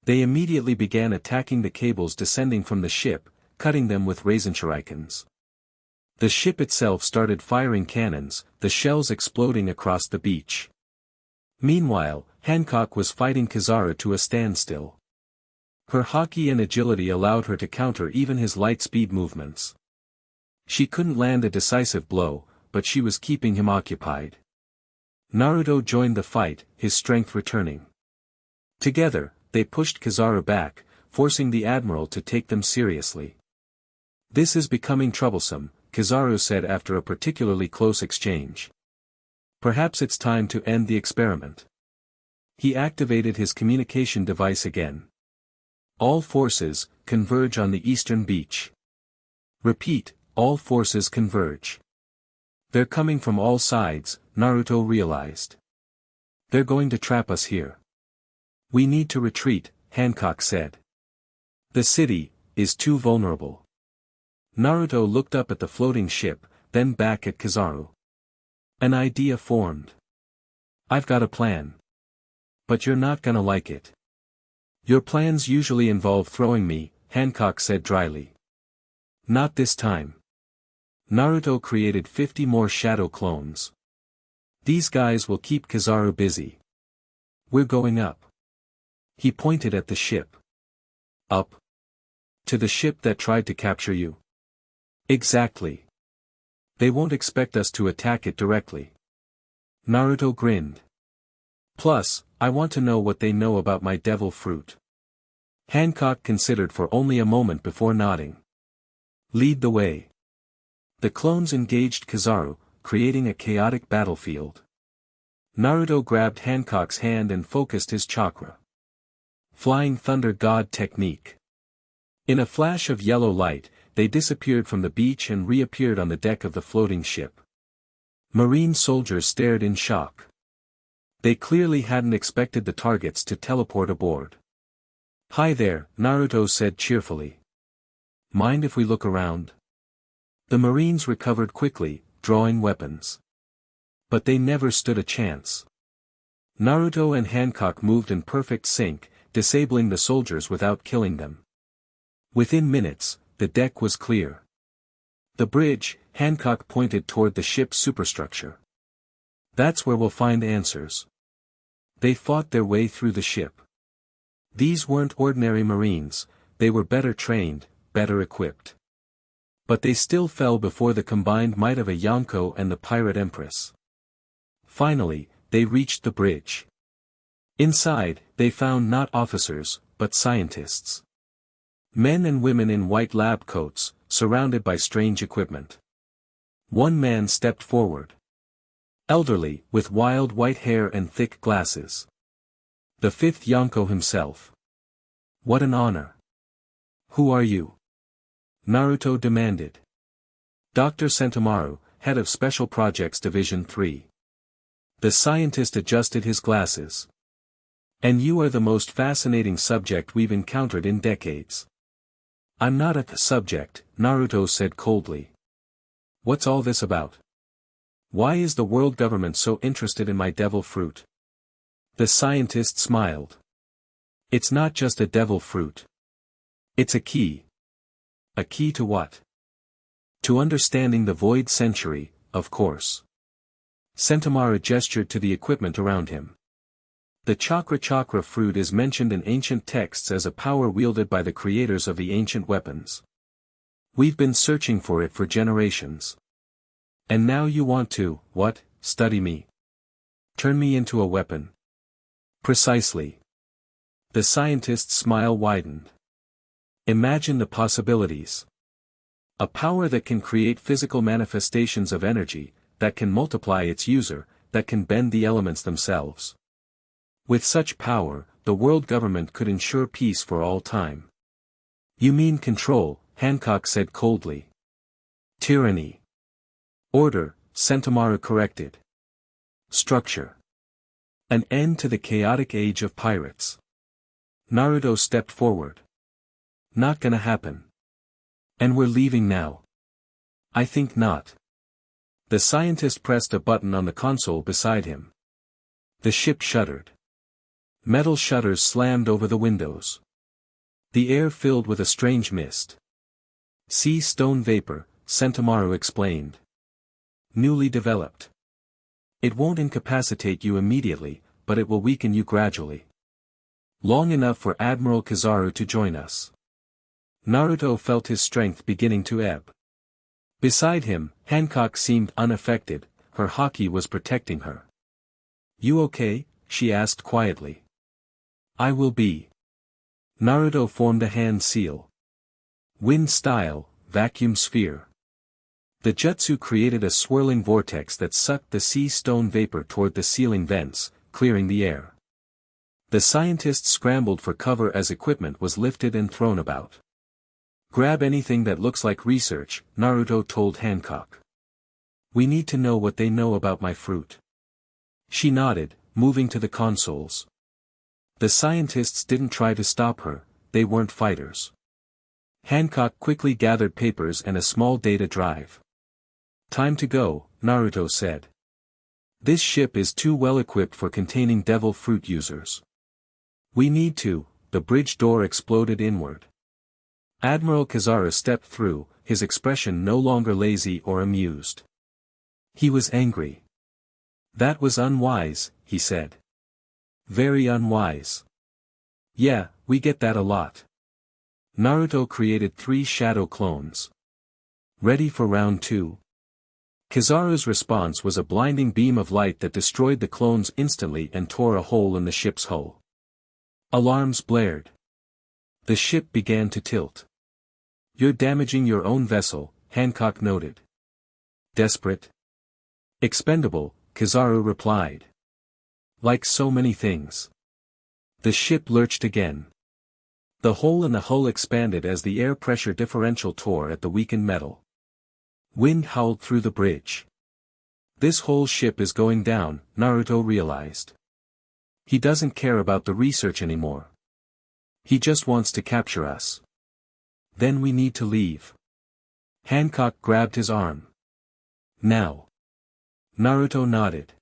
They immediately began attacking the cables descending from the ship, cutting them with Raisin shurikens. The ship itself started firing cannons, the shells exploding across the beach. Meanwhile, Hancock was fighting Kizaru to a standstill. Her haki and agility allowed her to counter even his light-speed movements. She couldn't land a decisive blow, but she was keeping him occupied. Naruto joined the fight, his strength returning. Together, they pushed Kizaru back, forcing the admiral to take them seriously. "This is becoming troublesome," Kizaru said after a particularly close exchange. "Perhaps it's time to end the experiment." He activated his communication device again. "All forces, converge on the eastern beach." "Repeat, all forces converge." "They're coming from all sides," Naruto realized. "They're going to trap us here." "We need to retreat," Hancock said. "The city is too vulnerable." Naruto looked up at the floating ship, then back at Kizaru. An idea formed. "I've got a plan. But you're not gonna like it." "Your plans usually involve throwing me," Hancock said dryly. "Not this time." Naruto created 50 more shadow clones. "These guys will keep Kizaru busy. We're going up." He pointed at the ship. "Up? To the ship that tried to capture you?" "Exactly. They won't expect us to attack it directly." Naruto grinned. "Plus, I want to know what they know about my devil fruit." Hancock considered for only a moment before nodding. "Lead the way." The clones engaged Kizaru, creating a chaotic battlefield. Naruto grabbed Hancock's hand and focused his chakra. Flying Thunder God technique. In a flash of yellow light, they disappeared from the beach and reappeared on the deck of the floating ship. Marine soldiers stared in shock. They clearly hadn't expected the targets to teleport aboard. "Hi there," Naruto said cheerfully. "Mind if we look around?" The Marines recovered quickly, drawing weapons. But they never stood a chance. Naruto and Hancock moved in perfect sync, disabling the soldiers without killing them. Within minutes, the deck was clear. "The bridge," Hancock pointed toward the ship's superstructure. "That's where we'll find answers." They fought their way through the ship. These weren't ordinary Marines, they were better trained, better equipped. But they still fell before the combined might of a Yonko and the Pirate Empress. Finally, they reached the bridge. Inside, they found not officers, but scientists. Men and women in white lab coats, surrounded by strange equipment. One man stepped forward. Elderly, with wild white hair and thick glasses. The fifth Yonko himself. "What an honor." "Who are you?" Naruto demanded. "Dr. Sentomaru, head of Special Projects Division 3. The scientist adjusted his glasses. "And you are the most fascinating subject we've encountered in decades." "I'm not a subject," Naruto said coldly. "What's all this about? Why is the world government so interested in my devil fruit?" The scientist smiled. "It's not just a devil fruit. It's a key. A key to what? To understanding the Void Century, of course. Sentomaru gestured to the equipment around him. The Chakra Chakra fruit is mentioned in ancient texts as a power wielded by the creators of the ancient weapons. We've been searching for it for generations. And now you want to, what, study me? Turn me into a weapon? Precisely. The scientist's smile widened. Imagine the possibilities. A power that can create physical manifestations of energy, that can multiply its user, that can bend the elements themselves. With such power, the world government could ensure peace for all time. You mean control, Hancock said coldly. Tyranny. Order, Sentomaru corrected. Structure. An end to the chaotic age of pirates. Naruto stepped forward. Not gonna happen. And we're leaving now. I think not. The scientist pressed a button on the console beside him. The ship shuddered. Metal shutters slammed over the windows. The air filled with a strange mist. Sea stone vapor, Sentomaru explained. Newly developed. It won't incapacitate you immediately, but it will weaken you gradually. Long enough for Admiral Kizaru to join us. Naruto felt his strength beginning to ebb. Beside him, Hancock seemed unaffected, her haki was protecting her. You okay? She asked quietly. I will be. Naruto formed a hand seal. Wind style, vacuum sphere. The jutsu created a swirling vortex that sucked the sea stone vapor toward the ceiling vents, clearing the air. The scientists scrambled for cover as equipment was lifted and thrown about. Grab anything that looks like research, Naruto told Hancock. We need to know what they know about my fruit. She nodded, moving to the consoles. The scientists didn't try to stop her, they weren't fighters. Hancock quickly gathered papers and a small data drive. Time to go, Naruto said. This ship is too well equipped for containing devil fruit users. We need to. The bridge door exploded inward. Admiral Kizaru stepped through, his expression no longer lazy or amused. He was angry. That was unwise, he said. Very unwise. Yeah, we get that a lot. Naruto created 3 shadow clones. Ready for round 2? Kizaru's response was a blinding beam of light that destroyed the clones instantly and tore a hole in the ship's hull. Alarms blared. The ship began to tilt. You're damaging your own vessel, Hancock noted. Desperate? Expendable, Kizaru replied. Like so many things. The ship lurched again. The hole in the hull expanded as the air pressure differential tore at the weakened metal. Wind howled through the bridge. This whole ship is going down, Naruto realized. He doesn't care about the research anymore. He just wants to capture us. Then we need to leave. Hancock grabbed his arm. Now. Naruto nodded.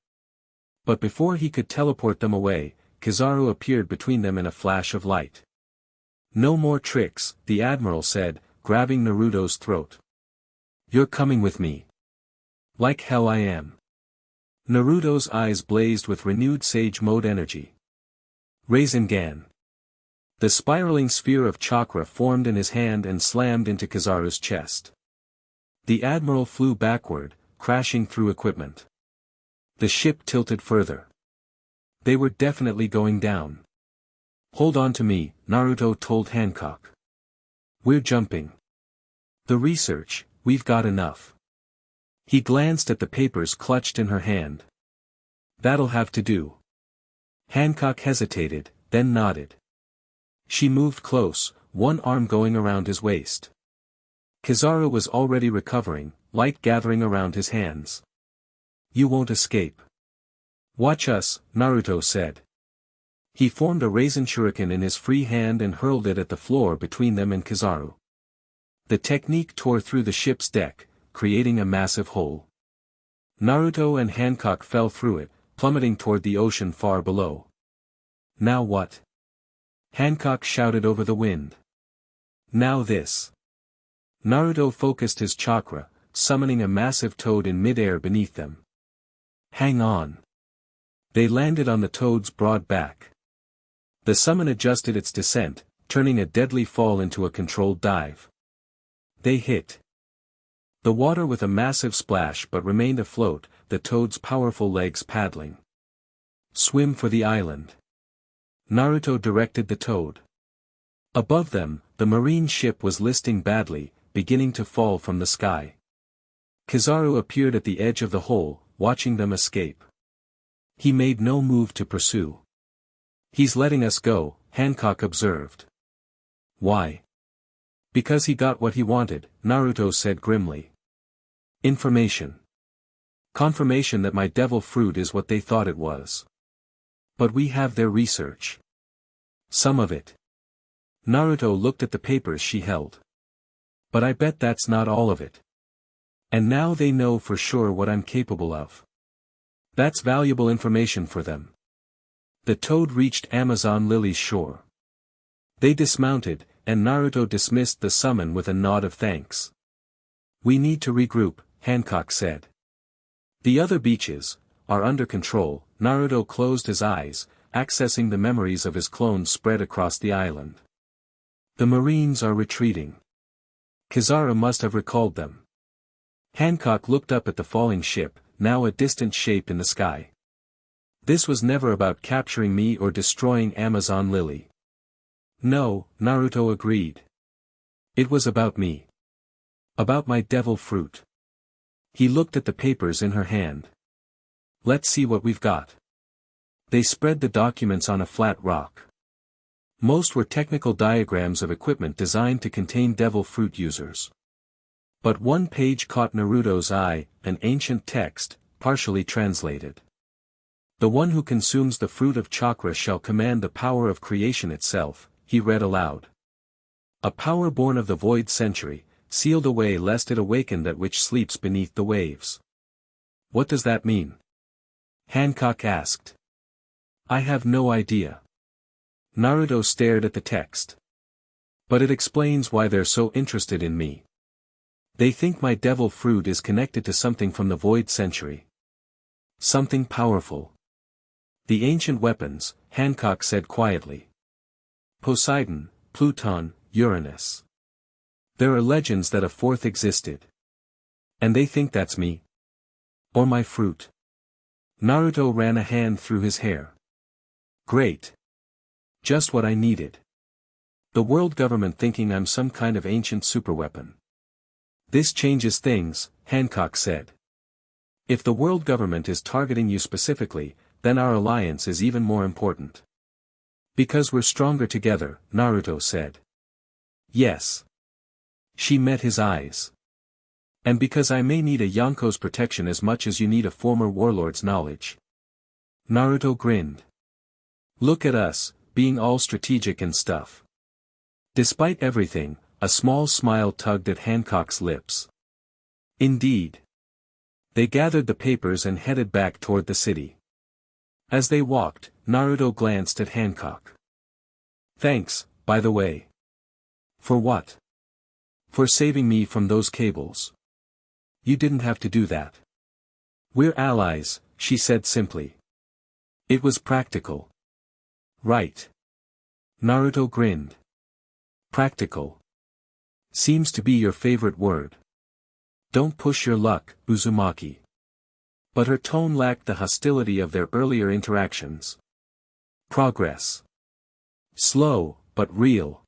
But before he could teleport them away, Kizaru appeared between them in a flash of light. No more tricks, the Admiral said, grabbing Naruto's throat. You're coming with me. Like hell I am. Naruto's eyes blazed with renewed Sage Mode energy. Rasengan. The spiraling sphere of chakra formed in his hand and slammed into Kizaru's chest. The Admiral flew backward, crashing through equipment. The ship tilted further. They were definitely going down. Hold on to me, Naruto told Hancock. We're jumping. The research, we've got enough. He glanced at the papers clutched in her hand. That'll have to do. Hancock hesitated, then nodded. She moved close, one arm going around his waist. Kizaru was already recovering, light gathering around his hands. You won't escape. Watch us, Naruto said. He formed a Rasen shuriken in his free hand and hurled it at the floor between them and Kizaru. The technique tore through the ship's deck, creating a massive hole. Naruto and Hancock fell through it, plummeting toward the ocean far below. Now what? Hancock shouted over the wind. Now this. Naruto focused his chakra, summoning a massive toad in midair beneath them. Hang on. They landed on the toad's broad back. The summon adjusted its descent, turning a deadly fall into a controlled dive. They hit the water with a massive splash but remained afloat, the toad's powerful legs paddling. Swim for the island. Naruto directed the toad. Above them, the marine ship was listing badly, beginning to fall from the sky. Kizaru appeared at the edge of the hole, watching them escape. He made no move to pursue. He's letting us go, Hancock observed. Why? Because he got what he wanted, Naruto said grimly. Information. Confirmation that my devil fruit is what they thought it was. But we have their research. Some of it. Naruto looked at the papers she held. But I bet that's not all of it. And now they know for sure what I'm capable of. That's valuable information for them. The toad reached Amazon Lily's shore. They dismounted, and Naruto dismissed the summon with a nod of thanks. We need to regroup, Hancock said. The other beaches are under control. Naruto closed his eyes, accessing the memories of his clones spread across the island. The Marines are retreating. Kizaru must have recalled them. Hancock looked up at the falling ship, now a distant shape in the sky. This was never about capturing me or destroying Amazon Lily. No, Naruto agreed. It was about me. About my devil fruit. He looked at the papers in her hand. Let's see what we've got. They spread the documents on a flat rock. Most were technical diagrams of equipment designed to contain devil fruit users. But one page caught Naruto's eye, an ancient text, partially translated. The one who consumes the fruit of chakra shall command the power of creation itself, he read aloud. A power born of the void century, sealed away lest it awaken that which sleeps beneath the waves. What does that mean? Hancock asked. I have no idea. Naruto stared at the text. But it explains why they're so interested in me. They think my devil fruit is connected to something from the void century. Something powerful. The ancient weapons, Hancock said quietly. Poseidon, Pluton, Uranus. There are legends that a fourth existed. And they think that's me. Or my fruit. Naruto ran a hand through his hair. Great. Just what I needed. The world government thinking I'm some kind of ancient superweapon. This changes things, Hancock said. If the world government is targeting you specifically, then our alliance is even more important. Because we're stronger together, Naruto said. Yes. She met his eyes. And because I may need a Yonko's protection as much as you need a former warlord's knowledge. Naruto grinned. Look at us, being all strategic and stuff. Despite everything, a small smile tugged at Hancock's lips. Indeed. They gathered the papers and headed back toward the city. As they walked, Naruto glanced at Hancock. Thanks, by the way. For what? For saving me from those cables. You didn't have to do that. We're allies, she said simply. It was practical. Right. Naruto grinned. Practical. Seems to be your favorite word. Don't push your luck, Uzumaki. But her tone lacked the hostility of their earlier interactions. Progress. Slow, but real.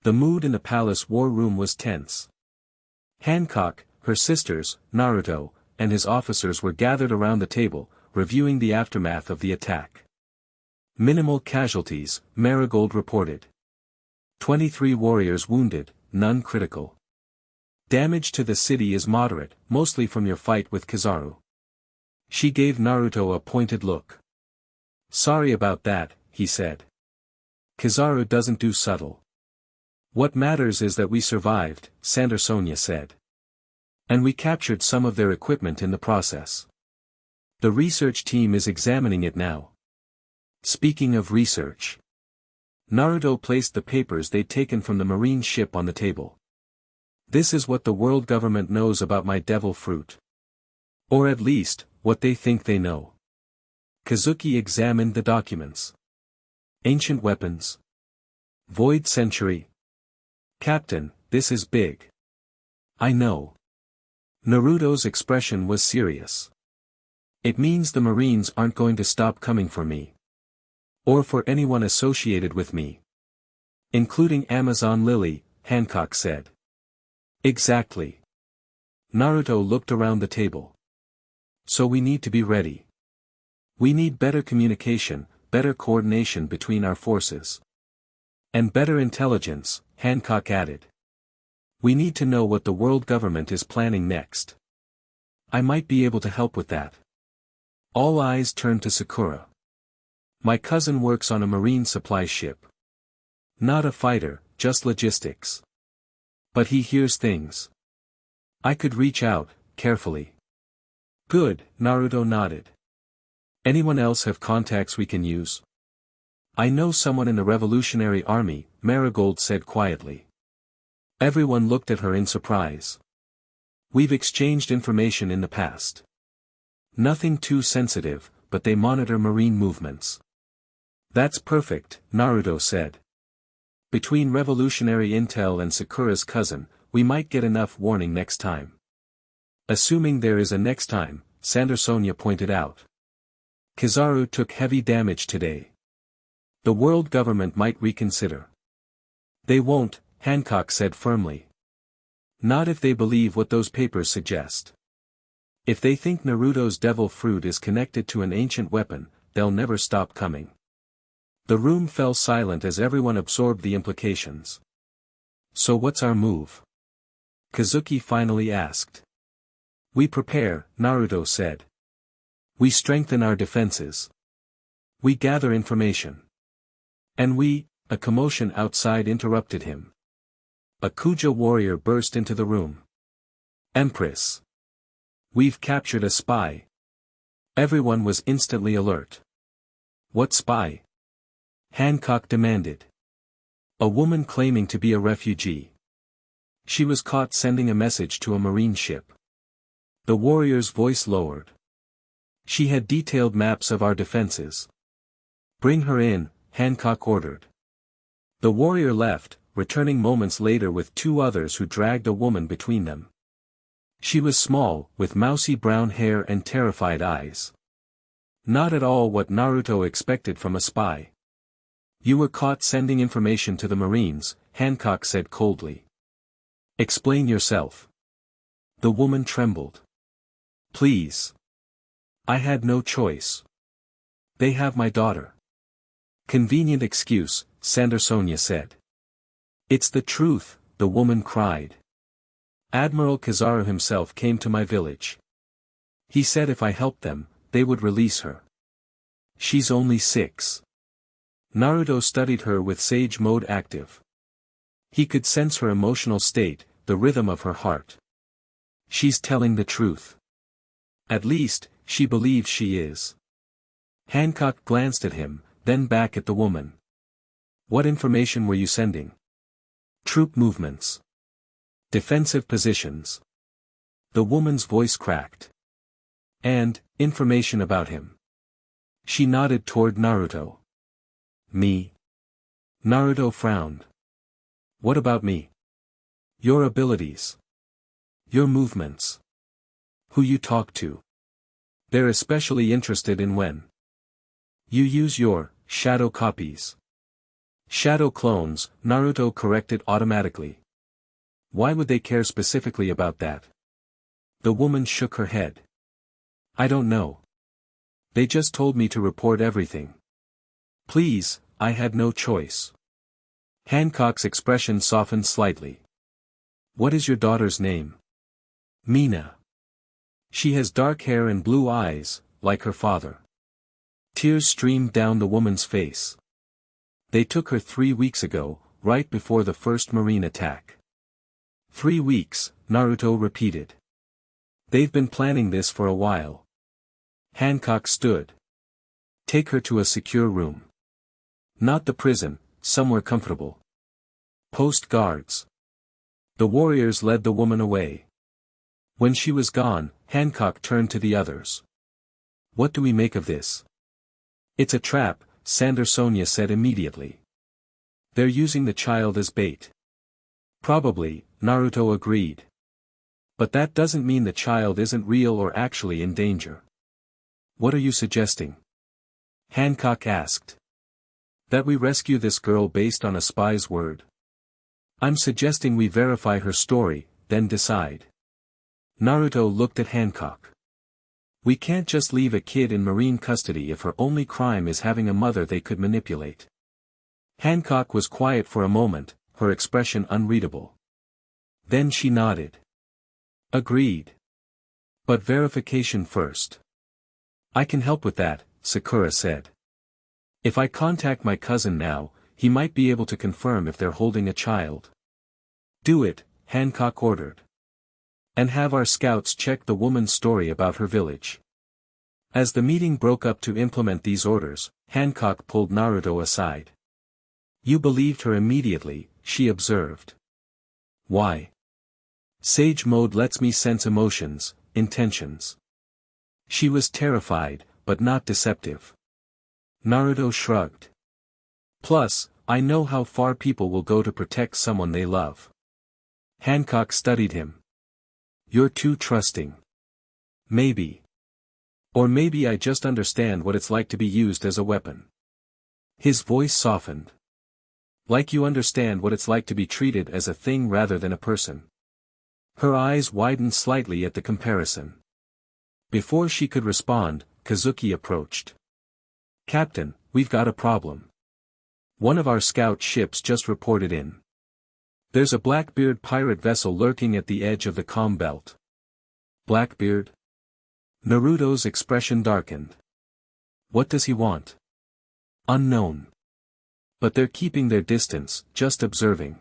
The mood in the palace war room was tense. Hancock, her sisters, Naruto, and his officers were gathered around the table, reviewing the aftermath of the attack. Minimal casualties, Marigold reported. 23 warriors wounded, none critical. Damage to the city is moderate, mostly from your fight with Kizaru. She gave Naruto a pointed look. Sorry about that, he said. Kizaru doesn't do subtle. What matters is that we survived, Sandersonia said. And we captured some of their equipment in the process. The research team is examining it now. Speaking of research. Naruto placed the papers they'd taken from the marine ship on the table. This is what the world government knows about my devil fruit. Or at least, what they think they know. Kazuki examined the documents. Ancient weapons. Void century. Captain, this is big. I know. Naruto's expression was serious. It means the Marines aren't going to stop coming for me. Or for anyone associated with me. Including Amazon Lily, Hancock said. Exactly. Naruto looked around the table. So we need to be ready. We need better communication, better coordination between our forces. And better intelligence, Hancock added. We need to know what the world government is planning next. I might be able to help with that. All eyes turned to Sakura. My cousin works on a marine supply ship. Not a fighter, just logistics. But he hears things. I could reach out, carefully. Good, Naruto nodded. Anyone else have contacts we can use? I know someone in the Revolutionary Army, Marigold said quietly. Everyone looked at her in surprise. We've exchanged information in the past. Nothing too sensitive, but they monitor marine movements. That's perfect, Naruto said. Between revolutionary intel and Sakura's cousin, we might get enough warning next time. Assuming there is a next time, Sandersonia pointed out. Kizaru took heavy damage today. The world government might reconsider. They won't, Hancock said firmly. Not if they believe what those papers suggest. If they think Naruto's devil fruit is connected to an ancient weapon, they'll never stop coming. The room fell silent as everyone absorbed the implications. So what's our move? Kazuki finally asked. We prepare, Naruto said. We strengthen our defenses. We gather information. And a commotion outside interrupted him. A Kuja warrior burst into the room. Empress. We've captured a spy. Everyone was instantly alert. What spy? Hancock demanded. A woman claiming to be a refugee. She was caught sending a message to a marine ship. The warrior's voice lowered. She had detailed maps of our defenses. Bring her in, Hancock ordered. The warrior left, returning moments later with two others who dragged a woman between them. She was small, with mousy brown hair and terrified eyes. Not at all what Naruto expected from a spy. You were caught sending information to the Marines, Hancock said coldly. Explain yourself. The woman trembled. Please. I had no choice. They have my daughter. Convenient excuse, Sandersonia said. It's the truth, the woman cried. Admiral Kizaru himself came to my village. He said if I helped them, they would release her. She's only 6. Naruto studied her with Sage Mode active. He could sense her emotional state, the rhythm of her heart. She's telling the truth. At least, she believes she is. Hancock glanced at him, then back at the woman. What information were you sending? Troop movements. Defensive positions. The woman's voice cracked. And, information about him. She nodded toward Naruto. Me? Naruto frowned. What about me? Your abilities. Your movements. Who you talk to. They're especially interested in when you use your shadow copies. Shadow clones, Naruto corrected automatically. Why would they care specifically about that? The woman shook her head. I don't know. They just told me to report everything. Please, I had no choice. Hancock's expression softened slightly. What is your daughter's name? Mina. She has dark hair and blue eyes, like her father. Tears streamed down the woman's face. They took her 3 weeks ago, right before the first marine attack. 3 weeks, Naruto repeated. They've been planning this for a while. Hancock stood. Take her to a secure room. Not the prison, somewhere comfortable. Post guards. The warriors led the woman away. When she was gone, Hancock turned to the others. What do we make of this? It's a trap, Sandersonia said immediately. They're using the child as bait. Probably, Naruto agreed. But that doesn't mean the child isn't real or actually in danger. What are you suggesting? Hancock asked. That we rescue this girl based on a spy's word. I'm suggesting we verify her story, then decide. Naruto looked at Hancock. We can't just leave a kid in marine custody if her only crime is having a mother they could manipulate. Hancock was quiet for a moment, her expression unreadable. Then she nodded. Agreed. But verification first. I can help with that, Sakura said. If I contact my cousin now, he might be able to confirm if they're holding a child. Do it, Hancock ordered. And have our scouts check the woman's story about her village. As the meeting broke up to implement these orders, Hancock pulled Naruto aside. You believed her immediately, she observed. Why? Sage mode lets me sense emotions, intentions. She was terrified, but not deceptive. Naruto shrugged. Plus, I know how far people will go to protect someone they love. Hancock studied him. You're too trusting. Maybe. Or maybe I just understand what it's like to be used as a weapon. His voice softened. Like you understand what it's like to be treated as a thing rather than a person. Her eyes widened slightly at the comparison. Before she could respond, Kazuki approached. Captain, we've got a problem. One of our scout ships just reported in. There's a Blackbeard pirate vessel lurking at the edge of the calm belt. Blackbeard? Naruto's expression darkened. What does he want? Unknown. But they're keeping their distance, just observing.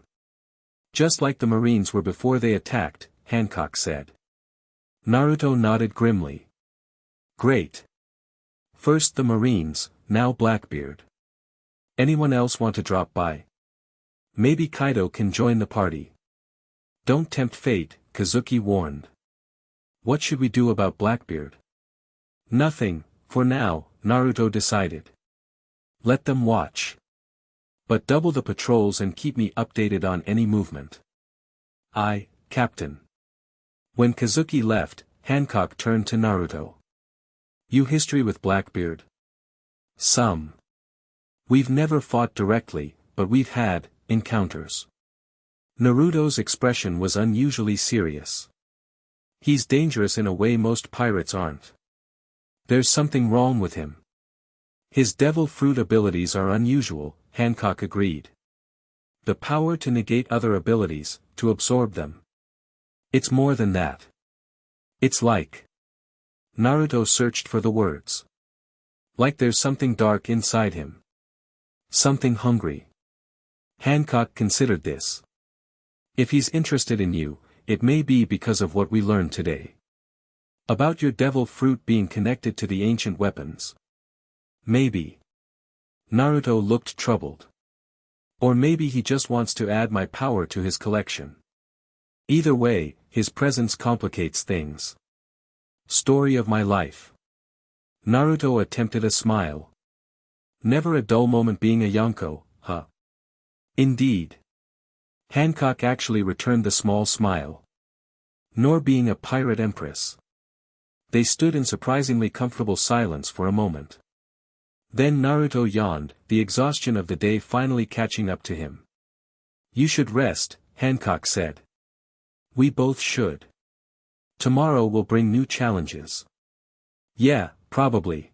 Just like the Marines were before they attacked, Hancock said. Naruto nodded grimly. Great. First the Marines, now Blackbeard. Anyone else want to drop by? Maybe Kaido can join the party. Don't tempt fate, Kazuki warned. What should we do about Blackbeard? Nothing, for now, Naruto decided. Let them watch. But double the patrols and keep me updated on any movement. Aye, Captain. When Kazuki left, Hancock turned to Naruto. You history with Blackbeard? Some. We've never fought directly, but we've had encounters. Naruto's expression was unusually serious. He's dangerous in a way most pirates aren't. There's something wrong with him. His devil fruit abilities are unusual, Hancock agreed. The power to negate other abilities, to absorb them. It's more than that. It's like. Naruto searched for the words. Like there's something dark inside him. Something hungry. Hancock considered this. If he's interested in you, it may be because of what we learned today. About your devil fruit being connected to the ancient weapons. Maybe. Naruto looked troubled. Or maybe he just wants to add my power to his collection. Either way, his presence complicates things. Story of my life. Naruto attempted a smile. Never a dull moment being a Yonko, huh? Indeed. Hancock actually returned the small smile. Nor being a pirate empress. They stood in surprisingly comfortable silence for a moment. Then Naruto yawned, the exhaustion of the day finally catching up to him. You should rest, Hancock said. We both should. Tomorrow will bring new challenges. Yeah, probably.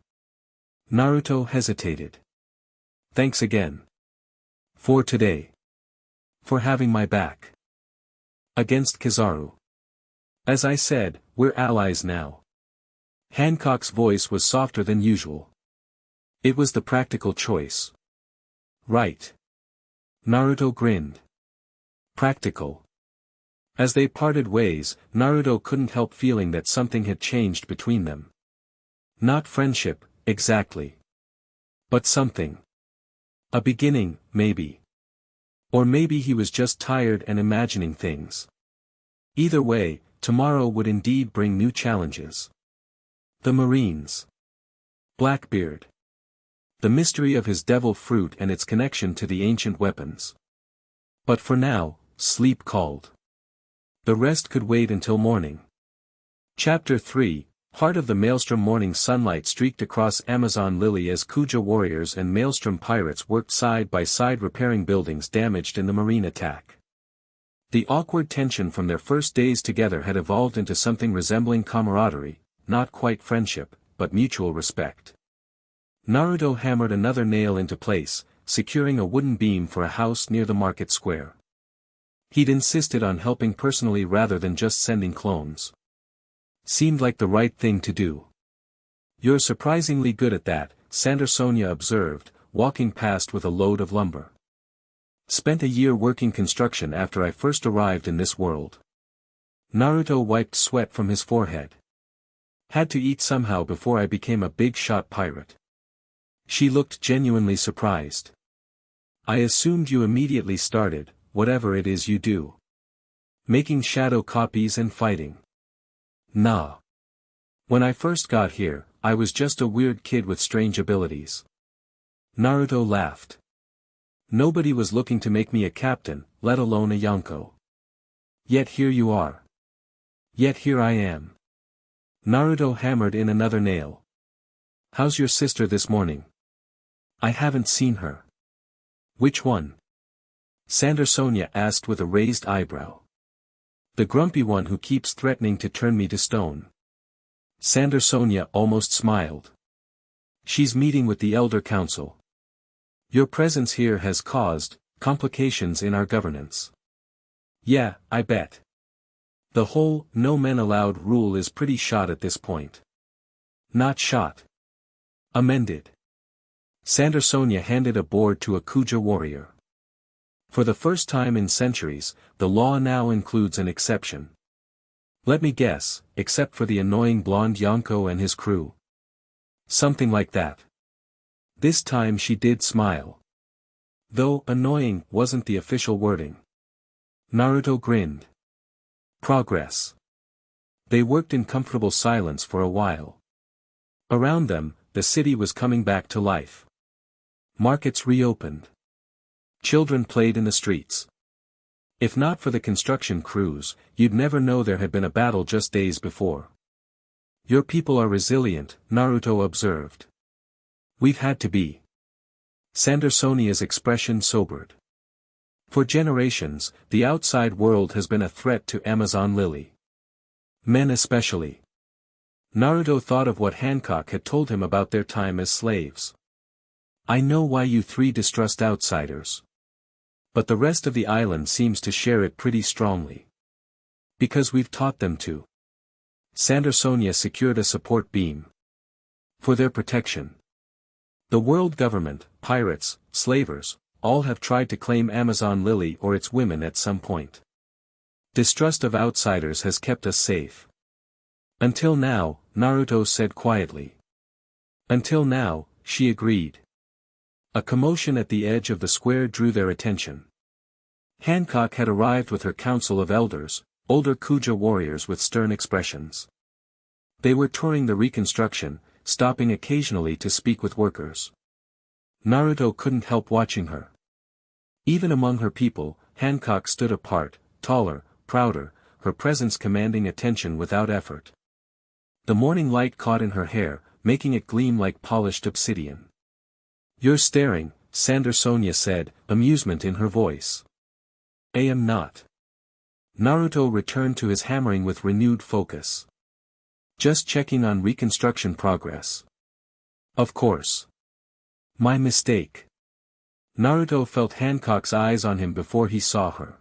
Naruto hesitated. Thanks again. For today. For having my back. Against Kizaru. As I said, we're allies now. Hancock's voice was softer than usual. It was the practical choice. Right. Naruto grinned. Practical. As they parted ways, Naruto couldn't help feeling that something had changed between them. Not friendship, exactly. But something. A beginning, maybe. Or maybe he was just tired and imagining things. Either way, tomorrow would indeed bring new challenges. The Marines. Blackbeard. The mystery of his devil fruit and its connection to the ancient weapons. But for now, sleep called. The rest could wait until morning. Chapter 3, Heart of the Maelstrom. Morning sunlight streaked across Amazon Lily as Kuja warriors and Maelstrom pirates worked side by side repairing buildings damaged in the marine attack. The awkward tension from their first days together had evolved into something resembling camaraderie, not quite friendship, but mutual respect. Naruto hammered another nail into place, securing a wooden beam for a house near the market square. He'd insisted on helping personally rather than just sending clones. Seemed like the right thing to do. "You're surprisingly good at that," Sandersonia observed, walking past with a load of lumber. "Spent a year working construction after I first arrived in this world." Naruto wiped sweat from his forehead. "Had to eat somehow before I became a big-shot pirate." She looked genuinely surprised. "I assumed you immediately started, whatever it is you do. Making shadow copies and fighting." "Nah. When I first got here, I was just a weird kid with strange abilities." Naruto laughed. "Nobody was looking to make me a captain, let alone a Yonko. Yet here you are. Yet here I am." Naruto hammered in another nail. "How's your sister this morning?" "I haven't seen her." "Which one?" Sandersonia asked with a raised eyebrow. "The grumpy one who keeps threatening to turn me to stone." Sandersonia almost smiled. "She's meeting with the Elder Council. Your presence here has caused complications in our governance." "Yeah, I bet. The whole no men allowed rule is pretty shot at this point." "Not shot. Amended." Sandersonia handed a board to a Kuja warrior. "For the first time in centuries, the law now includes an exception. Let me guess, except for the annoying blonde Yonko and his crew." "Something like that." This time she did smile. Though annoying wasn't the official wording. Naruto grinned. Progress. They worked in comfortable silence for a while. Around them, the city was coming back to life. Markets reopened. Children played in the streets. If not for the construction crews, you'd never know there had been a battle just days before. "Your people are resilient," Naruto observed. "We've had to be." Sandersonia's expression sobered. "For generations, the outside world has been a threat to Amazon Lily. Men especially." Naruto thought of what Hancock had told him about their time as slaves. "I know why you three distrust outsiders. But the rest of the island seems to share it pretty strongly. Because we've taught them to." Sandersonia secured a support beam. "For their protection. The world government, pirates, slavers, all have tried to claim Amazon Lily or its women at some point. Distrust of outsiders has kept us safe." "Until now," Naruto said quietly. "Until now," she agreed. A commotion at the edge of the square drew their attention. Hancock had arrived with her council of elders, older Kuja warriors with stern expressions. They were touring the reconstruction, stopping occasionally to speak with workers. Naruto couldn't help watching her. Even among her people, Hancock stood apart, taller, prouder, her presence commanding attention without effort. The morning light caught in her hair, making it gleam like polished obsidian. "You're staring," Sandersonia said, amusement in her voice. "I am not." Naruto returned to his hammering with renewed focus. "Just checking on reconstruction progress." "Of course. My mistake." Naruto felt Hancock's eyes on him before he saw her.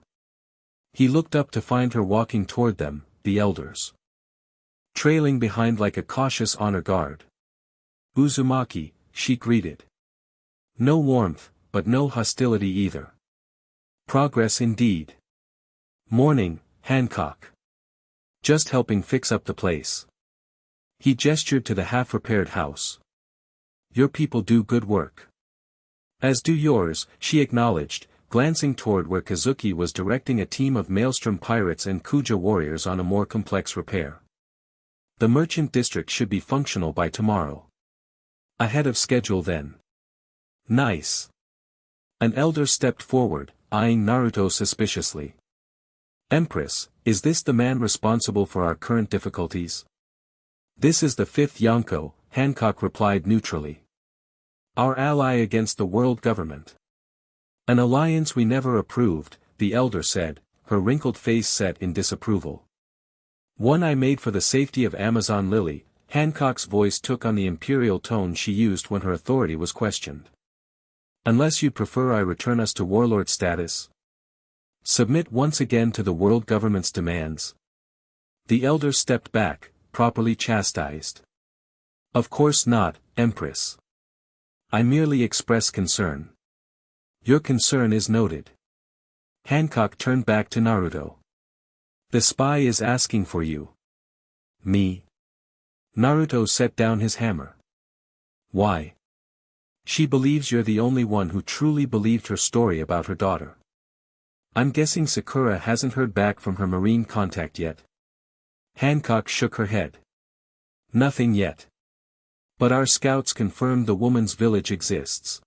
He looked up to find her walking toward them, the elders. Trailing behind like a cautious honor guard. "Uzumaki," she greeted. No warmth, but no hostility either. Progress indeed. "Morning, Hancock. Just helping fix up the place." He gestured to the half-repaired house. "Your people do good work." "As do yours," she acknowledged, glancing toward where Kazuki was directing a team of Maelstrom pirates and Kuja warriors on a more complex repair. The merchant district should be functional by tomorrow. Ahead of schedule then. Nice. An elder stepped forward, eyeing Naruto suspiciously. Empress, is this the man responsible for our current difficulties? This is the fifth Yonko, Hancock replied neutrally. Our ally against the world government. An alliance we never approved, the elder said, her wrinkled face set in disapproval. One I made for the safety of Amazon Lily. Hancock's voice took on the imperial tone she used when her authority was questioned. Unless you'd prefer I return us to warlord status? Submit once again to the world government's demands? The elder stepped back, properly chastised. Of course not, Empress. I merely express concern. Your concern is noted. Hancock turned back to Naruto. The spy is asking for you. Me? Naruto set down his hammer. Why? She believes you're the only one who truly believed her story about her daughter. I'm guessing Sakura hasn't heard back from her marine contact yet. Hancock shook her head. Nothing yet. But our scouts confirmed the woman's village exists.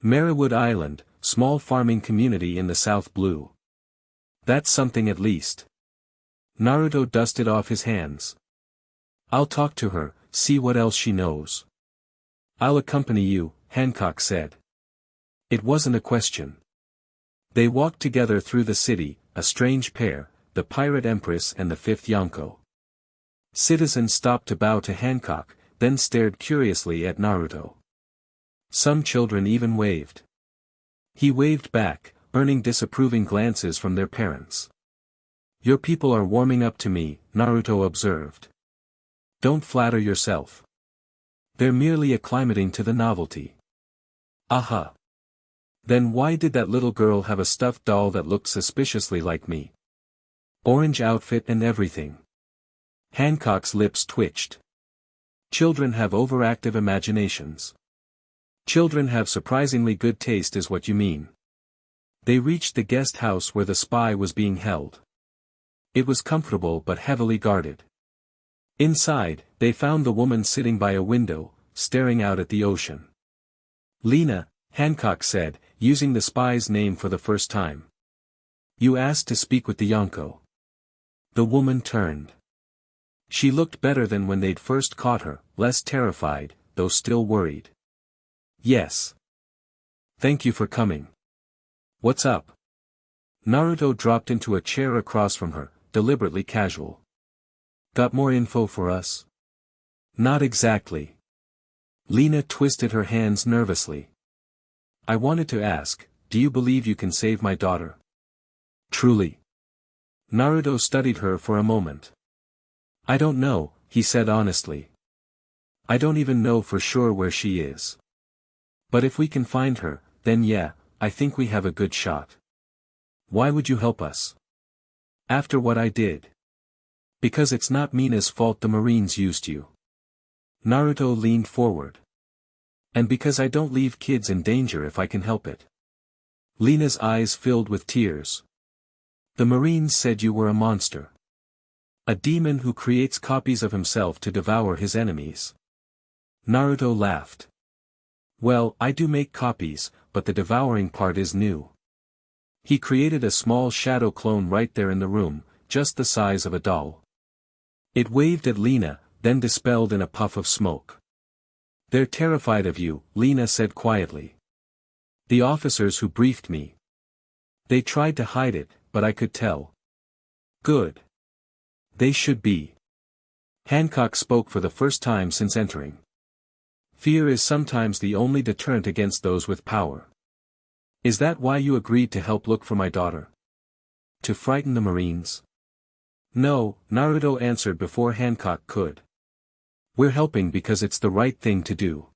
Merrywood Island, small farming community in the South Blue. That's something at least. Naruto dusted off his hands. I'll talk to her, see what else she knows. I'll accompany you, Hancock said. It wasn't a question. They walked together through the city, a strange pair, the pirate empress and the fifth Yonko. Citizens stopped to bow to Hancock, then stared curiously at Naruto. Some children even waved. He waved back, earning disapproving glances from their parents. Your people are warming up to me, Naruto observed. Don't flatter yourself. They're merely acclimating to the novelty. Aha. Then why did that little girl have a stuffed doll that looked suspiciously like me? Orange outfit and everything. Hancock's lips twitched. Children have overactive imaginations. Children have surprisingly good taste is what you mean. They reached the guest house where the spy was being held. It was comfortable but heavily guarded. Inside, they found the woman sitting by a window, staring out at the ocean. Lena, Hancock said, using the spy's name for the first time. You asked to speak with the Yonko. The woman turned. She looked better than when they'd first caught her, less terrified, though still worried. Yes. Thank you for coming. What's up? Naruto dropped into a chair across from her, deliberately casual. Got more info for us? Not exactly. Lena twisted her hands nervously. I wanted to ask, do you believe you can save my daughter? Truly. Naruto studied her for a moment. I don't know, he said honestly. I don't even know for sure where she is. But if we can find her, then yeah, I think we have a good shot. Why would you help us? After what I did. Because it's not Mina's fault the Marines used you. Naruto leaned forward. And because I don't leave kids in danger if I can help it. Lena's eyes filled with tears. The Marines said you were a monster. A demon who creates copies of himself to devour his enemies. Naruto laughed. Well, I do make copies, but the devouring part is new. He created a small shadow clone right there in the room, just the size of a doll. It waved at Lena, then dispelled in a puff of smoke. They're terrified of you, Lena said quietly. The officers who briefed me. They tried to hide it, but I could tell. Good. They should be. Hancock spoke for the first time since entering. Fear is sometimes the only deterrent against those with power. Is that why you agreed to help look for my daughter? To frighten the Marines? No, Naruto answered before Hancock could. We're helping because it's the right thing to do.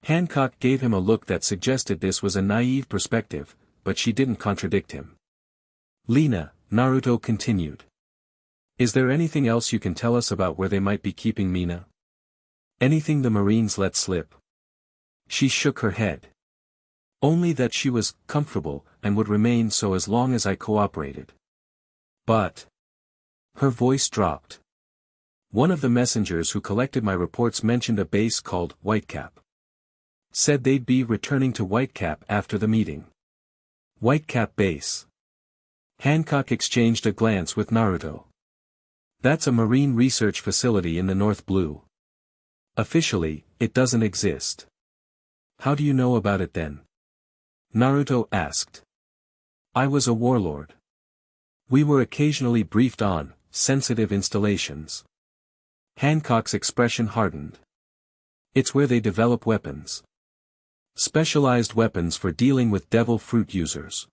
Hancock gave him a look that suggested this was a naive perspective, but she didn't contradict him. Lena, Naruto continued. Is there anything else you can tell us about where they might be keeping Mina? Anything the Marines let slip? She shook her head. Only that she was comfortable and would remain so as long as I cooperated. But her voice dropped. One of the messengers who collected my reports mentioned a base called Whitecap. Said they'd be returning to Whitecap after the meeting. Whitecap base. Hancock exchanged a glance with Naruto. That's a marine research facility in the North Blue. Officially, it doesn't exist. How do you know about it then? Naruto asked. I was a warlord. We were occasionally briefed on sensitive installations. Hancock's expression hardened. It's where they develop weapons. Specialized weapons for dealing with devil fruit users.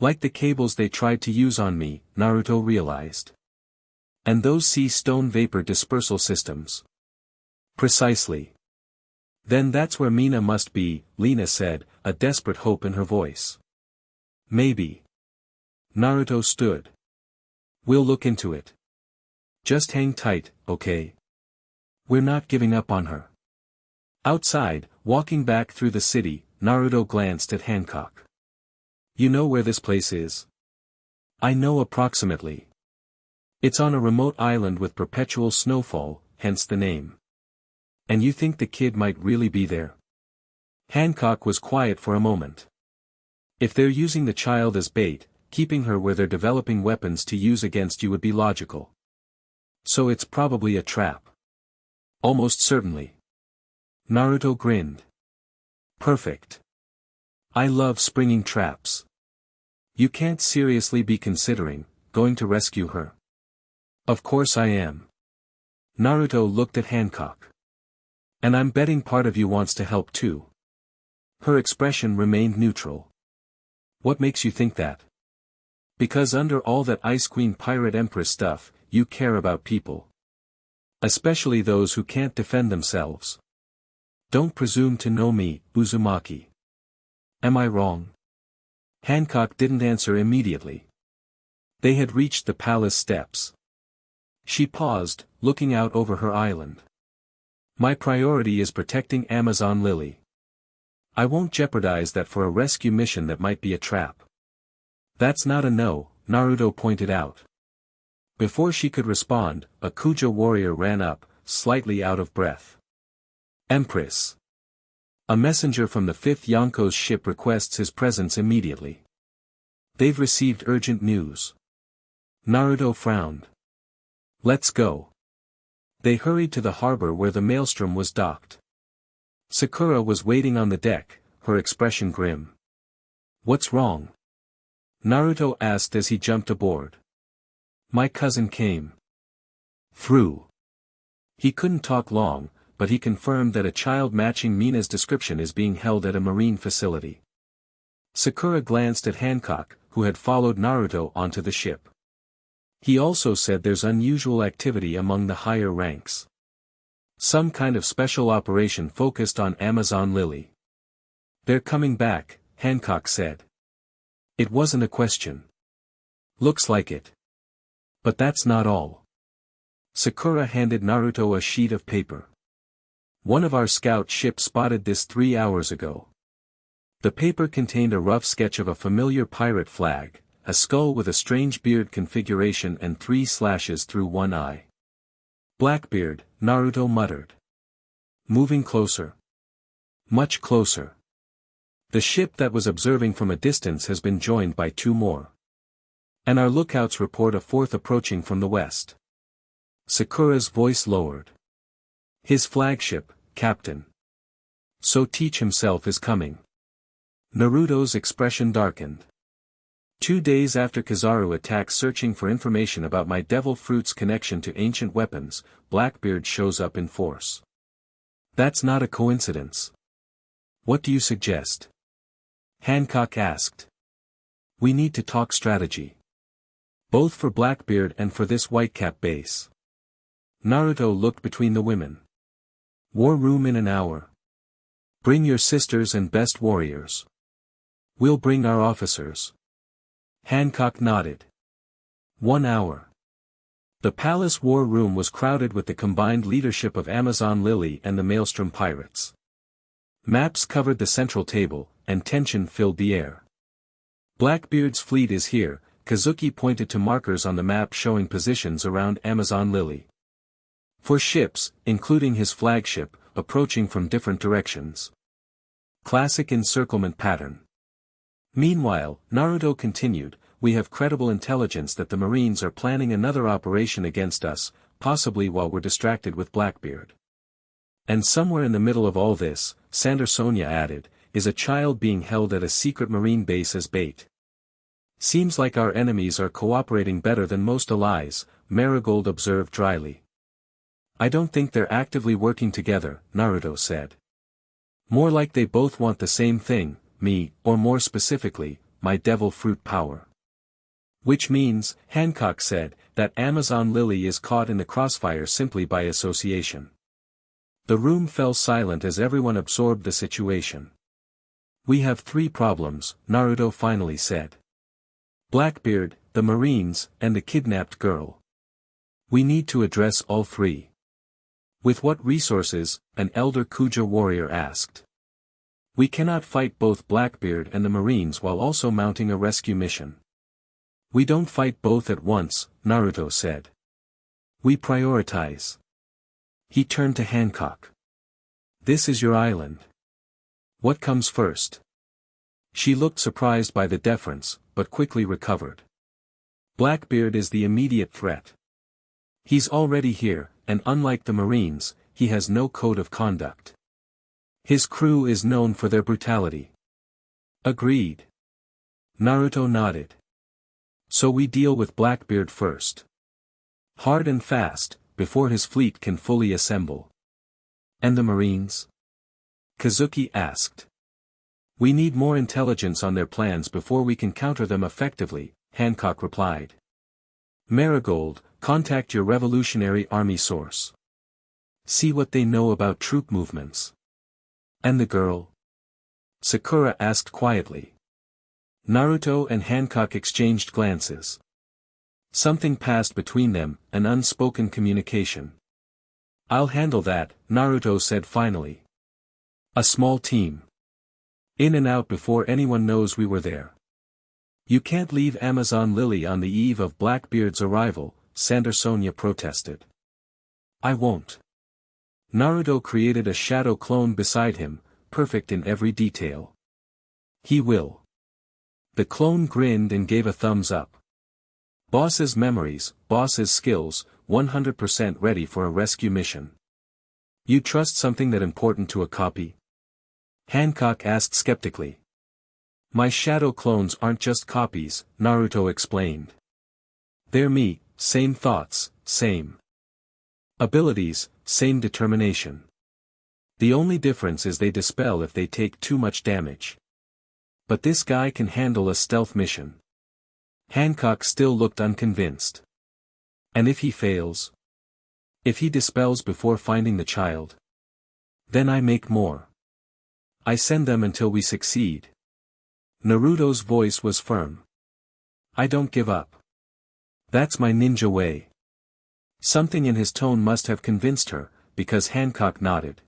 Like the cables they tried to use on me, Naruto realized. And those sea stone vapor dispersal systems. Precisely. Then that's where Mina must be, Lena said, a desperate hope in her voice. Maybe. Naruto stood. We'll look into it. Just hang tight, okay? We're not giving up on her. Outside, walking back through the city, Naruto glanced at Hancock. You know where this place is? I know approximately. It's on a remote island with perpetual snowfall, hence the name. And you think the kid might really be there? Hancock was quiet for a moment. If they're using the child as bait, keeping her where they're developing weapons to use against you would be logical. So it's probably a trap. Almost certainly. Naruto grinned. Perfect. I love springing traps. You can't seriously be considering going to rescue her. Of course I am. Naruto looked at Hancock. And I'm betting part of you wants to help too. Her expression remained neutral. What makes you think that? Because under all that Ice Queen Pirate Empress stuff, you care about people. Especially those who can't defend themselves. Don't presume to know me, Uzumaki. Am I wrong? Hancock didn't answer immediately. They had reached the palace steps. She paused, looking out over her island. My priority is protecting Amazon Lily. I won't jeopardize that for a rescue mission that might be a trap. That's not a no, Naruto pointed out. Before she could respond, a Kuja warrior ran up, slightly out of breath. Empress. A messenger from the 5th Yonko's ship requests his presence immediately. They've received urgent news. Naruto frowned. Let's go. They hurried to the harbor where the maelstrom was docked. Sakura was waiting on the deck, her expression grim. What's wrong? Naruto asked as he jumped aboard. My cousin came through. He couldn't talk long, but he confirmed that a child matching Mina's description is being held at a marine facility. Sakura glanced at Hancock, who had followed Naruto onto the ship. He also said there's unusual activity among the higher ranks. Some kind of special operation focused on Amazon Lily. They're coming back, Hancock said. It wasn't a question. Looks like it. But that's not all. Sakura handed Naruto a sheet of paper. One of our scout ships spotted this 3 hours ago. The paper contained a rough sketch of a familiar pirate flag, a skull with a strange beard configuration and 3 slashes through one eye. Blackbeard, Naruto muttered. Moving closer. Much closer. The ship that was observing from a distance has been joined by 2 more. And our lookouts report a 4th approaching from the west. Sakura's voice lowered. His flagship, Captain. So Teach himself is coming. Naruto's expression darkened. 2 days after Kizaru attacks searching for information about my devil fruit's connection to ancient weapons, Blackbeard shows up in force. That's not a coincidence. What do you suggest? Hancock asked. We need to talk strategy. Both for Blackbeard and for this Whitecap base. Naruto looked between the women. War room in an hour. Bring your sisters and best warriors. We'll bring our officers. Hancock nodded. 1 hour. The palace war room was crowded with the combined leadership of Amazon Lily and the Maelstrom pirates. Maps covered the central table, and tension filled the air. Blackbeard's fleet is here, Kazuki pointed to markers on the map showing positions around Amazon Lily. 4 ships, including his flagship, approaching from different directions. Classic encirclement pattern. Meanwhile, Naruto continued, we have credible intelligence that the Marines are planning another operation against us, possibly while we're distracted with Blackbeard. And somewhere in the middle of all this, Sonia added, is a child being held at a secret Marine base as bait. Seems like our enemies are cooperating better than most allies, Marigold observed dryly. I don't think they're actively working together, Naruto said. More like they both want the same thing, me, or more specifically, my devil fruit power. Which means, Hancock said, that Amazon Lily is caught in the crossfire simply by association. The room fell silent as everyone absorbed the situation. We have 3 problems, Naruto finally said. Blackbeard, the Marines, and the kidnapped girl. We need to address all 3. With what resources? An elder Kuja warrior asked. We cannot fight both Blackbeard and the Marines while also mounting a rescue mission. We don't fight both at once, Naruto said. We prioritize. He turned to Hancock. This is your island. What comes first? She looked surprised by the deference, but quickly recovered. Blackbeard is the immediate threat. He's already here, and unlike the Marines, he has no code of conduct. His crew is known for their brutality. Agreed. Naruto nodded. So we deal with Blackbeard first. Hard and fast, before his fleet can fully assemble. And the Marines? Kazuki asked. We need more intelligence on their plans before we can counter them effectively, Hancock replied. Marigold, contact your Revolutionary Army source. See what they know about troop movements. And the girl? Sakura asked quietly. Naruto and Hancock exchanged glances. Something passed between them, an unspoken communication. I'll handle that, Naruto said finally. A small team. In and out before anyone knows we were there. You can't leave Amazon Lily on the eve of Blackbeard's arrival, Sonia protested. I won't. Naruto created a shadow clone beside him, perfect in every detail. He will. The clone grinned and gave a thumbs up. Boss's memories, boss's skills, 100% ready for a rescue mission. You trust something that important to a copy? Hancock asked skeptically. My shadow clones aren't just copies, Naruto explained. They're me, same thoughts, same abilities, same determination. The only difference is they dispel if they take too much damage. But this guy can handle a stealth mission. Hancock still looked unconvinced. And if he fails? If he dispels before finding the child? Then I make more. I send them until we succeed. Naruto's voice was firm. I don't give up. That's my ninja way. Something in his tone must have convinced her, because Hancock nodded.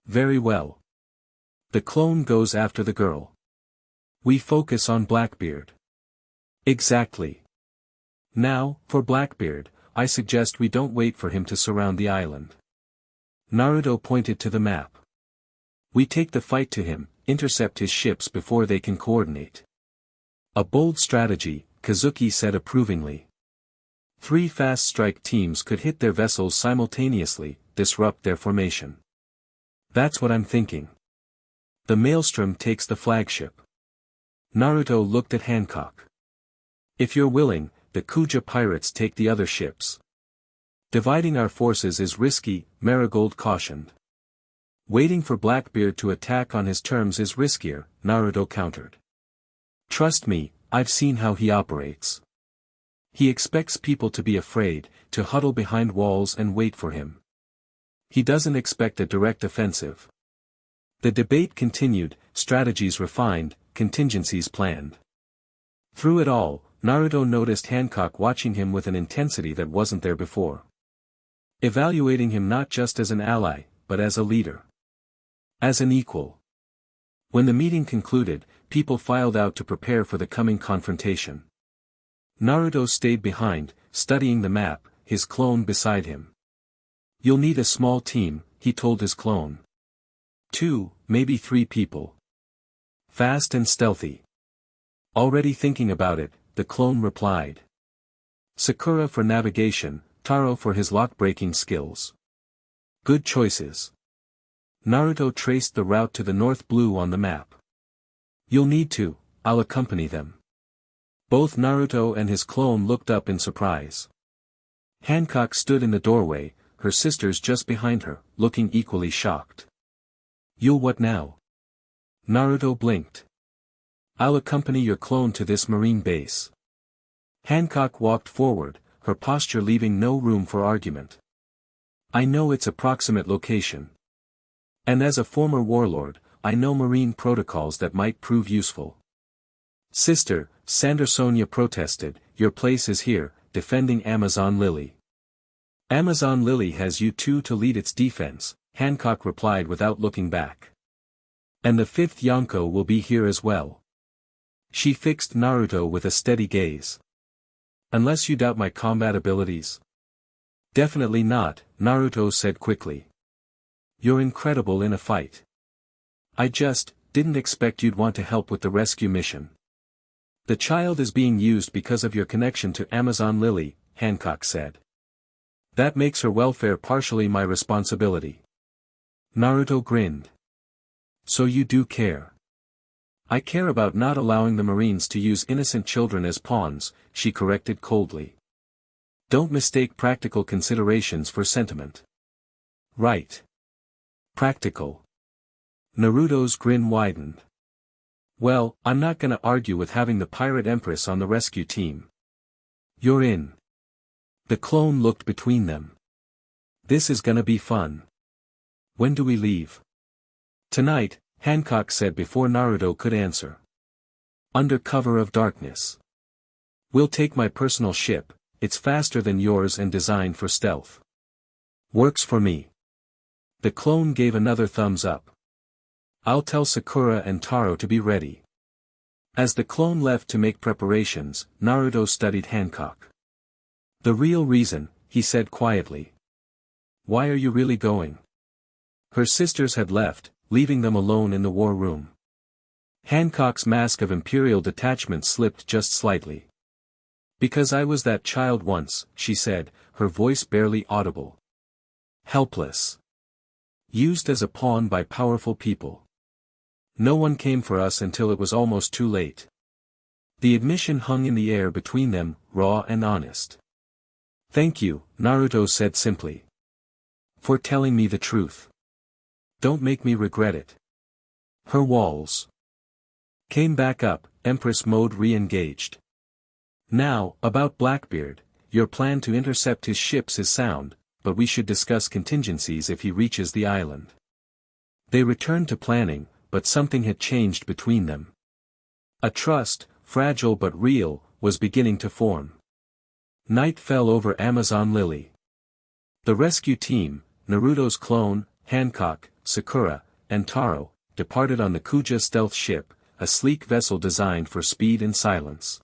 Very well. The clone goes after the girl. We focus on Blackbeard. Exactly. Now, for Blackbeard, I suggest we don't wait for him to surround the island. Naruto pointed to the map. We take the fight to him, intercept his ships before they can coordinate. A bold strategy, Kazuki said approvingly. 3 fast strike teams could hit their vessels simultaneously, disrupt their formation. That's what I'm thinking. The Maelstrom takes the flagship. Naruto looked at Hancock. If you're willing, the Kuja pirates take the other ships. Dividing our forces is risky, Marigold cautioned. Waiting for Blackbeard to attack on his terms is riskier, Naruto countered. Trust me, I've seen how he operates. He expects people to be afraid, to huddle behind walls and wait for him. He doesn't expect a direct offensive. The debate continued, strategies refined, contingencies planned. Through it all, Naruto noticed Hancock watching him with an intensity that wasn't there before. Evaluating him not just as an ally, but as a leader. As an equal. When the meeting concluded, people filed out to prepare for the coming confrontation. Naruto stayed behind, studying the map, his clone beside him. "You'll need a small team," he told his clone. 2, maybe 3 people. Fast and stealthy. Already thinking about it, the clone replied. Sakura for navigation, Taro for his lock-breaking skills. Good choices. Naruto traced the route to the North Blue on the map. "You'll need to, I'll accompany them." Both Naruto and his clone looked up in surprise. Hancock stood in the doorway, her sisters just behind her, looking equally shocked. "You'll what now?" Naruto blinked. "I'll accompany your clone to this marine base." Hancock walked forward, her posture leaving no room for argument. "I know its approximate location. And as a former warlord, I know marine protocols that might prove useful." "Sister," Sandersonia protested, "your place is here, defending Amazon Lily." "Amazon Lily has you two to lead its defense," Hancock replied without looking back. "And the 5th Yonko will be here as well." She fixed Naruto with a steady gaze. "Unless you doubt my combat abilities?" "Definitely not," Naruto said quickly. "You're incredible in a fight. I just didn't expect you'd want to help with the rescue mission." "The child is being used because of your connection to Amazon Lily," Hancock said. "That makes her welfare partially my responsibility." Naruto grinned. "So you do care." "I care about not allowing the Marines to use innocent children as pawns," she corrected coldly. "Don't mistake practical considerations for sentiment." "Right. Practical." Naruto's grin widened. "Well, I'm not gonna argue with having the Pirate Empress on the rescue team." "You're in." The clone looked between them. "This is gonna be fun. When do we leave?" "Tonight," Hancock said before Naruto could answer. "Under cover of darkness. We'll take my personal ship, it's faster than yours and designed for stealth." "Works for me." The clone gave another thumbs up. "I'll tell Sakura and Taro to be ready." As the clone left to make preparations, Naruto studied Hancock. "The real reason," he said quietly. "Why are you really going?" Her sisters had left, leaving them alone in the war room. Hancock's mask of imperial detachment slipped just slightly. "Because I was that child once," she said, her voice barely audible. "Helpless. Used as a pawn by powerful people. No one came for us until it was almost too late." The admission hung in the air between them, raw and honest. "Thank you," Naruto said simply. "For telling me the truth. Don't make me regret it." Her walls came back up, Empress mode re-engaged. "Now, about Blackbeard, your plan to intercept his ships is sound, but we should discuss contingencies if he reaches the island." They returned to planning, but something had changed between them. A trust, fragile but real, was beginning to form. Night fell over Amazon Lily. The rescue team, Naruto's clone, Hancock, Sakura, and Taro, departed on the Kuja stealth ship, a sleek vessel designed for speed and silence.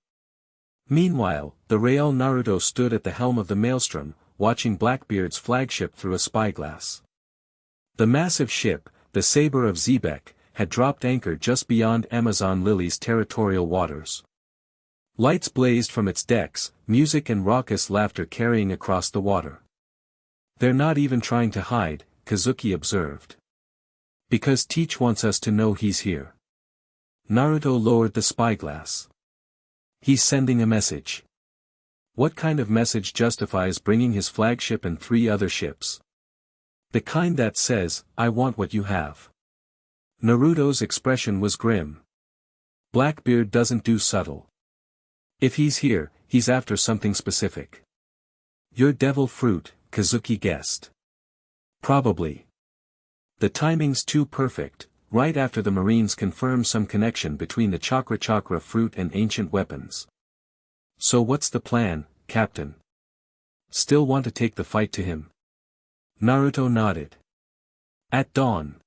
Meanwhile, the Real Naruto stood at the helm of the Maelstrom, watching Blackbeard's flagship through a spyglass. The massive ship, the Saber of Xebec, had dropped anchor just beyond Amazon Lily's territorial waters. Lights blazed from its decks, music and raucous laughter carrying across the water. "They're not even trying to hide," Kazuki observed. "Because Teach wants us to know he's here." Naruto lowered the spyglass. "He's sending a message." "What kind of message justifies bringing his flagship and 3 other ships?" "The kind that says, I want what you have." Naruto's expression was grim. "Blackbeard doesn't do subtle. If he's here, he's after something specific." "Your devil fruit," Kazuki guessed. "Probably. The timing's too perfect, right after the Marines confirm some connection between the Chakra Chakra fruit and ancient weapons." "So what's the plan, Captain? Still want to take the fight to him?" Naruto nodded. "At dawn.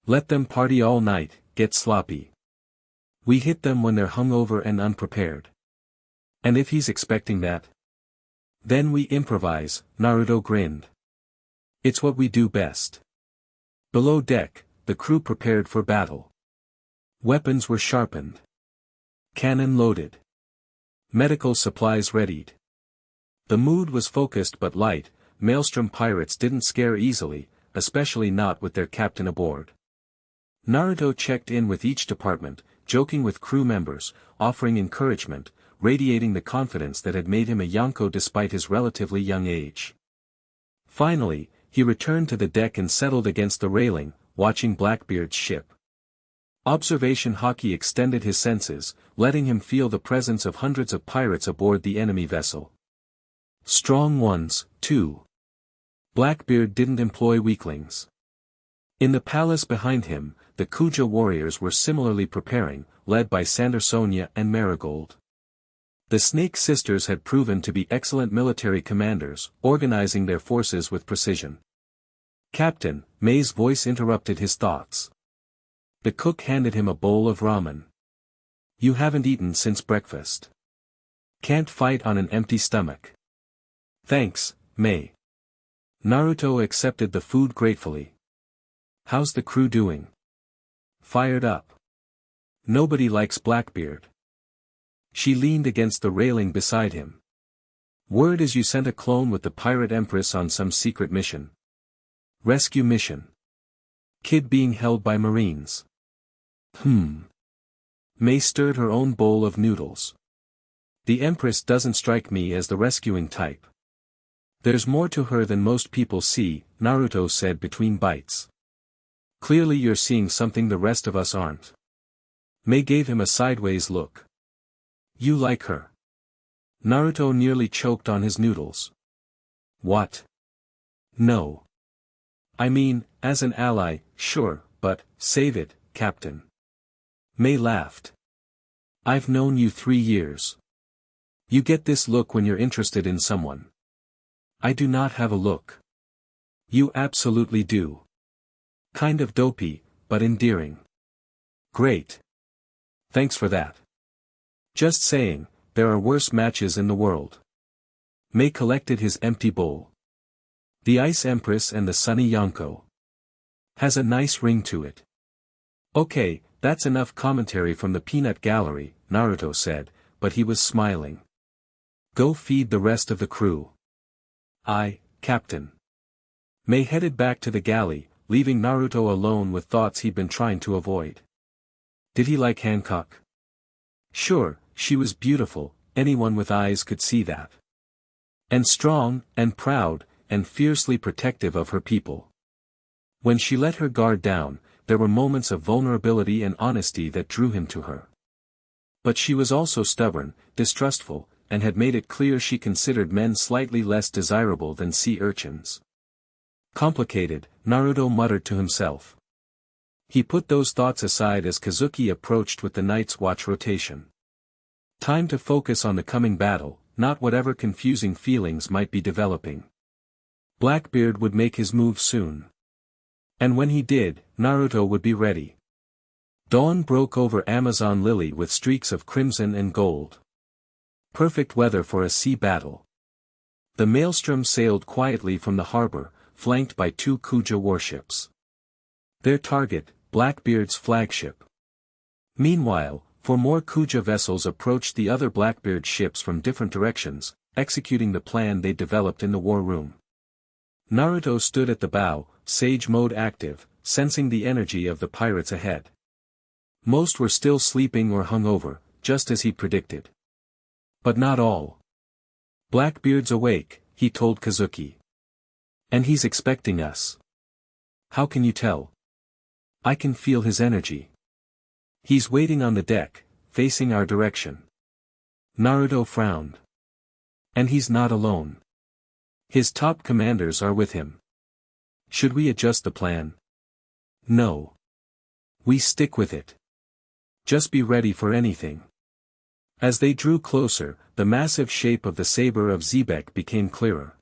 Let them party all night, get sloppy. We hit them when they're hungover and unprepared. And if he's expecting that? Then we improvise, Naruto grinned. It's what we do best. Below deck, the crew prepared for battle. Weapons were sharpened. Cannon loaded. Medical supplies readied. The mood was focused but light. Maelstrom pirates didn't scare easily, especially not with their captain aboard. Naruto checked in with each department, joking with crew members, offering encouragement, radiating the confidence that had made him a Yonko despite his relatively young age. Finally, he returned to the deck and settled against the railing, watching Blackbeard's ship. Observation Haki extended his senses, letting him feel the presence of hundreds of pirates aboard the enemy vessel. Strong ones, too. Blackbeard didn't employ weaklings. In the palace behind him, the Kuja warriors were similarly preparing, led by Sandersonia and Marigold. The Snake Sisters had proven to be excellent military commanders, organizing their forces with precision. Captain, May's voice interrupted his thoughts. The cook handed him a bowl of ramen. You haven't eaten since breakfast. Can't fight on an empty stomach. Thanks, May. Naruto accepted the food gratefully. How's the crew doing? Fired up. Nobody likes Blackbeard. She leaned against the railing beside him. Word is you sent a clone with the Pirate Empress on some secret mission. Rescue mission. Kid being held by Marines. May stirred her own bowl of noodles. The Empress doesn't strike me as the rescuing type. There's more to her than most people see, Naruto said between bites. Clearly you're seeing something the rest of us aren't. May gave him a sideways look. You like her. Naruto nearly choked on his noodles. What? No. I mean, as an ally, sure, but, save it, Captain. May laughed. I've known you 3 years. You get this look when you're interested in someone. I do not have a look. You absolutely do. Kind of dopey, but endearing. Great. Thanks for that. Just saying, there are worse matches in the world. May collected his empty bowl. The Ice Empress and the Sunny Yonko. Has a nice ring to it. Okay, that's enough commentary from the peanut gallery, Naruto said, but he was smiling. Go feed the rest of the crew. Aye, Captain. May headed back to the galley, leaving Naruto alone with thoughts he'd been trying to avoid. Did he like Hancock? Sure, she was beautiful, anyone with eyes could see that. And strong, and proud, and fiercely protective of her people. When she let her guard down, there were moments of vulnerability and honesty that drew him to her. But she was also stubborn, distrustful, and had made it clear she considered men slightly less desirable than sea urchins. Complicated, Naruto muttered to himself. He put those thoughts aside as Kazuki approached with the Night's Watch rotation. Time to focus on the coming battle, not whatever confusing feelings might be developing. Blackbeard would make his move soon. And when he did, Naruto would be ready. Dawn broke over Amazon Lily with streaks of crimson and gold. Perfect weather for a sea battle. The Maelstrom sailed quietly from the harbor, flanked by 2 Kuja warships. Their target, Blackbeard's flagship. Meanwhile, 4 more Kuja vessels approached the other Blackbeard ships from different directions, executing the plan they developed in the war room. Naruto stood at the bow, sage mode active, sensing the energy of the pirates ahead. Most were still sleeping or hungover, just as he predicted. But not all. Blackbeard's awake, he told Kazuki. And he's expecting us. How can you tell? I can feel his energy. He's waiting on the deck, facing our direction. Naruto frowned. And he's not alone. His top commanders are with him. Should we adjust the plan? No. We stick with it. Just be ready for anything. As they drew closer, the massive shape of the saber of Xebec became clearer.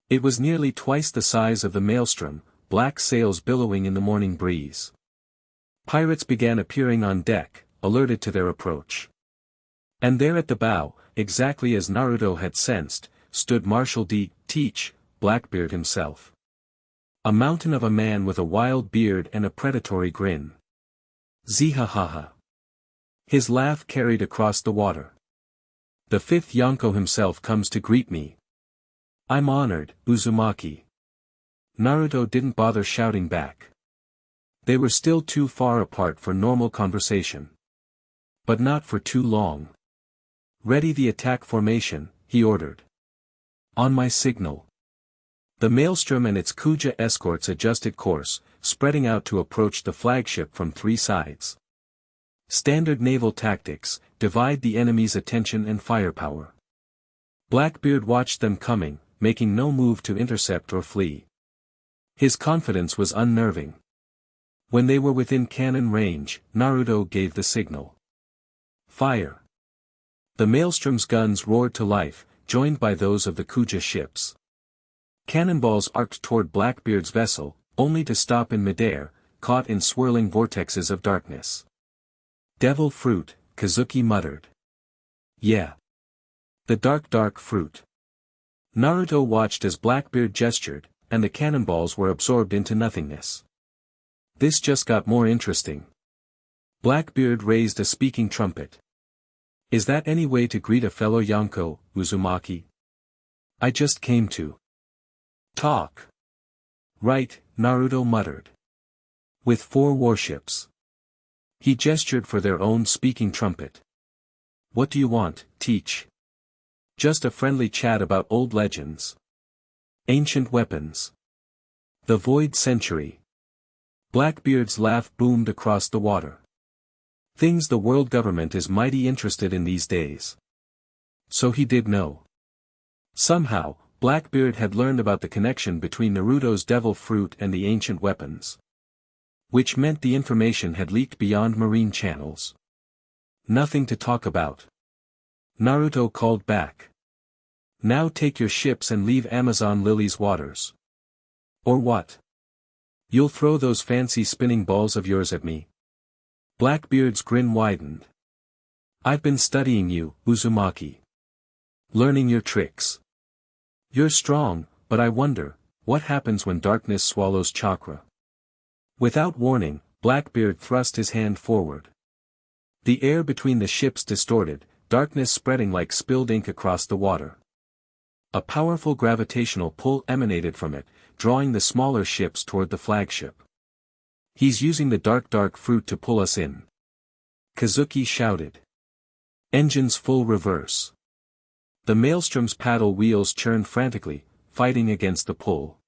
It was nearly twice the size of the Maelstrom, black sails billowing in the morning breeze. Pirates began appearing on deck, alerted to their approach. And there at the bow, exactly as Naruto had sensed, stood Marshal Teach, Blackbeard himself. A mountain of a man with a wild beard and a predatory grin. Zihahaha. His laugh carried across the water. The fifth Yonko himself comes to greet me. I'm honored, Uzumaki. Naruto didn't bother shouting back. They were still too far apart for normal conversation. But not for too long. Ready the attack formation, he ordered. On my signal. The Maelstrom and its Kuja escorts adjusted course, spreading out to approach the flagship from three sides. Standard naval tactics, divide the enemy's attention and firepower. Blackbeard watched them coming, making no move to intercept or flee. His confidence was unnerving. When they were within cannon range, Naruto gave the signal. Fire. The Maelstrom's guns roared to life, joined by those of the Kuja ships. Cannonballs arced toward Blackbeard's vessel, only to stop in midair, caught in swirling vortexes of darkness. Devil fruit, Kazuki muttered. Yeah. The dark fruit. Naruto watched as Blackbeard gestured, and the cannonballs were absorbed into nothingness. This just got more interesting. Blackbeard raised a speaking trumpet. Is that any way to greet a fellow Yonko, Uzumaki? I just came to talk. Right, Naruto muttered. With 4 warships. He gestured for their own speaking trumpet. What do you want, Teach? Just a friendly chat about old legends. Ancient weapons. The Void Century. Blackbeard's laugh boomed across the water. Things the world government is mighty interested in these days. So he did know. Somehow, Blackbeard had learned about the connection between Naruto's devil fruit and the ancient weapons. Which meant the information had leaked beyond marine channels. Nothing to talk about. Naruto called back. Now take your ships and leave Amazon Lily's waters. Or what? You'll throw those fancy spinning balls of yours at me? Blackbeard's grin widened. I've been studying you, Uzumaki. Learning your tricks. You're strong, but I wonder, what happens when darkness swallows chakra? Without warning, Blackbeard thrust his hand forward. The air between the ships distorted, darkness spreading like spilled ink across the water. A powerful gravitational pull emanated from it, drawing the smaller ships toward the flagship. He's using the dark fruit to pull us in. Kazuki shouted. Engines full reverse. The Maelstrom's paddle wheels churned frantically, fighting against the pull.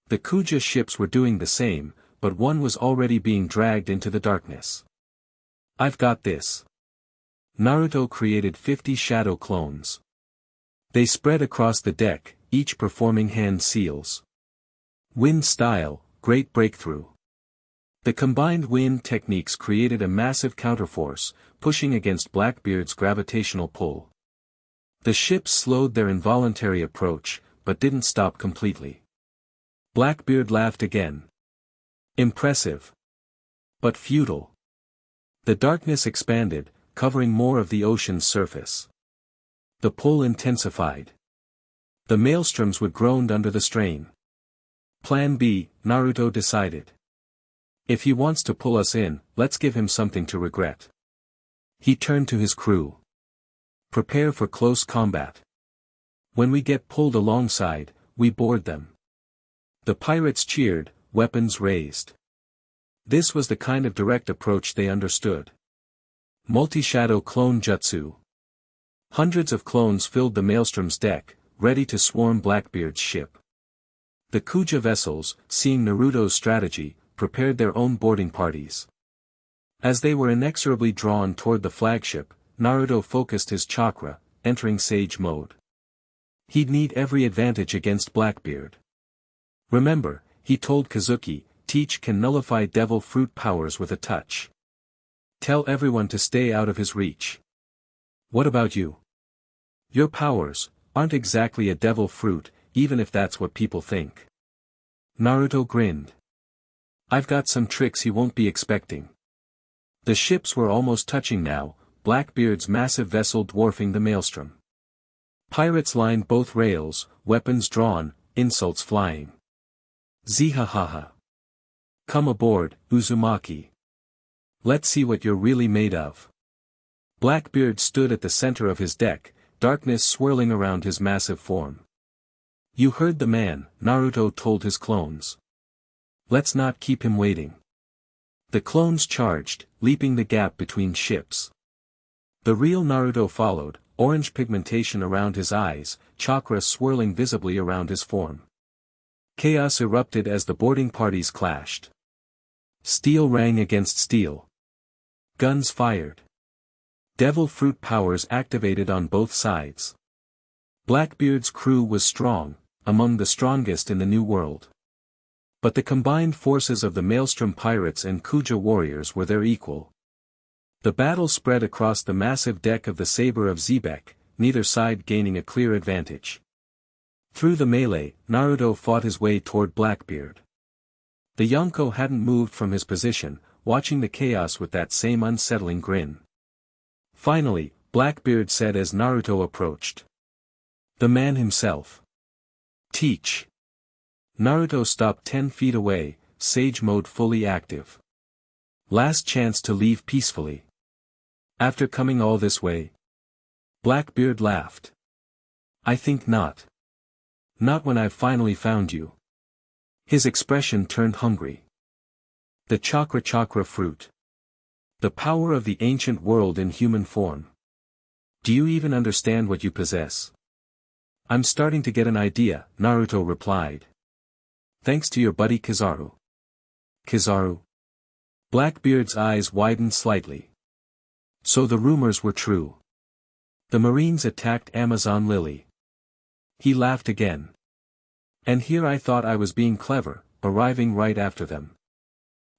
The Kuja ships were doing the same, but one was already being dragged into the darkness. I've got this. Naruto created 50 shadow clones. They spread across the deck, each performing hand seals. Wind style, great breakthrough. The combined wind techniques created a massive counterforce, pushing against Blackbeard's gravitational pull. The ships slowed their involuntary approach, but didn't stop completely. Blackbeard laughed again. Impressive. But futile. The darkness expanded, covering more of the ocean's surface. The pull intensified. The maelstroms would groan under the strain. Plan B, Naruto decided. If he wants to pull us in, let's give him something to regret. He turned to his crew. Prepare for close combat. When we get pulled alongside, we board them. The pirates cheered, weapons raised. This was the kind of direct approach they understood. Multi-shadow clone jutsu. Hundreds of clones filled the maelstrom's deck, ready to swarm Blackbeard's ship. The Kuja vessels, seeing Naruto's strategy, prepared their own boarding parties. As they were inexorably drawn toward the flagship, Naruto focused his chakra, entering sage mode. He'd need every advantage against Blackbeard. Remember, he told Kazuki, Teach can nullify devil fruit powers with a touch. Tell everyone to stay out of his reach. What about you? Your powers aren't exactly a devil fruit, even if that's what people think. Naruto grinned. I've got some tricks he won't be expecting. The ships were almost touching now, Blackbeard's massive vessel dwarfing the maelstrom. Pirates lined both rails, weapons drawn, insults flying. Zihahaha. Come aboard, Uzumaki. Let's see what you're really made of. Blackbeard stood at the center of his deck, darkness swirling around his massive form. You heard the man, Naruto told his clones. Let's not keep him waiting. The clones charged, leaping the gap between ships. The real Naruto followed, orange pigmentation around his eyes, chakra swirling visibly around his form. Chaos erupted as the boarding parties clashed. Steel rang against steel. Guns fired. Devil fruit powers activated on both sides. Blackbeard's crew was strong, among the strongest in the New World. But the combined forces of the Maelstrom pirates and Kuja warriors were their equal. The battle spread across the massive deck of the Saber of Xebec, neither side gaining a clear advantage. Through the melee, Naruto fought his way toward Blackbeard. The Yonko hadn't moved from his position, watching the chaos with that same unsettling grin. Finally, Blackbeard said as Naruto approached. The man himself. Teach. Naruto stopped 10 feet away, Sage Mode fully active. Last chance to leave peacefully. After coming all this way? Blackbeard laughed. I think not. Not when I've finally found you. His expression turned hungry. The Chakra Chakra fruit. The power of the ancient world in human form. Do you even understand what you possess? I'm starting to get an idea, Naruto replied. Thanks to your buddy Kizaru. Kizaru? Blackbeard's eyes widened slightly. So the rumors were true. The Marines attacked Amazon Lily. He laughed again. And here I thought I was being clever, arriving right after them.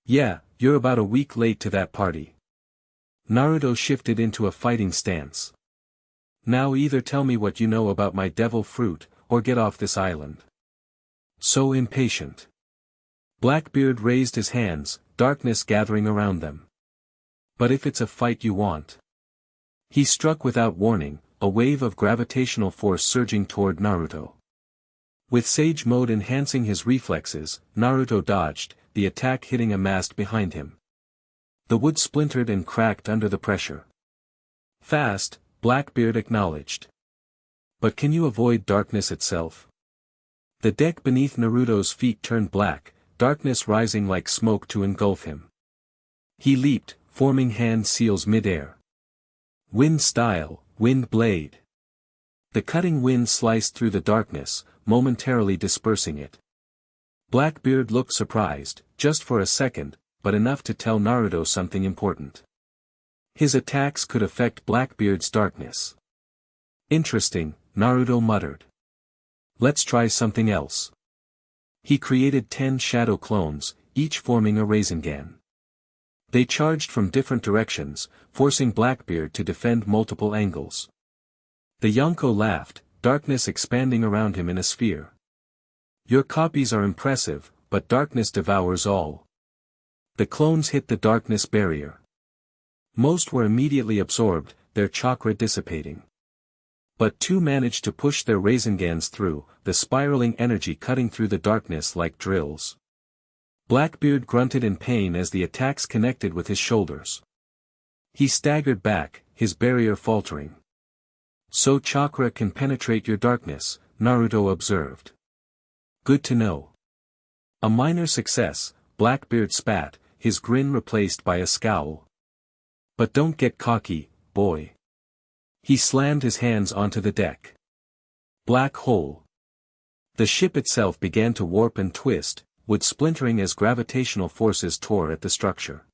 Yeah, you're about a week late to that party. Naruto shifted into a fighting stance. Now either tell me what you know about my devil fruit, or get off this island. So impatient. Blackbeard raised his hands, darkness gathering around them. But if it's a fight you want. He struck without warning, a wave of gravitational force surging toward Naruto. With Sage Mode enhancing his reflexes, Naruto dodged, the attack hitting a mast behind him. The wood splintered and cracked under the pressure. Fast, Blackbeard acknowledged. But can you avoid darkness itself? The deck beneath Naruto's feet turned black, darkness rising like smoke to engulf him. He leaped, forming hand seals mid-air. Wind style, wind blade. The cutting wind sliced through the darkness, momentarily dispersing it. Blackbeard looked surprised, just for a second, but enough to tell Naruto something important. His attacks could affect Blackbeard's darkness. Interesting, Naruto muttered. Let's try something else. He created 10 shadow clones, each forming a Rasengan. They charged from different directions, forcing Blackbeard to defend multiple angles. The Yonko laughed, darkness expanding around him in a sphere. Your copies are impressive, but darkness devours all. The clones hit the darkness barrier. Most were immediately absorbed, their chakra dissipating. But 2 managed to push their Rasengans through, the spiraling energy cutting through the darkness like drills. Blackbeard grunted in pain as the attacks connected with his shoulders. He staggered back, his barrier faltering. So chakra can penetrate your darkness, Naruto observed. Good to know. A minor success, Blackbeard spat, his grin replaced by a scowl. But don't get cocky, boy. He slammed his hands onto the deck. Black hole. The ship itself began to warp and twist, wood splintering as gravitational forces tore at the structure.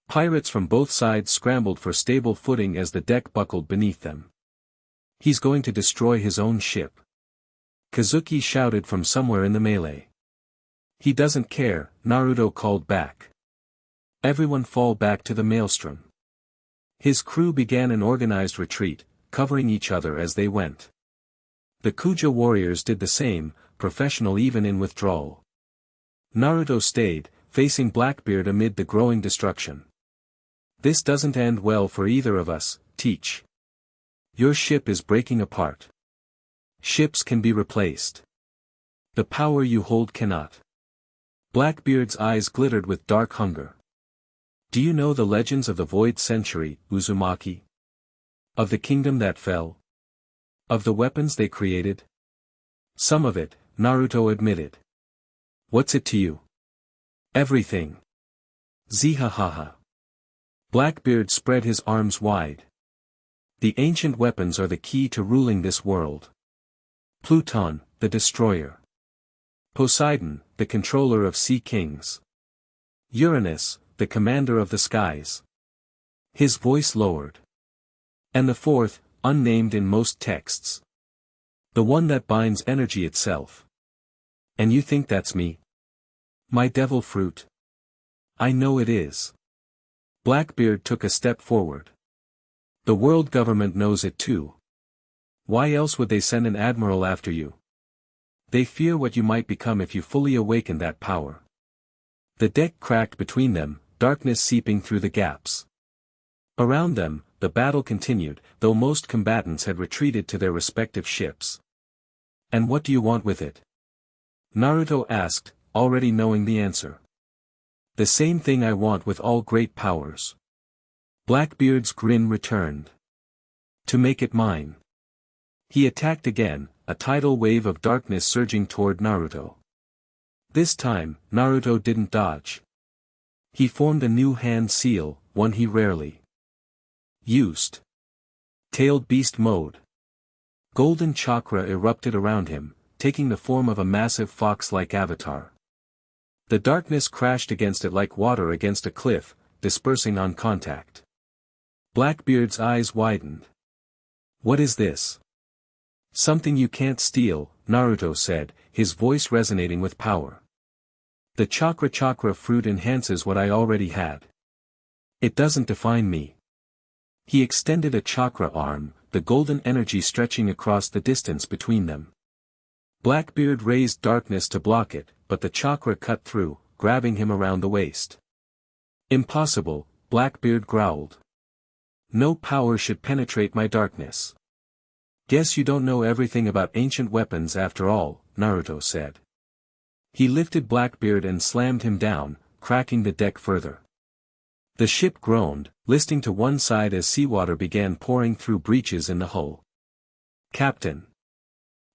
Pirates from both sides scrambled for stable footing as the deck buckled beneath them. He's going to destroy his own ship. Kazuki shouted from somewhere in the melee. He doesn't care, Naruto called back. Everyone fall back to the maelstrom. His crew began an organized retreat, covering each other as they went. The Kuja warriors did the same, professional even in withdrawal. Naruto stayed, facing Blackbeard amid the growing destruction. This doesn't end well for either of us, Teach. Your ship is breaking apart. Ships can be replaced. The power you hold cannot. Blackbeard's eyes glittered with dark hunger. Do you know the legends of the Void Century, Uzumaki? Of the kingdom that fell? Of the weapons they created? Some of it, Naruto admitted. What's it to you? Everything. Zihahaha. Blackbeard spread his arms wide. The ancient weapons are the key to ruling this world. Pluton, the destroyer. Poseidon, the controller of sea kings. Uranus, the commander of the skies. His voice lowered. And the fourth, unnamed in most texts. The one that binds energy itself. And you think that's me? My devil fruit? I know it is. Blackbeard took a step forward. The world government knows it too. Why else would they send an admiral after you? They fear what you might become if you fully awaken that power. The deck cracked between them, darkness seeping through the gaps. Around them, the battle continued, though most combatants had retreated to their respective ships. And what do you want with it? Naruto asked, already knowing the answer. The same thing I want with all great powers. Blackbeard's grin returned. To make it mine. He attacked again, a tidal wave of darkness surging toward Naruto. This time, Naruto didn't dodge. He formed a new hand seal, one he rarely used. Tailed beast mode. Golden chakra erupted around him, taking the form of a massive fox-like avatar. The darkness crashed against it like water against a cliff, dispersing on contact. Blackbeard's eyes widened. What is this? Something you can't steal, Naruto said, his voice resonating with power. The Chakra Chakra fruit enhances what I already had. It doesn't define me. He extended a chakra arm, the golden energy stretching across the distance between them. Blackbeard raised darkness to block it, but the chakra cut through, grabbing him around the waist. Impossible, Blackbeard growled. No power should penetrate my darkness. Guess you don't know everything about ancient weapons after all, Naruto said. He lifted Blackbeard and slammed him down, cracking the deck further. The ship groaned, listing to one side as seawater began pouring through breaches in the hull. Captain.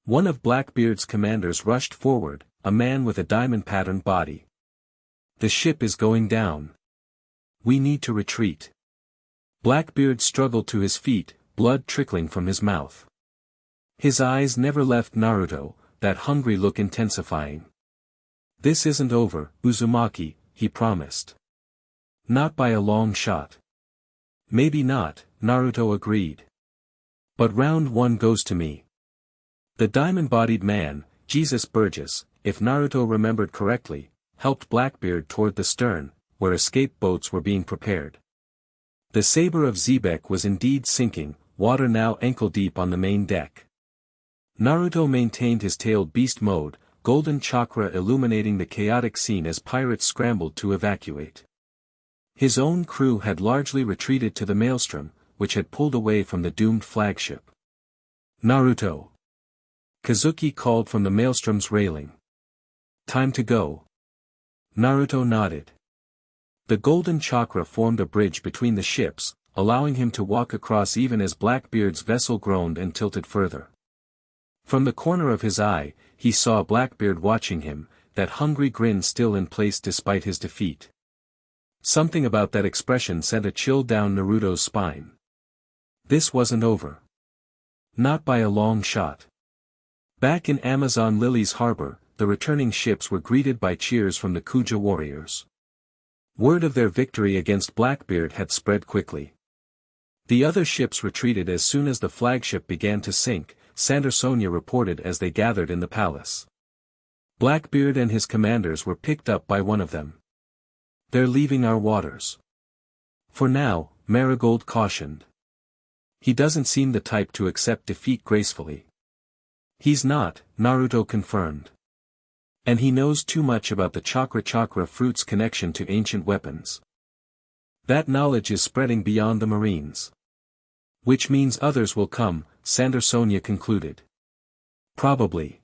One of Blackbeard's commanders rushed forward, a man with a diamond-patterned body. The ship is going down. We need to retreat. Blackbeard struggled to his feet, blood trickling from his mouth. His eyes never left Naruto, that hungry look intensifying. This isn't over, Uzumaki, he promised. Not by a long shot. Maybe not, Naruto agreed. But round one goes to me. The diamond-bodied man, Jesus Burgess, if Naruto remembered correctly, helped Blackbeard toward the stern, where escape boats were being prepared. The saber of Xebec was indeed sinking, water now ankle-deep on the main deck. Naruto maintained his tailed beast mode, golden chakra illuminating the chaotic scene as pirates scrambled to evacuate. His own crew had largely retreated to the maelstrom, which had pulled away from the doomed flagship. Naruto. Kazuki called from the maelstrom's railing. Time to go. Naruto nodded. The golden chakra formed a bridge between the ships, allowing him to walk across even as Blackbeard's vessel groaned and tilted further. From the corner of his eye, he saw Blackbeard watching him, that hungry grin still in place despite his defeat. Something about that expression sent a chill down Naruto's spine. This wasn't over. Not by a long shot. Back in Amazon Lily's harbor, the returning ships were greeted by cheers from the Kuja warriors. Word of their victory against Blackbeard had spread quickly. The other ships retreated as soon as the flagship began to sink, Sandersonia reported as they gathered in the palace. Blackbeard and his commanders were picked up by one of them. They're leaving our waters. For now, Marigold cautioned. He doesn't seem the type to accept defeat gracefully. He's not, Naruto confirmed. And he knows too much about the Chakra Chakra fruit's connection to ancient weapons. That knowledge is spreading beyond the Marines. Which means others will come, Sandersonia concluded. Probably.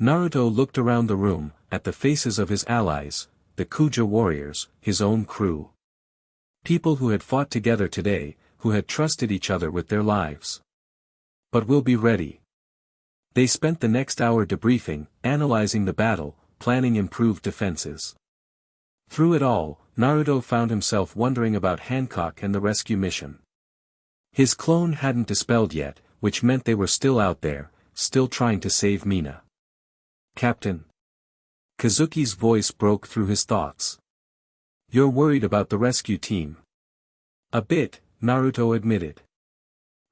Naruto looked around the room, at the faces of his allies, the Kuja warriors, his own crew. People who had fought together today, who had trusted each other with their lives. But we'll be ready. They spent the next hour debriefing, analyzing the battle, planning improved defenses. Through it all, Naruto found himself wondering about Hancock and the rescue mission. His clone hadn't dispelled yet, which meant they were still out there, still trying to save Mina. Captain. Kazuki's voice broke through his thoughts. You're worried about the rescue team. A bit, Naruto admitted.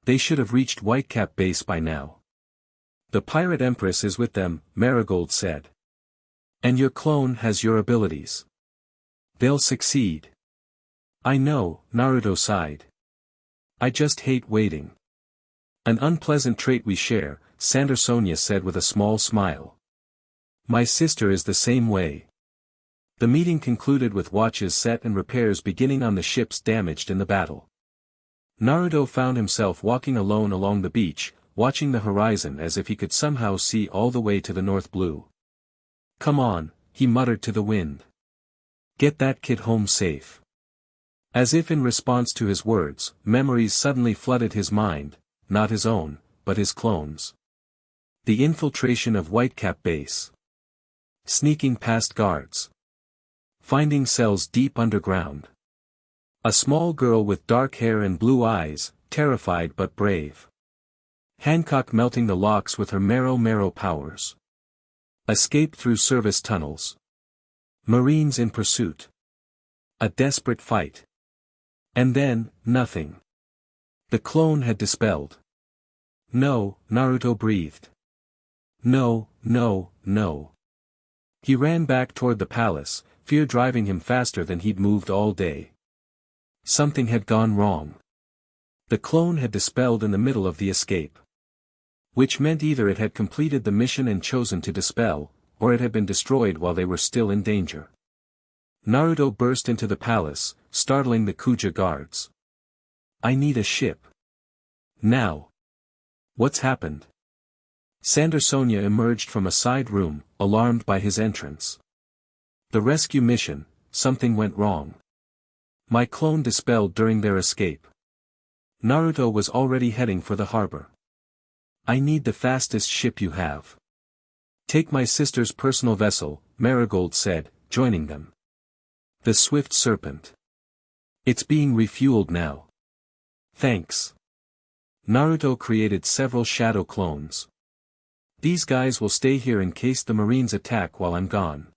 They should have reached Whitecap base by now. The Pirate Empress is with them, Marigold said. And your clone has your abilities. They'll succeed. I know, Naruto sighed. I just hate waiting. An unpleasant trait we share, Sandersonia said with a small smile. My sister is the same way. The meeting concluded with watches set and repairs beginning on the ships damaged in the battle. Naruto found himself walking alone along the beach, watching the horizon as if he could somehow see all the way to the North Blue. Come on, he muttered to the wind. Get that kid home safe. As if in response to his words, memories suddenly flooded his mind, not his own, but his clone's. The infiltration of Whitecap base. Sneaking past guards. Finding cells deep underground. A small girl with dark hair and blue eyes, terrified but brave. Hancock melting the locks with her marrow powers. Escape through service tunnels. Marines in pursuit. A desperate fight. And then, nothing. The clone had dispelled. No, Naruto breathed. No. He ran back toward the palace, fear driving him faster than he'd moved all day. Something had gone wrong. The clone had dispelled in the middle of the escape. Which meant either it had completed the mission and chosen to dispel, or it had been destroyed while they were still in danger. Naruto burst into the palace, startling the Kuja guards. I need a ship. Now. What's happened? Sandersonia emerged from a side room, alarmed by his entrance. The rescue mission, something went wrong. My clone dispelled during their escape. Naruto was already heading for the harbor. I need the fastest ship you have. Take my sister's personal vessel, Marigold said, joining them. The Swift Serpent. It's being refueled now. Thanks. Naruto created several shadow clones. These guys will stay here in case the Marines attack while I'm gone.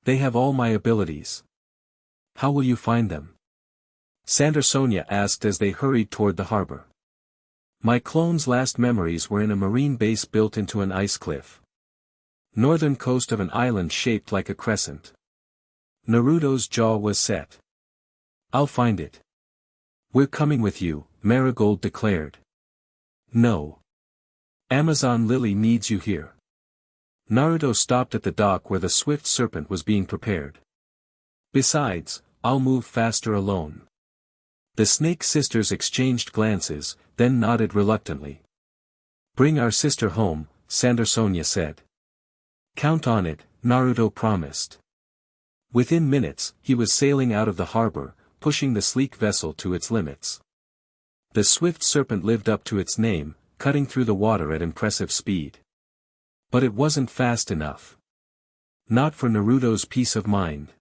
They have all my abilities. How will you find them? Sandersonia asked as they hurried toward the harbor. My clone's last memories were in a marine base built into an ice cliff. Northern coast of an island shaped like a crescent. Naruto's jaw was set. I'll find it. We're coming with you, Marigold declared. No. Amazon Lily needs you here. Naruto stopped at the dock where the Swift Serpent was being prepared. Besides, I'll move faster alone. The Snake sisters exchanged glances, then nodded reluctantly. Bring our sister home, Sandersonia said. Count on it, Naruto promised. Within minutes, he was sailing out of the harbor, pushing the sleek vessel to its limits. The Swift Serpent lived up to its name, cutting through the water at impressive speed. But it wasn't fast enough. Not for Naruto's peace of mind.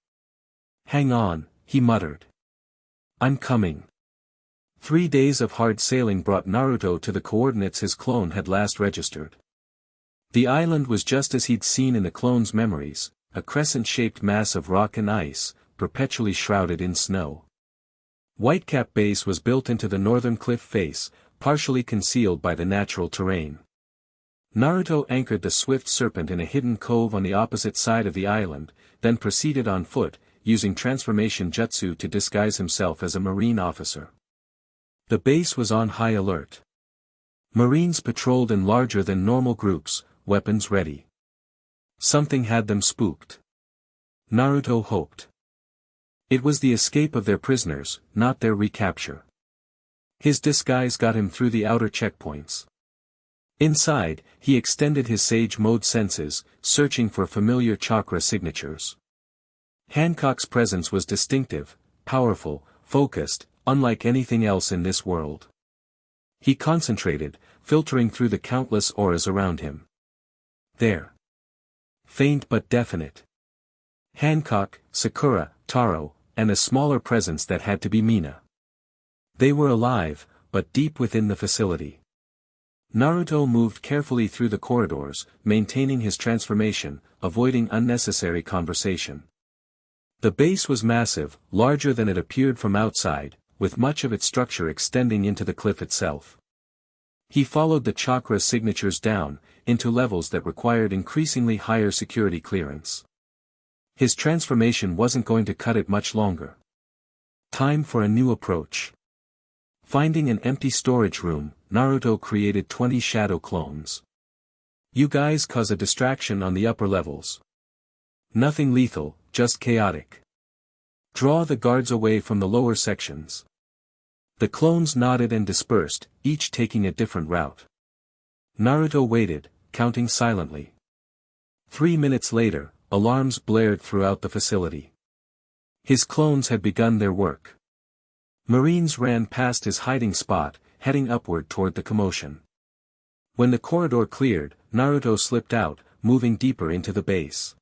Hang on, he muttered. I'm coming. 3 days of hard sailing brought Naruto to the coordinates his clone had last registered. The island was just as he'd seen in the clone's memories, a crescent-shaped mass of rock and ice, perpetually shrouded in snow. Whitecap Base was built into the northern cliff face, partially concealed by the natural terrain. Naruto anchored the Swift Serpent in a hidden cove on the opposite side of the island, then proceeded on foot, using transformation jutsu to disguise himself as a marine officer. The base was on high alert. Marines patrolled in larger than normal groups, weapons ready. Something had them spooked. Naruto hoped. It was the escape of their prisoners, not their recapture. His disguise got him through the outer checkpoints. Inside, he extended his sage mode senses, searching for familiar chakra signatures. Hancock's presence was distinctive, powerful, focused, unlike anything else in this world. He concentrated, filtering through the countless auras around him. There. Faint but definite. Hancock, Sakura, Taro, and a smaller presence that had to be Mina. They were alive, but deep within the facility. Naruto moved carefully through the corridors, maintaining his transformation, avoiding unnecessary conversation. The base was massive, larger than it appeared from outside, with much of its structure extending into the cliff itself. He followed the chakra signatures down, into levels that required increasingly higher security clearance. His transformation wasn't going to cut it much longer. Time for a new approach. Finding an empty storage room, Naruto created 20 shadow clones. You guys cause a distraction on the upper levels. Nothing lethal, just chaotic. Draw the guards away from the lower sections. The clones nodded and dispersed, each taking a different route. Naruto waited, counting silently. 3 minutes later, alarms blared throughout the facility. His clones had begun their work. Marines ran past his hiding spot, heading upward toward the commotion. When the corridor cleared, Naruto slipped out, moving deeper into the base.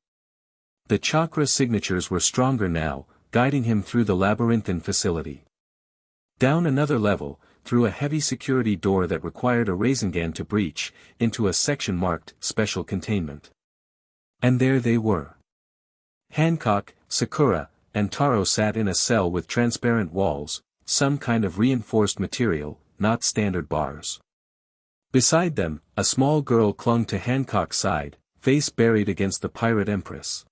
The chakra signatures were stronger now, guiding him through the labyrinthine facility. Down another level, through a heavy security door that required a Rasengan to breach, into a section marked Special Containment. And there they were. Hancock, Sakura, and Taro sat in a cell with transparent walls, some kind of reinforced material, not standard bars. Beside them, a small girl clung to Hancock's side, face buried against the pirate empress.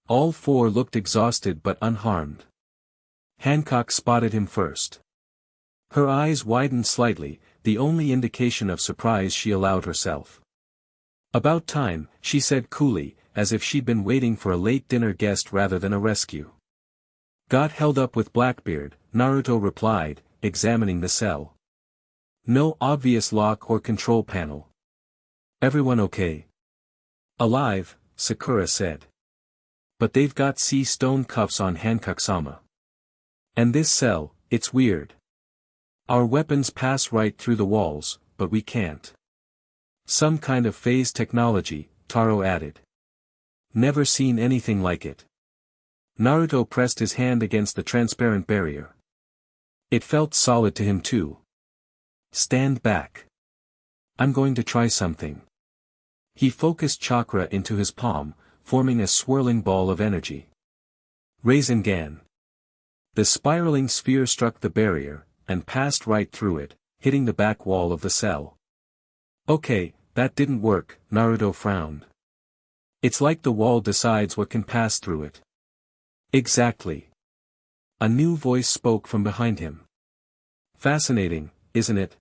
All four looked exhausted but unharmed. Hancock spotted him first. Her eyes widened slightly, the only indication of surprise she allowed herself. "About time," she said coolly, as if she'd been waiting for a late dinner guest rather than a rescue. "Got held up with Blackbeard," Naruto replied, examining the cell. "No obvious lock or control panel. Everyone okay?" "Alive," Sakura said. "But they've got sea stone cuffs on Hancock-sama. And this cell, it's weird. Our weapons pass right through the walls, but we can't." "Some kind of phase technology," Taro added. "Never seen anything like it." Naruto pressed his hand against the transparent barrier. It felt solid to him too. "Stand back. I'm going to try something." He focused chakra into his palm, forming a swirling ball of energy. Rasengan. The spiraling sphere struck the barrier, and passed right through it, hitting the back wall of the cell. "Okay, that didn't work," Naruto frowned. "It's like the wall decides what can pass through it." "Exactly." A new voice spoke from behind him. "Fascinating, isn't it?"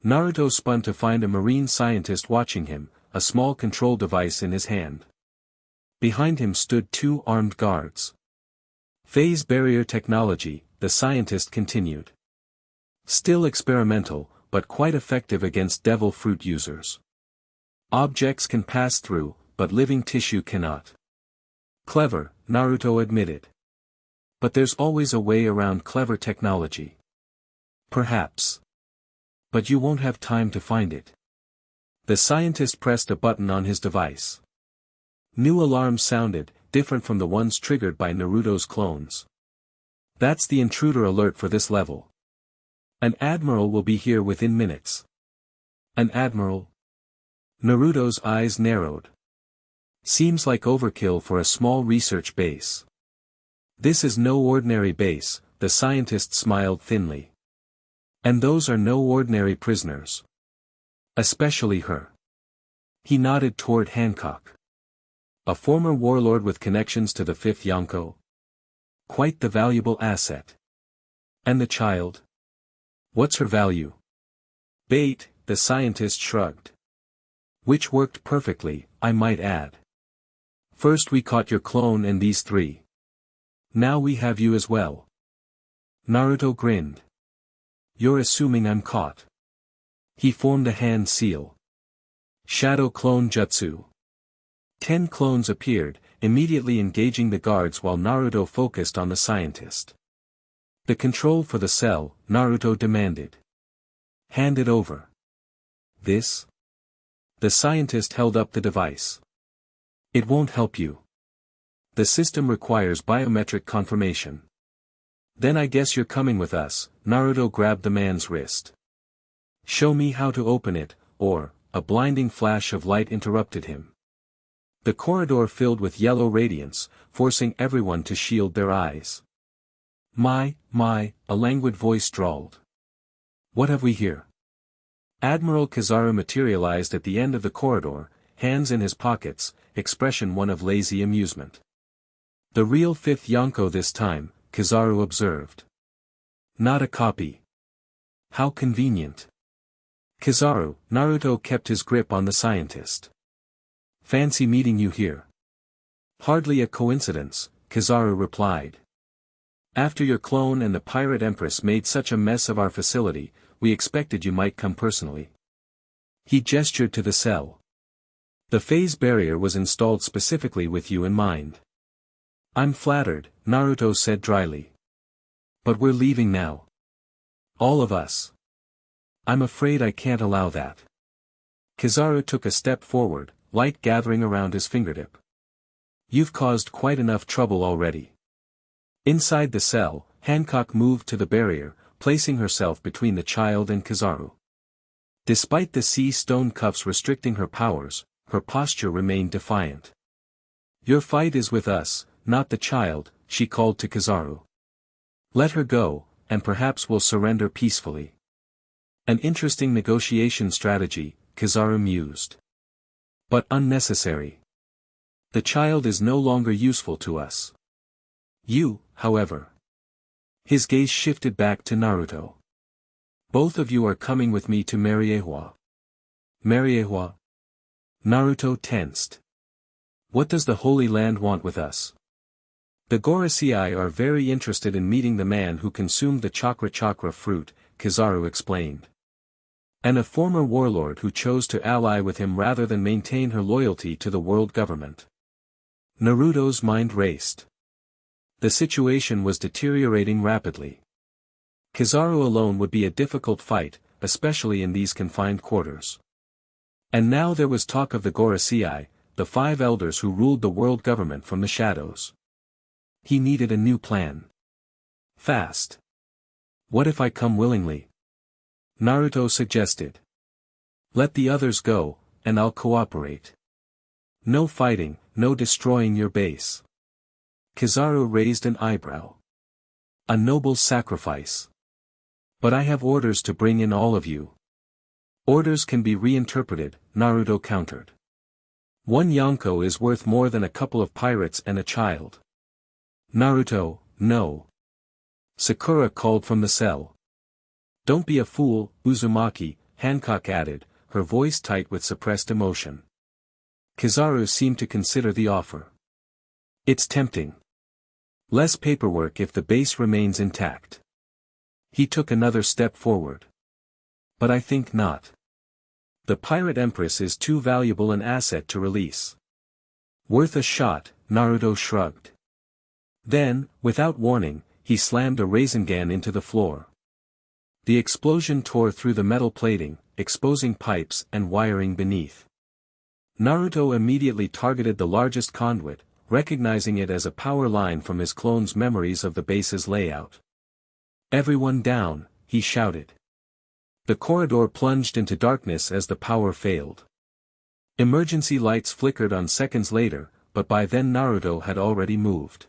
Naruto spun to find a marine scientist watching him, a small control device in his hand. Behind him stood 2 armed guards. "Phase barrier technology," the scientist continued. "Still experimental, but quite effective against devil fruit users. Objects can pass through, but living tissue cannot." "Clever," Naruto admitted. "But there's always a way around clever technology." "Perhaps. But you won't have time to find it." The scientist pressed a button on his device. New alarms sounded, different from the ones triggered by Naruto's clones. "That's the intruder alert for this level. An admiral will be here within minutes." "An admiral?" Naruto's eyes narrowed. "Seems like overkill for a small research base." "This is no ordinary base," the scientist smiled thinly. "And those are no ordinary prisoners. Especially her." He nodded toward Hancock. "A former warlord with connections to the 5th Yonko. Quite the valuable asset. And the child? What's her value?" "Bait," the scientist shrugged. "Which worked perfectly, I might add." First we caught your clone and these three. Now we have you as well. Naruto grinned. You're assuming I'm caught. He formed a hand seal. Shadow Clone Jutsu. 10 clones appeared, immediately engaging the guards while Naruto focused on the scientist. The control for the cell, Naruto demanded. Hand it over. This? The scientist held up the device. It won't help you. The system requires biometric confirmation. Then I guess you're coming with us. Naruto grabbed the man's wrist. Show me how to open it, or, a blinding flash of light interrupted him. The corridor filled with yellow radiance, forcing everyone to shield their eyes. My, a languid voice drawled. What have we here? Admiral Kizaru materialized at the end of the corridor, hands in his pockets, expression one of lazy amusement. The real fifth Yonko this time, Kizaru observed. Not a copy. How convenient. Kizaru, Naruto kept his grip on the scientist. Fancy meeting you here. Hardly a coincidence, Kizaru replied. After your clone and the pirate empress made such a mess of our facility, we expected you might come personally. He gestured to the cell. The phase barrier was installed specifically with you in mind. I'm flattered, Naruto said dryly. But we're leaving now. All of us. I'm afraid I can't allow that. Kizaru took a step forward, light gathering around his fingertip. You've caused quite enough trouble already. Inside the cell, Hancock moved to the barrier, placing herself between the child and Kizaru. Despite the sea-stone cuffs restricting her powers, her posture remained defiant. Your fight is with us, not the child, she called to Kizaru. Let her go, and perhaps we'll surrender peacefully. An interesting negotiation strategy, Kizaru mused. But unnecessary. The child is no longer useful to us. You, however. His gaze shifted back to Naruto. Both of you are coming with me to Mariehua. Mariehua? Naruto tensed. What does the Holy Land want with us? The Gorosei are very interested in meeting the man who consumed the Chakra Chakra fruit, Kizaru explained. And a former warlord who chose to ally with him rather than maintain her loyalty to the world government. Naruto's mind raced. The situation was deteriorating rapidly. Kizaru alone would be a difficult fight, especially in these confined quarters. And now there was talk of the Gorosei, the 5 elders who ruled the world government from the shadows. He needed a new plan. Fast. What if I come willingly? Naruto suggested. Let the others go, and I'll cooperate. No fighting, no destroying your base. Kizaru raised an eyebrow. A noble sacrifice. But I have orders to bring in all of you. Orders can be reinterpreted, Naruto countered. 1 Yonko is worth more than a couple of pirates and a child. Naruto, no. Sakura called from the cell. Don't be a fool, Uzumaki, Hancock added, her voice tight with suppressed emotion. Kizaru seemed to consider the offer. It's tempting. Less paperwork if the base remains intact. He took another step forward. But I think not. The Pirate Empress is too valuable an asset to release. Worth a shot, Naruto shrugged. Then, without warning, he slammed a Rasengan into the floor. The explosion tore through the metal plating, exposing pipes and wiring beneath. Naruto immediately targeted the largest conduit, recognizing it as a power line from his clone's memories of the base's layout. Everyone down, he shouted. The corridor plunged into darkness as the power failed. Emergency lights flickered on seconds later, but by then Naruto had already moved.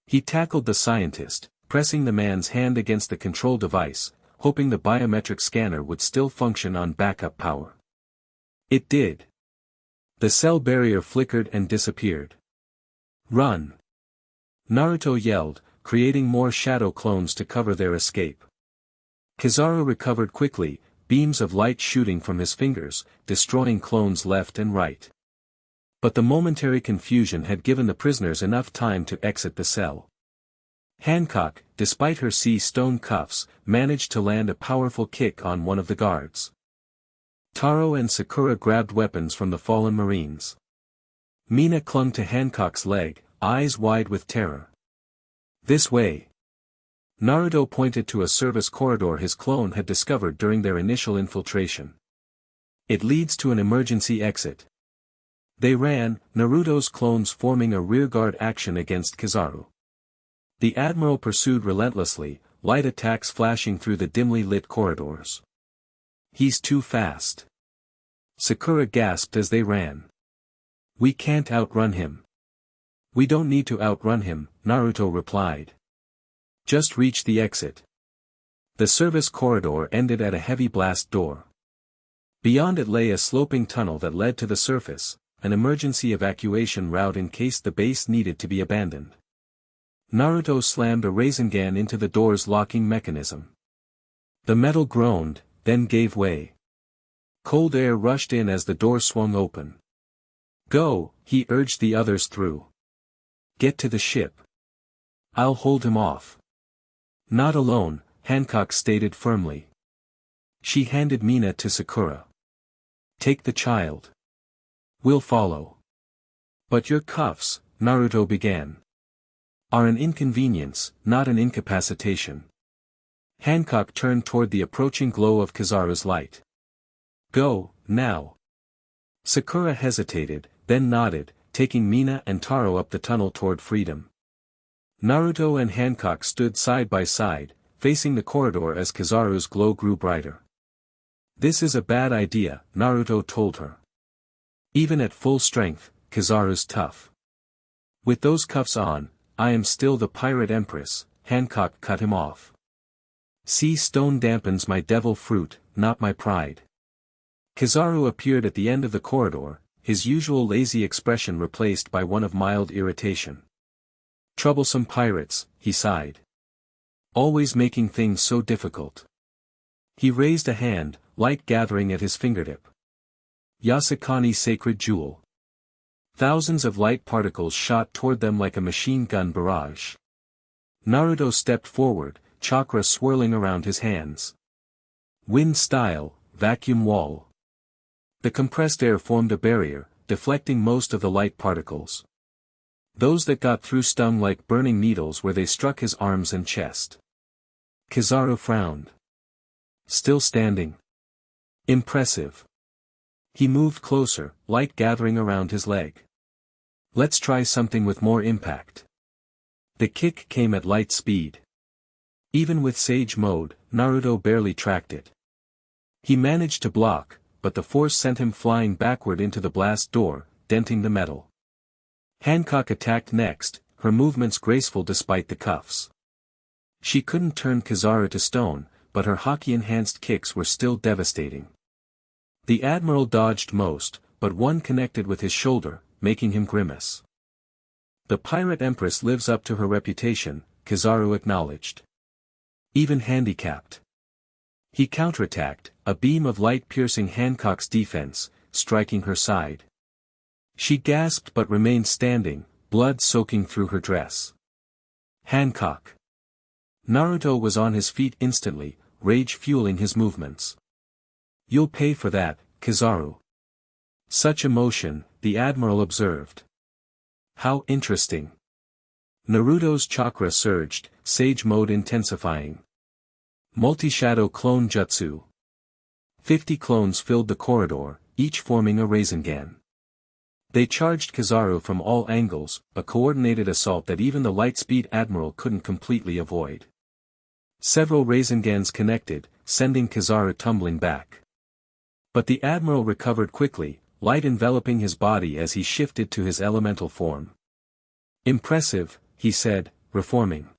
He tackled the scientist, pressing the man's hand against the control device, hoping the biometric scanner would still function on backup power. It did. The cell barrier flickered and disappeared. Run! Naruto yelled, creating more shadow clones to cover their escape. Kizaru recovered quickly, beams of light shooting from his fingers, destroying clones left and right. But the momentary confusion had given the prisoners enough time to exit the cell. Hancock, despite her sea-stone cuffs, managed to land a powerful kick on one of the guards. Taro and Sakura grabbed weapons from the fallen Marines. Mina clung to Hancock's leg, eyes wide with terror. This way. Naruto pointed to a service corridor his clone had discovered during their initial infiltration. It leads to an emergency exit. They ran, Naruto's clones forming a rearguard action against Kizaru. The Admiral pursued relentlessly, light attacks flashing through the dimly lit corridors. He's too fast. Sakura gasped as they ran. We can't outrun him. We don't need to outrun him, Naruto replied. Just reach the exit. The service corridor ended at a heavy blast door. Beyond it lay a sloping tunnel that led to the surface, an emergency evacuation route in case the base needed to be abandoned. Naruto slammed a Rasengan into the door's locking mechanism. The metal groaned, then gave way. Cold air rushed in as the door swung open. Go, he urged the others through. Get to the ship. I'll hold him off. Not alone, Hancock stated firmly. She handed Mina to Sakura. Take the child. We'll follow. But your cuffs, Naruto began, are an inconvenience, not an incapacitation. Hancock turned toward the approaching glow of Kizaru's light. Go, now. Sakura hesitated, then nodded, taking Mina and Taro up the tunnel toward freedom. Naruto and Hancock stood side by side, facing the corridor as Kizaru's glow grew brighter. This is a bad idea, Naruto told her. Even at full strength, Kizaru's tough. With those cuffs on, I am still the Pirate Empress, Hancock cut him off. Sea stone dampens my devil fruit, not my pride. Kizaru appeared at the end of the corridor, his usual lazy expression replaced by one of mild irritation. Troublesome pirates, he sighed. Always making things so difficult. He raised a hand, light gathering at his fingertip. Yasukani sacred jewel. Thousands of light particles shot toward them like a machine gun barrage. Naruto stepped forward, chakra swirling around his hands. Wind style, vacuum wall. The compressed air formed a barrier, deflecting most of the light particles. Those that got through stung like burning needles where they struck his arms and chest. Kizaru frowned. Still standing. Impressive. He moved closer, light gathering around his leg. Let's try something with more impact. The kick came at light speed. Even with Sage Mode, Naruto barely tracked it. He managed to block, but the force sent him flying backward into the blast door, denting the metal. Hancock attacked next, her movements graceful despite the cuffs. She couldn't turn Kizaru to stone, but her hockey-enhanced kicks were still devastating. The Admiral dodged most, but one connected with his shoulder, making him grimace. The Pirate Empress lives up to her reputation, Kizaru acknowledged. Even handicapped. He counterattacked, a beam of light piercing Hancock's defense, striking her side. She gasped but remained standing, blood soaking through her dress. Hancock. Naruto was on his feet instantly, rage fueling his movements. You'll pay for that, Kizaru. Such emotion, the Admiral observed. How interesting. Naruto's chakra surged, Sage Mode intensifying. Multi-shadow clone jutsu. 50 clones filled the corridor, each forming a Rasengan. They charged Kizaru from all angles, a coordinated assault that even the light-speed Admiral couldn't completely avoid. Several Rasengans connected, sending Kizaru tumbling back. But the Admiral recovered quickly, light enveloping his body as he shifted to his elemental form. Impressive, he said, reforming.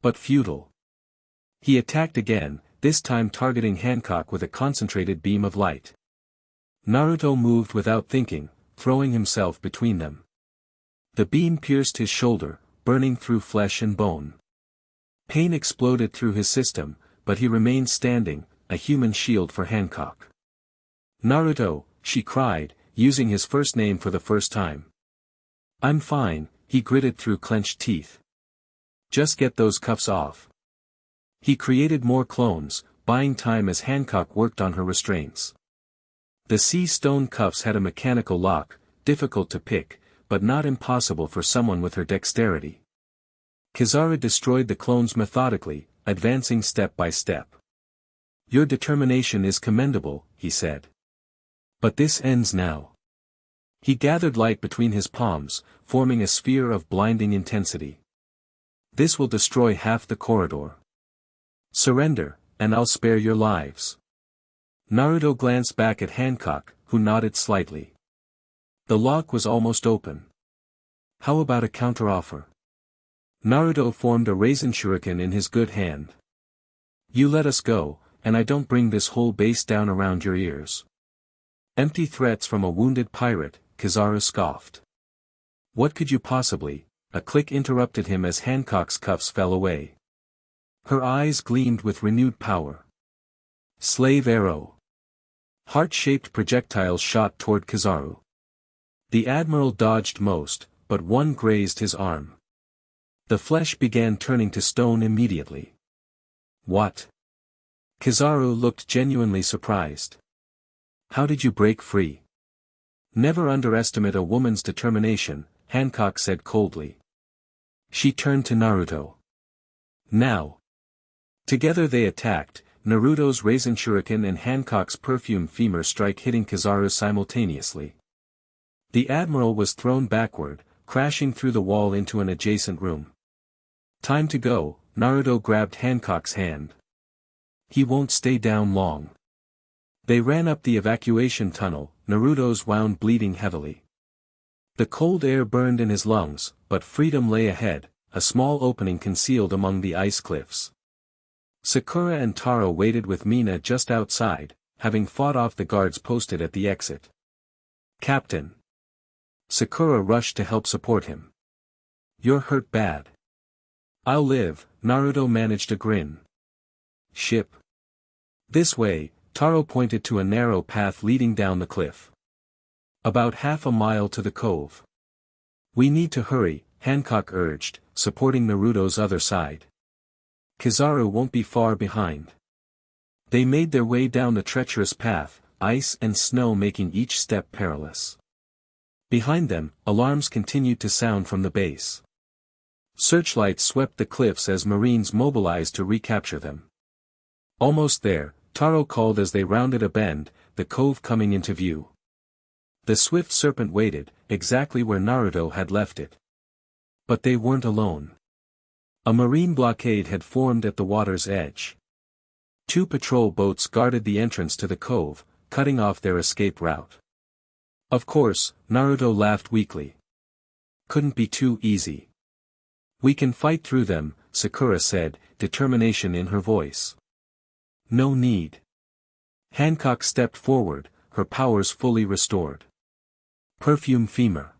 But futile. He attacked again, this time targeting Hancock with a concentrated beam of light. Naruto moved without thinking, throwing himself between them. The beam pierced his shoulder, burning through flesh and bone. Pain exploded through his system, but he remained standing, a human shield for Hancock. Naruto, she cried, using his first name for the first time. I'm fine, he gritted through clenched teeth. Just get those cuffs off. He created more clones, buying time as Hancock worked on her restraints. The sea stone cuffs had a mechanical lock, difficult to pick, but not impossible for someone with her dexterity. Kizaru destroyed the clones methodically, advancing step by step. Your determination is commendable, he said. But this ends now. He gathered light between his palms, forming a sphere of blinding intensity. This will destroy half the corridor. Surrender, and I'll spare your lives. Naruto glanced back at Hancock, who nodded slightly. The lock was almost open. How about a counteroffer? Naruto formed a raisin shuriken in his good hand. You let us go, and I don't bring this whole base down around your ears. Empty threats from a wounded pirate, Kizaru scoffed. What could you possibly? A click interrupted him as Hancock's cuffs fell away. Her eyes gleamed with renewed power. Slave arrow. Heart-shaped projectiles shot toward Kizaru. The admiral dodged most, but one grazed his arm. The flesh began turning to stone immediately. What? Kizaru looked genuinely surprised. How did you break free? Never underestimate a woman's determination, Hancock said coldly. She turned to Naruto. Now. Together they attacked, Naruto's raisin shuriken and Hancock's perfume femur strike hitting Kizaru simultaneously. The admiral was thrown backward, crashing through the wall into an adjacent room. Time to go, Naruto grabbed Hancock's hand. He won't stay down long. They ran up the evacuation tunnel, Naruto's wound bleeding heavily. The cold air burned in his lungs, but freedom lay ahead, a small opening concealed among the ice cliffs. Sakura and Taro waited with Mina just outside, having fought off the guards posted at the exit. Captain. Sakura rushed to help support him. You're hurt bad. I'll live, Naruto managed a grin. Ship. This way, Taro pointed to a narrow path leading down the cliff. About half a mile to the cove. We need to hurry, Hancock urged, supporting Naruto's other side. Kizaru won't be far behind. They made their way down the treacherous path, ice and snow making each step perilous. Behind them, alarms continued to sound from the base. Searchlights swept the cliffs as Marines mobilized to recapture them. Almost there, Taro called as they rounded a bend, the cove coming into view. The swift serpent waited, exactly where Naruto had left it. But they weren't alone. A marine blockade had formed at the water's edge. 2 patrol boats guarded the entrance to the cove, cutting off their escape route. Of course, Naruto laughed weakly. Couldn't be too easy. We can fight through them, Sakura said, determination in her voice. No need. Hancock stepped forward, her powers fully restored. Perfume femur.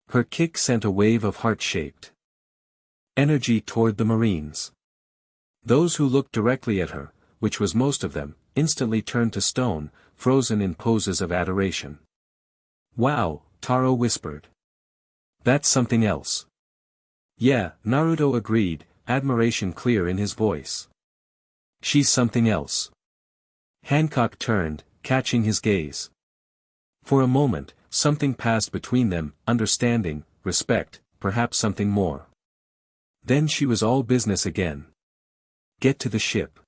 Her kick sent a wave of heart-shaped energy toward the Marines. Those who looked directly at her, which was most of them, instantly turned to stone, frozen in poses of adoration. Wow, Taro whispered. That's something else. Yeah, Naruto agreed, admiration clear in his voice. She's something else. Hancock turned, catching his gaze. For a moment, something passed between them, understanding, respect, perhaps something more. Then she was all business again. Get to the ship.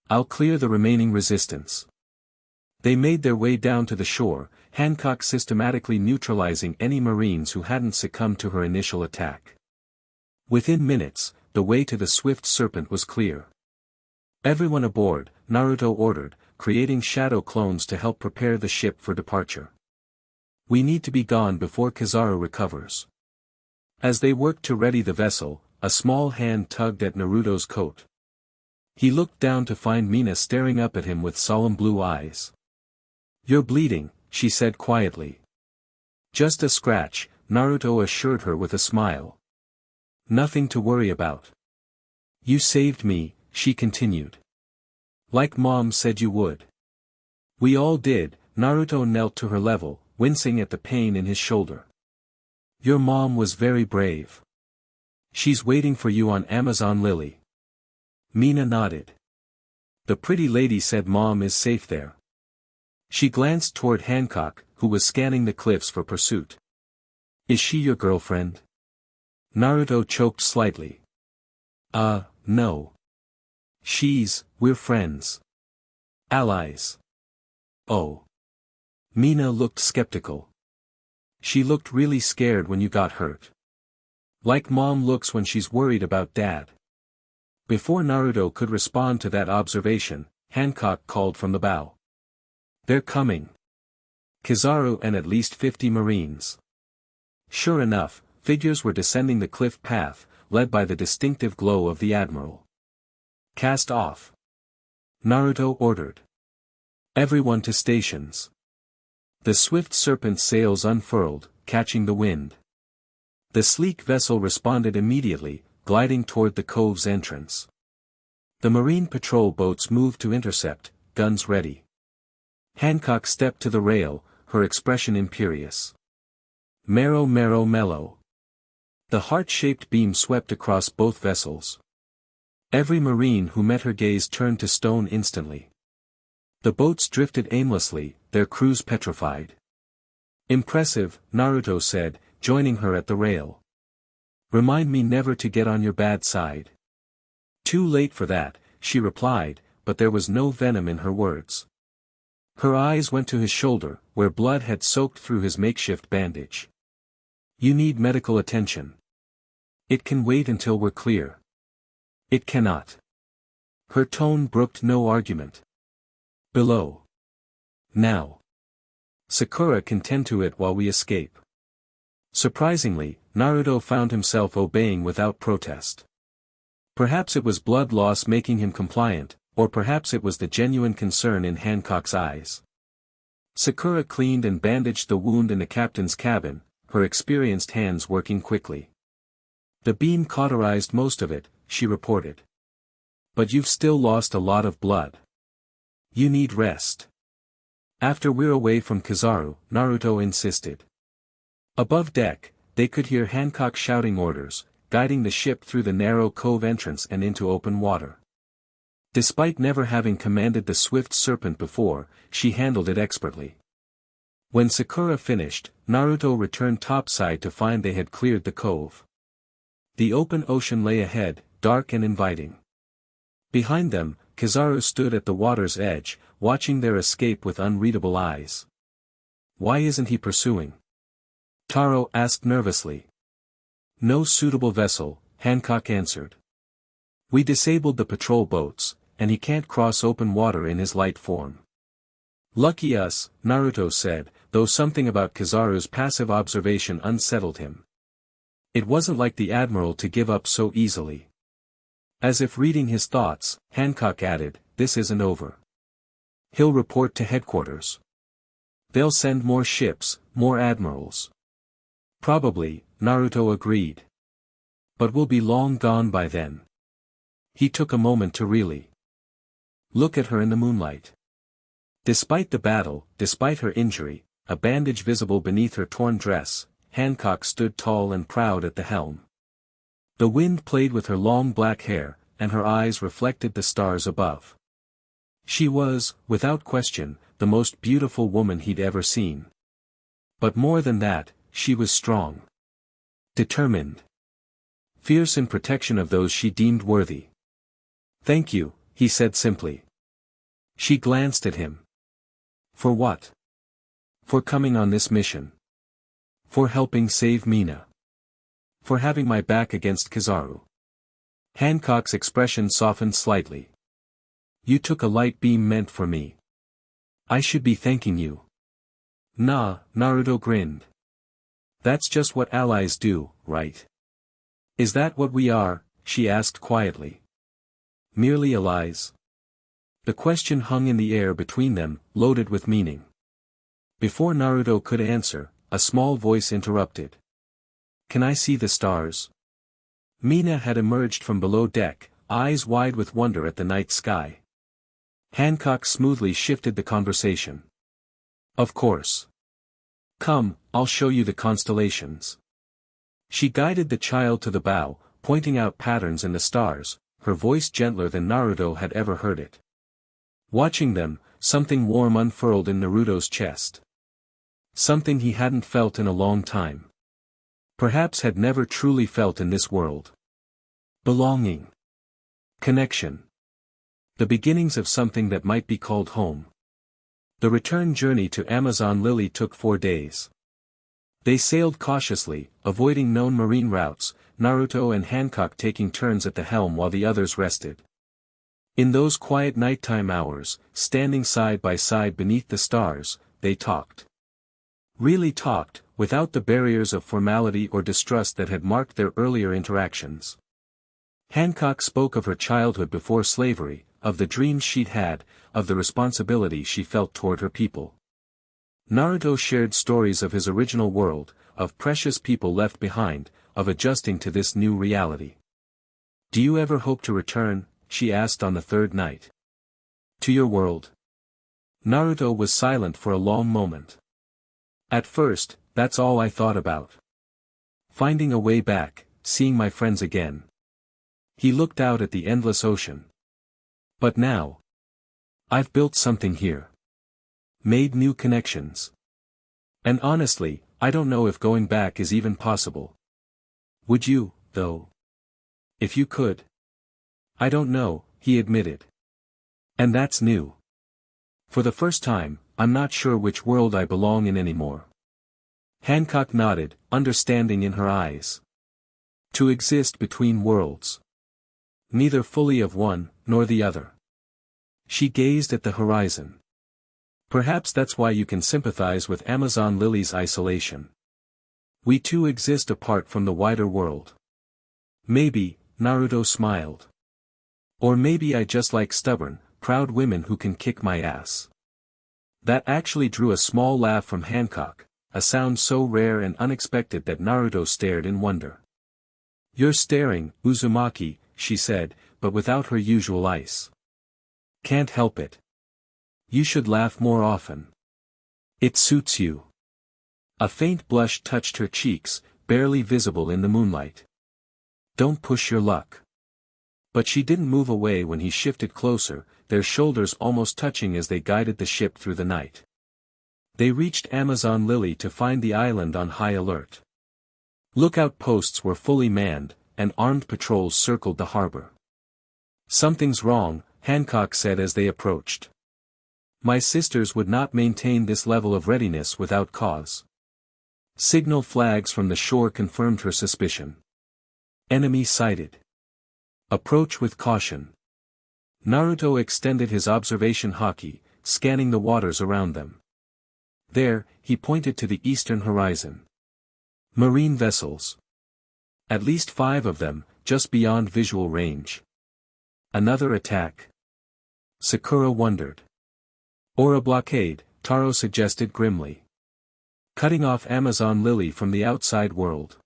I'll clear the remaining resistance. They made their way down to the shore, Hancock systematically neutralizing any Marines who hadn't succumbed to her initial attack. Within minutes, the way to the swift serpent was clear. Everyone aboard, Naruto ordered, creating shadow clones to help prepare the ship for departure. We need to be gone before Kizaru recovers. As they worked to ready the vessel, a small hand tugged at Naruto's coat. He looked down to find Mina staring up at him with solemn blue eyes. You're bleeding, she said quietly. Just a scratch, Naruto assured her with a smile. Nothing to worry about. You saved me, she continued. Like Mom said you would. We all did, Naruto knelt to her level, wincing at the pain in his shoulder. Your mom was very brave. She's waiting for you on Amazon Lily. Mina nodded. The pretty lady said Mom is safe there. She glanced toward Hancock, who was scanning the cliffs for pursuit. Is she your girlfriend? Naruto choked slightly. No. We're friends. Allies. Oh. Mina looked skeptical. She looked really scared when you got hurt. Like Mom looks when she's worried about Dad. Before Naruto could respond to that observation, Hancock called from the bow. They're coming. Kizaru and at least 50 Marines. Sure enough, figures were descending the cliff path, led by the distinctive glow of the Admiral. Cast off. Naruto ordered. Everyone to stations. The swift serpent sails unfurled, catching the wind. The sleek vessel responded immediately, gliding toward the cove's entrance. The marine patrol boats moved to intercept, guns ready. Hancock stepped to the rail, her expression imperious. Mero mero mellow. The heart-shaped beam swept across both vessels. Every marine who met her gaze turned to stone instantly. The boats drifted aimlessly, their crews petrified. Impressive, Naruto said, joining her at the rail. Remind me never to get on your bad side. Too late for that, she replied, but there was no venom in her words. Her eyes went to his shoulder, where blood had soaked through his makeshift bandage. You need medical attention. It can wait until we're clear. It cannot. Her tone brooked no argument. Below. Now. Sakura can tend to it while we escape. Surprisingly, Naruto found himself obeying without protest. Perhaps it was blood loss making him compliant, or perhaps it was the genuine concern in Hancock's eyes. Sakura cleaned and bandaged the wound in the captain's cabin, her experienced hands working quickly. The beam cauterized most of it, she reported. But you've still lost a lot of blood. You need rest. After we're away from Kizaru, Naruto insisted. Above deck, they could hear Hancock shouting orders, guiding the ship through the narrow cove entrance and into open water. Despite never having commanded the swift serpent before, she handled it expertly. When Sakura finished, Naruto returned topside to find they had cleared the cove. The open ocean lay ahead, dark and inviting. Behind them, Kizaru stood at the water's edge, watching their escape with unreadable eyes. Why isn't he pursuing? Taro asked nervously. No suitable vessel, Hancock answered. We disabled the patrol boats, and he can't cross open water in his light form. Lucky us, Naruto said, though something about Kizaru's passive observation unsettled him. It wasn't like the Admiral to give up so easily. As if reading his thoughts, Hancock added, this isn't over. He'll report to headquarters. They'll send more ships, more admirals. Probably, Naruto agreed. But we'll be long gone by then. He took a moment to really look at her in the moonlight. Despite the battle, despite her injury, a bandage visible beneath her torn dress, Hancock stood tall and proud at the helm. The wind played with her long black hair, and her eyes reflected the stars above. She was, without question, the most beautiful woman he'd ever seen. But more than that, she was strong. Determined. Fierce in protection of those she deemed worthy. Thank you, he said simply. She glanced at him. For what? For coming on this mission. For helping save Mina. For having my back against Kizaru. Hancock's expression softened slightly. You took a light beam meant for me. I should be thanking you. Nah, Naruto grinned. That's just what allies do, right? Is that what we are? She asked quietly. Merely allies? The question hung in the air between them, loaded with meaning. Before Naruto could answer, a small voice interrupted. Can I see the stars? Mina had emerged from below deck, eyes wide with wonder at the night sky. Hancock smoothly shifted the conversation. Of course. Come, I'll show you the constellations. She guided the child to the bow, pointing out patterns in the stars, her voice gentler than Naruto had ever heard it. Watching them, something warm unfurled in Naruto's chest. Something he hadn't felt in a long time. Perhaps had never truly felt in this world. Belonging. Connection. The beginnings of something that might be called home. The return journey to Amazon Lily took 4 days. They sailed cautiously, avoiding known marine routes, Naruto and Hancock taking turns at the helm while the others rested. In those quiet nighttime hours, standing side by side beneath the stars, they talked. Really talked, without the barriers of formality or distrust that had marked their earlier interactions. Hancock spoke of her childhood before slavery, of the dreams she'd had, of the responsibility she felt toward her people. Naruto shared stories of his original world, of precious people left behind, of adjusting to this new reality. "Do you ever hope to return?" she asked on the 3rd night. "To your world?" Naruto was silent for a long moment. "At first, that's all I thought about. Finding a way back, seeing my friends again." He looked out at the endless ocean. "But now, I've built something here. Made new connections. And honestly, I don't know if going back is even possible." "Would you, though? If you could?" "I don't know," he admitted. "And that's new. For the first time, I'm not sure which world I belong in anymore." Hancock nodded, understanding in her eyes. To exist between worlds. Neither fully of one, nor the other. She gazed at the horizon. "Perhaps that's why you can sympathize with Amazon Lily's isolation. We too exist apart from the wider world." "Maybe," Naruto smiled. "Or maybe I just like stubborn, proud women who can kick my ass." That actually drew a small laugh from Hancock, a sound so rare and unexpected that Naruto stared in wonder. "You're staring, Uzumaki," she said, but without her usual ice. "Can't help it. You should laugh more often. It suits you." A faint blush touched her cheeks, barely visible in the moonlight. "Don't push your luck." But she didn't move away when he shifted closer, their shoulders almost touching as they guided the ship through the night. They reached Amazon Lily to find the island on high alert. Lookout posts were fully manned, and armed patrols circled the harbor. "Something's wrong," Hancock said as they approached. "My sisters would not maintain this level of readiness without cause." Signal flags from the shore confirmed her suspicion. "Enemy sighted. Approach with caution." Naruto extended his observation haki, scanning the waters around them. There, he pointed to the eastern horizon. Marine vessels. At least 5 of them, just beyond visual range. Another attack? Sakura wondered. Or a blockade, Taro suggested grimly. Cutting off Amazon Lily from the outside world.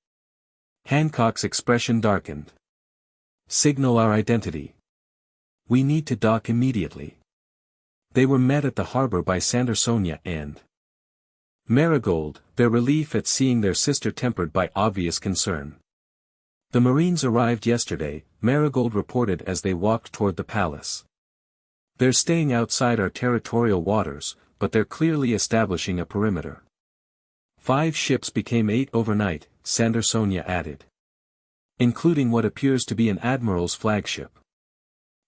Hancock's expression darkened. Signal our identity. We need to dock immediately. They were met at the harbor by Sandersonia and Marigold, their relief at seeing their sister tempered by obvious concern. "The Marines arrived yesterday," Marigold reported as they walked toward the palace. "They're staying outside our territorial waters, but they're clearly establishing a perimeter." 5 ships became 8 overnight, Sandersonia added. Including what appears to be an admiral's flagship.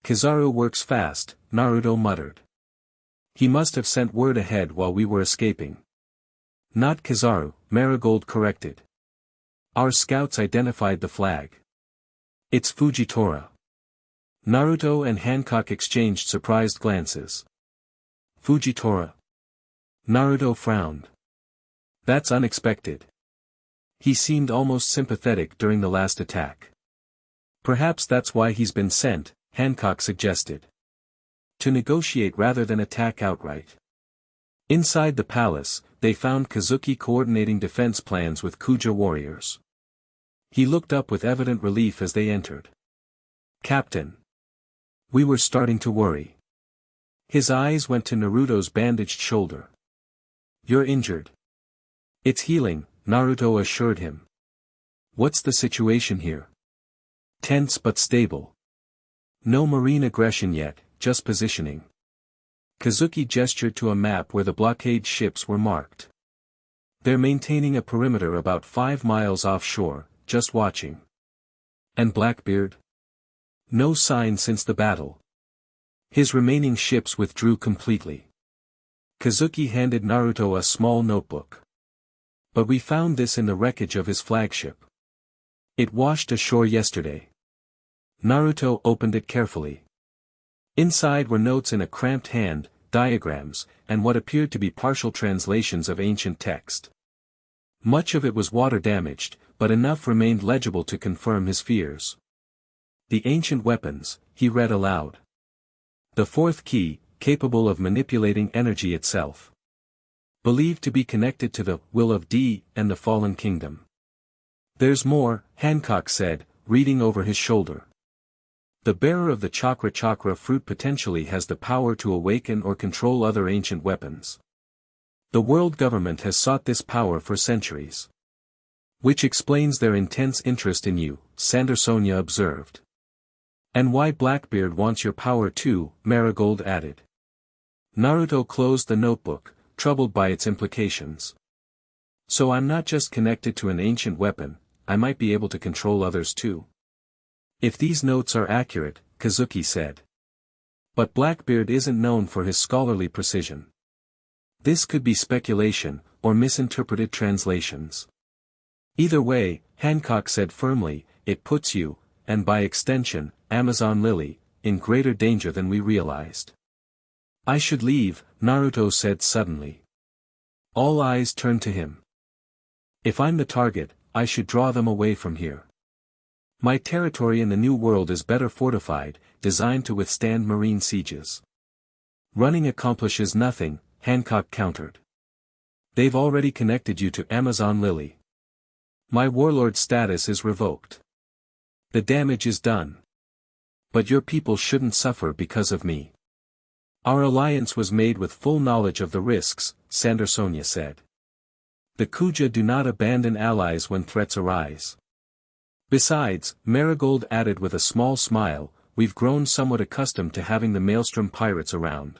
"Kizaru works fast," Naruto muttered. "He must have sent word ahead while we were escaping." "Not Kizaru," Marigold corrected. "Our scouts identified the flag. It's Fujitora." Naruto and Hancock exchanged surprised glances. "Fujitora?" Naruto frowned. "That's unexpected." He seemed almost sympathetic during the last attack. "Perhaps that's why he's been sent," Hancock suggested. "To negotiate rather than attack outright." Inside the palace, they found Kazuki coordinating defense plans with Kuja warriors. He looked up with evident relief as they entered. "Captain. We were starting to worry." His eyes went to Naruto's bandaged shoulder. You're injured. It's healing, Naruto assured him. What's the situation here? Tense but stable. No marine aggression yet, just positioning. Kazuki gestured to a map where the blockade ships were marked. They're maintaining a perimeter about 5 miles offshore, just watching. And Blackbeard? No sign since the battle. His remaining ships withdrew completely. Kazuki handed Naruto a small notebook. But we found this in the wreckage of his flagship. It washed ashore yesterday. Naruto opened it carefully. Inside were notes in a cramped hand, diagrams, and what appeared to be partial translations of ancient text. Much of it was water-damaged, but enough remained legible to confirm his fears. The ancient weapons, he read aloud. The fourth key, capable of manipulating energy itself. Believed to be connected to the will of D and the fallen kingdom. There's more, Hancock said, reading over his shoulder. The bearer of the Chakra Chakra fruit potentially has the power to awaken or control other ancient weapons. The world government has sought this power for centuries. Which explains their intense interest in you, Sandersonia observed. And why Blackbeard wants your power too, Marigold added. Naruto closed the notebook, troubled by its implications. So I'm not just connected to an ancient weapon, I might be able to control others too. If these notes are accurate, Kazuki said. But Blackbeard isn't known for his scholarly precision. This could be speculation, or misinterpreted translations. Either way, Hancock said firmly, it puts you, and by extension, Amazon Lily, in greater danger than we realized. I should leave, Naruto said suddenly. All eyes turned to him. If I'm the target, I should draw them away from here. My territory in the New World is better fortified, designed to withstand marine sieges. Running accomplishes nothing, Hancock countered. They've already connected you to Amazon Lily. My warlord status is revoked. The damage is done. But your people shouldn't suffer because of me. Our alliance was made with full knowledge of the risks, Sandersonia said. The Kuja do not abandon allies when threats arise. Besides, Marigold added with a small smile, we've grown somewhat accustomed to having the Maelstrom pirates around.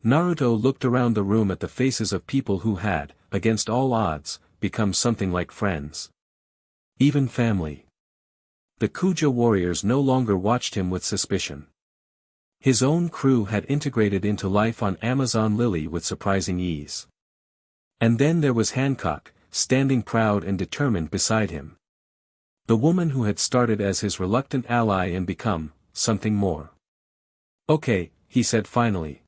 Naruto looked around the room at the faces of people who had, against all odds, become something like friends. Even family. The Kuja warriors no longer watched him with suspicion. His own crew had integrated into life on Amazon Lily with surprising ease. And then there was Hancock, standing proud and determined beside him. The woman who had started as his reluctant ally and become, something more. Okay, he said finally.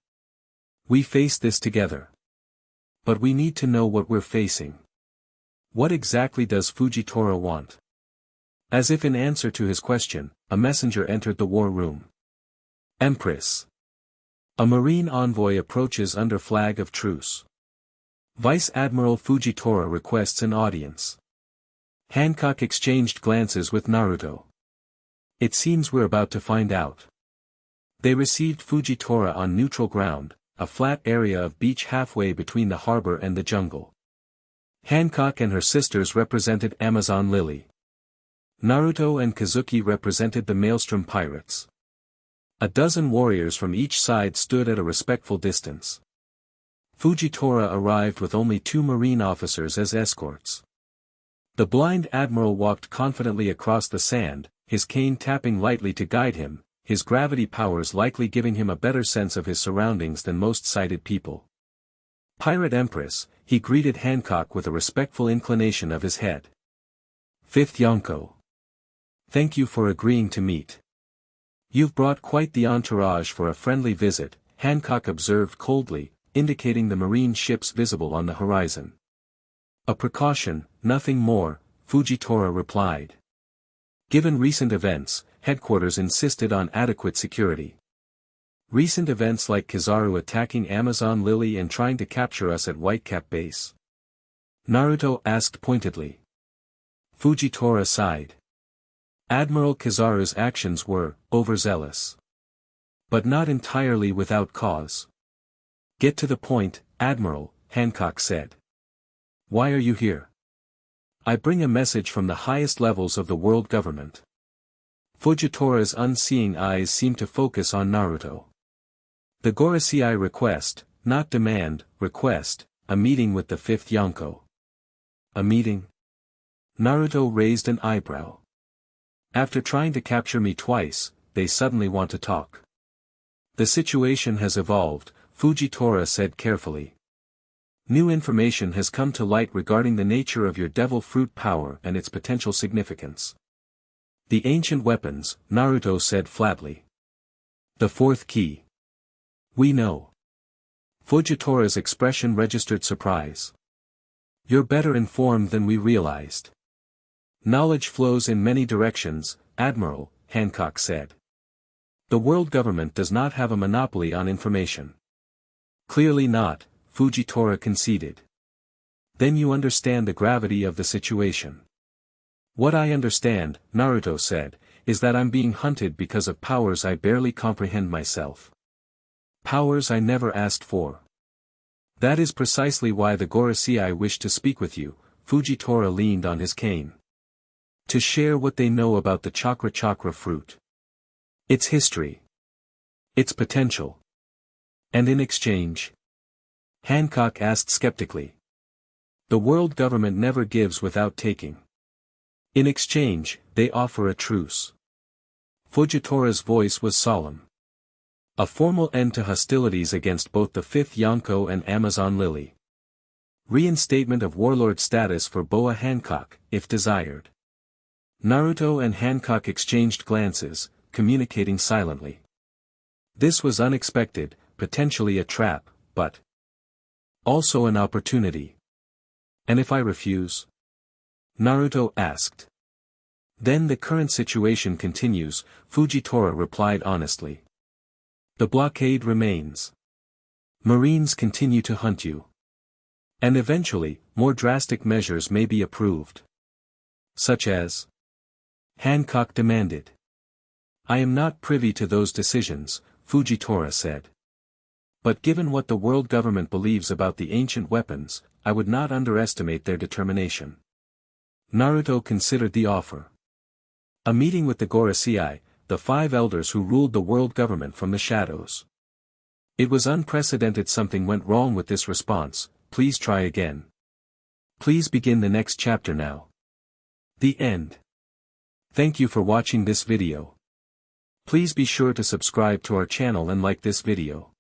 We face this together. But we need to know what we're facing. What exactly does Fujitora want? As if in answer to his question, a messenger entered the war room. Empress. A marine envoy approaches under flag of truce. Vice Admiral Fujitora requests an audience. Hancock exchanged glances with Naruto. It seems we're about to find out. They received Fujitora on neutral ground, a flat area of beach halfway between the harbor and the jungle. Hancock and her sisters represented Amazon Lily. Naruto and Kazuki represented the Maelstrom pirates. A dozen warriors from each side stood at a respectful distance. Fujitora arrived with only 2 marine officers as escorts. The blind admiral walked confidently across the sand, his cane tapping lightly to guide him, his gravity powers likely giving him a better sense of his surroundings than most sighted people. Pirate Empress, he greeted Hancock with a respectful inclination of his head. Fifth Yonko. Thank you for agreeing to meet. You've brought quite the entourage for a friendly visit, Hancock observed coldly, indicating the marine ships visible on the horizon. A precaution, nothing more, Fujitora replied. Given recent events, headquarters insisted on adequate security. Recent events like Kizaru attacking Amazon Lily and trying to capture us at Whitecap Base? Naruto asked pointedly. Fujitora sighed. Admiral Kizaru's actions were overzealous. But not entirely without cause. Get to the point, Admiral, Hancock said. Why are you here? I bring a message from the highest levels of the world government. Fujitora's unseeing eyes seem to focus on Naruto. The Gorosei request, not demand, request, a meeting with the fifth Yonko. A meeting? Naruto raised an eyebrow. After trying to capture me twice, they suddenly want to talk. The situation has evolved, Fujitora said carefully. New information has come to light regarding the nature of your devil fruit power and its potential significance. The ancient weapons, Naruto said flatly. The fourth key. We know. Fujitora's expression registered surprise. You're better informed than we realized. Knowledge flows in many directions, Admiral, Hancock said. The world government does not have a monopoly on information. Clearly not, Fujitora conceded. Then you understand the gravity of the situation. What I understand, Naruto said, is that I'm being hunted because of powers I barely comprehend myself. Powers I never asked for. That is precisely why the Gorosei wish to speak with you, Fujitora leaned on his cane. To share what they know about the Chakra Chakra fruit. Its history. Its potential. And in exchange? Hancock asked skeptically. The world government never gives without taking. In exchange, they offer a truce. Fujitora's voice was solemn. A formal end to hostilities against both the fifth Yonko and Amazon Lily. Reinstatement of warlord status for Boa Hancock, if desired. Naruto and Hancock exchanged glances, communicating silently. This was unexpected, potentially a trap, but also an opportunity. And if I refuse? Naruto asked. Then the current situation continues, Fujitora replied honestly. The blockade remains. Marines continue to hunt you. And eventually, more drastic measures may be approved. Such as? Hancock demanded. I am not privy to those decisions, Fujitora said. But given what the world government believes about the ancient weapons, I would not underestimate their determination. Naruto considered the offer. A meeting with the Gorosei, the five elders who ruled the world government from the shadows. It was unprecedented. Something went wrong with this response, please try again. Please begin the next chapter now. The end. Thank you for watching this video. Please be sure to subscribe to our channel and like this video.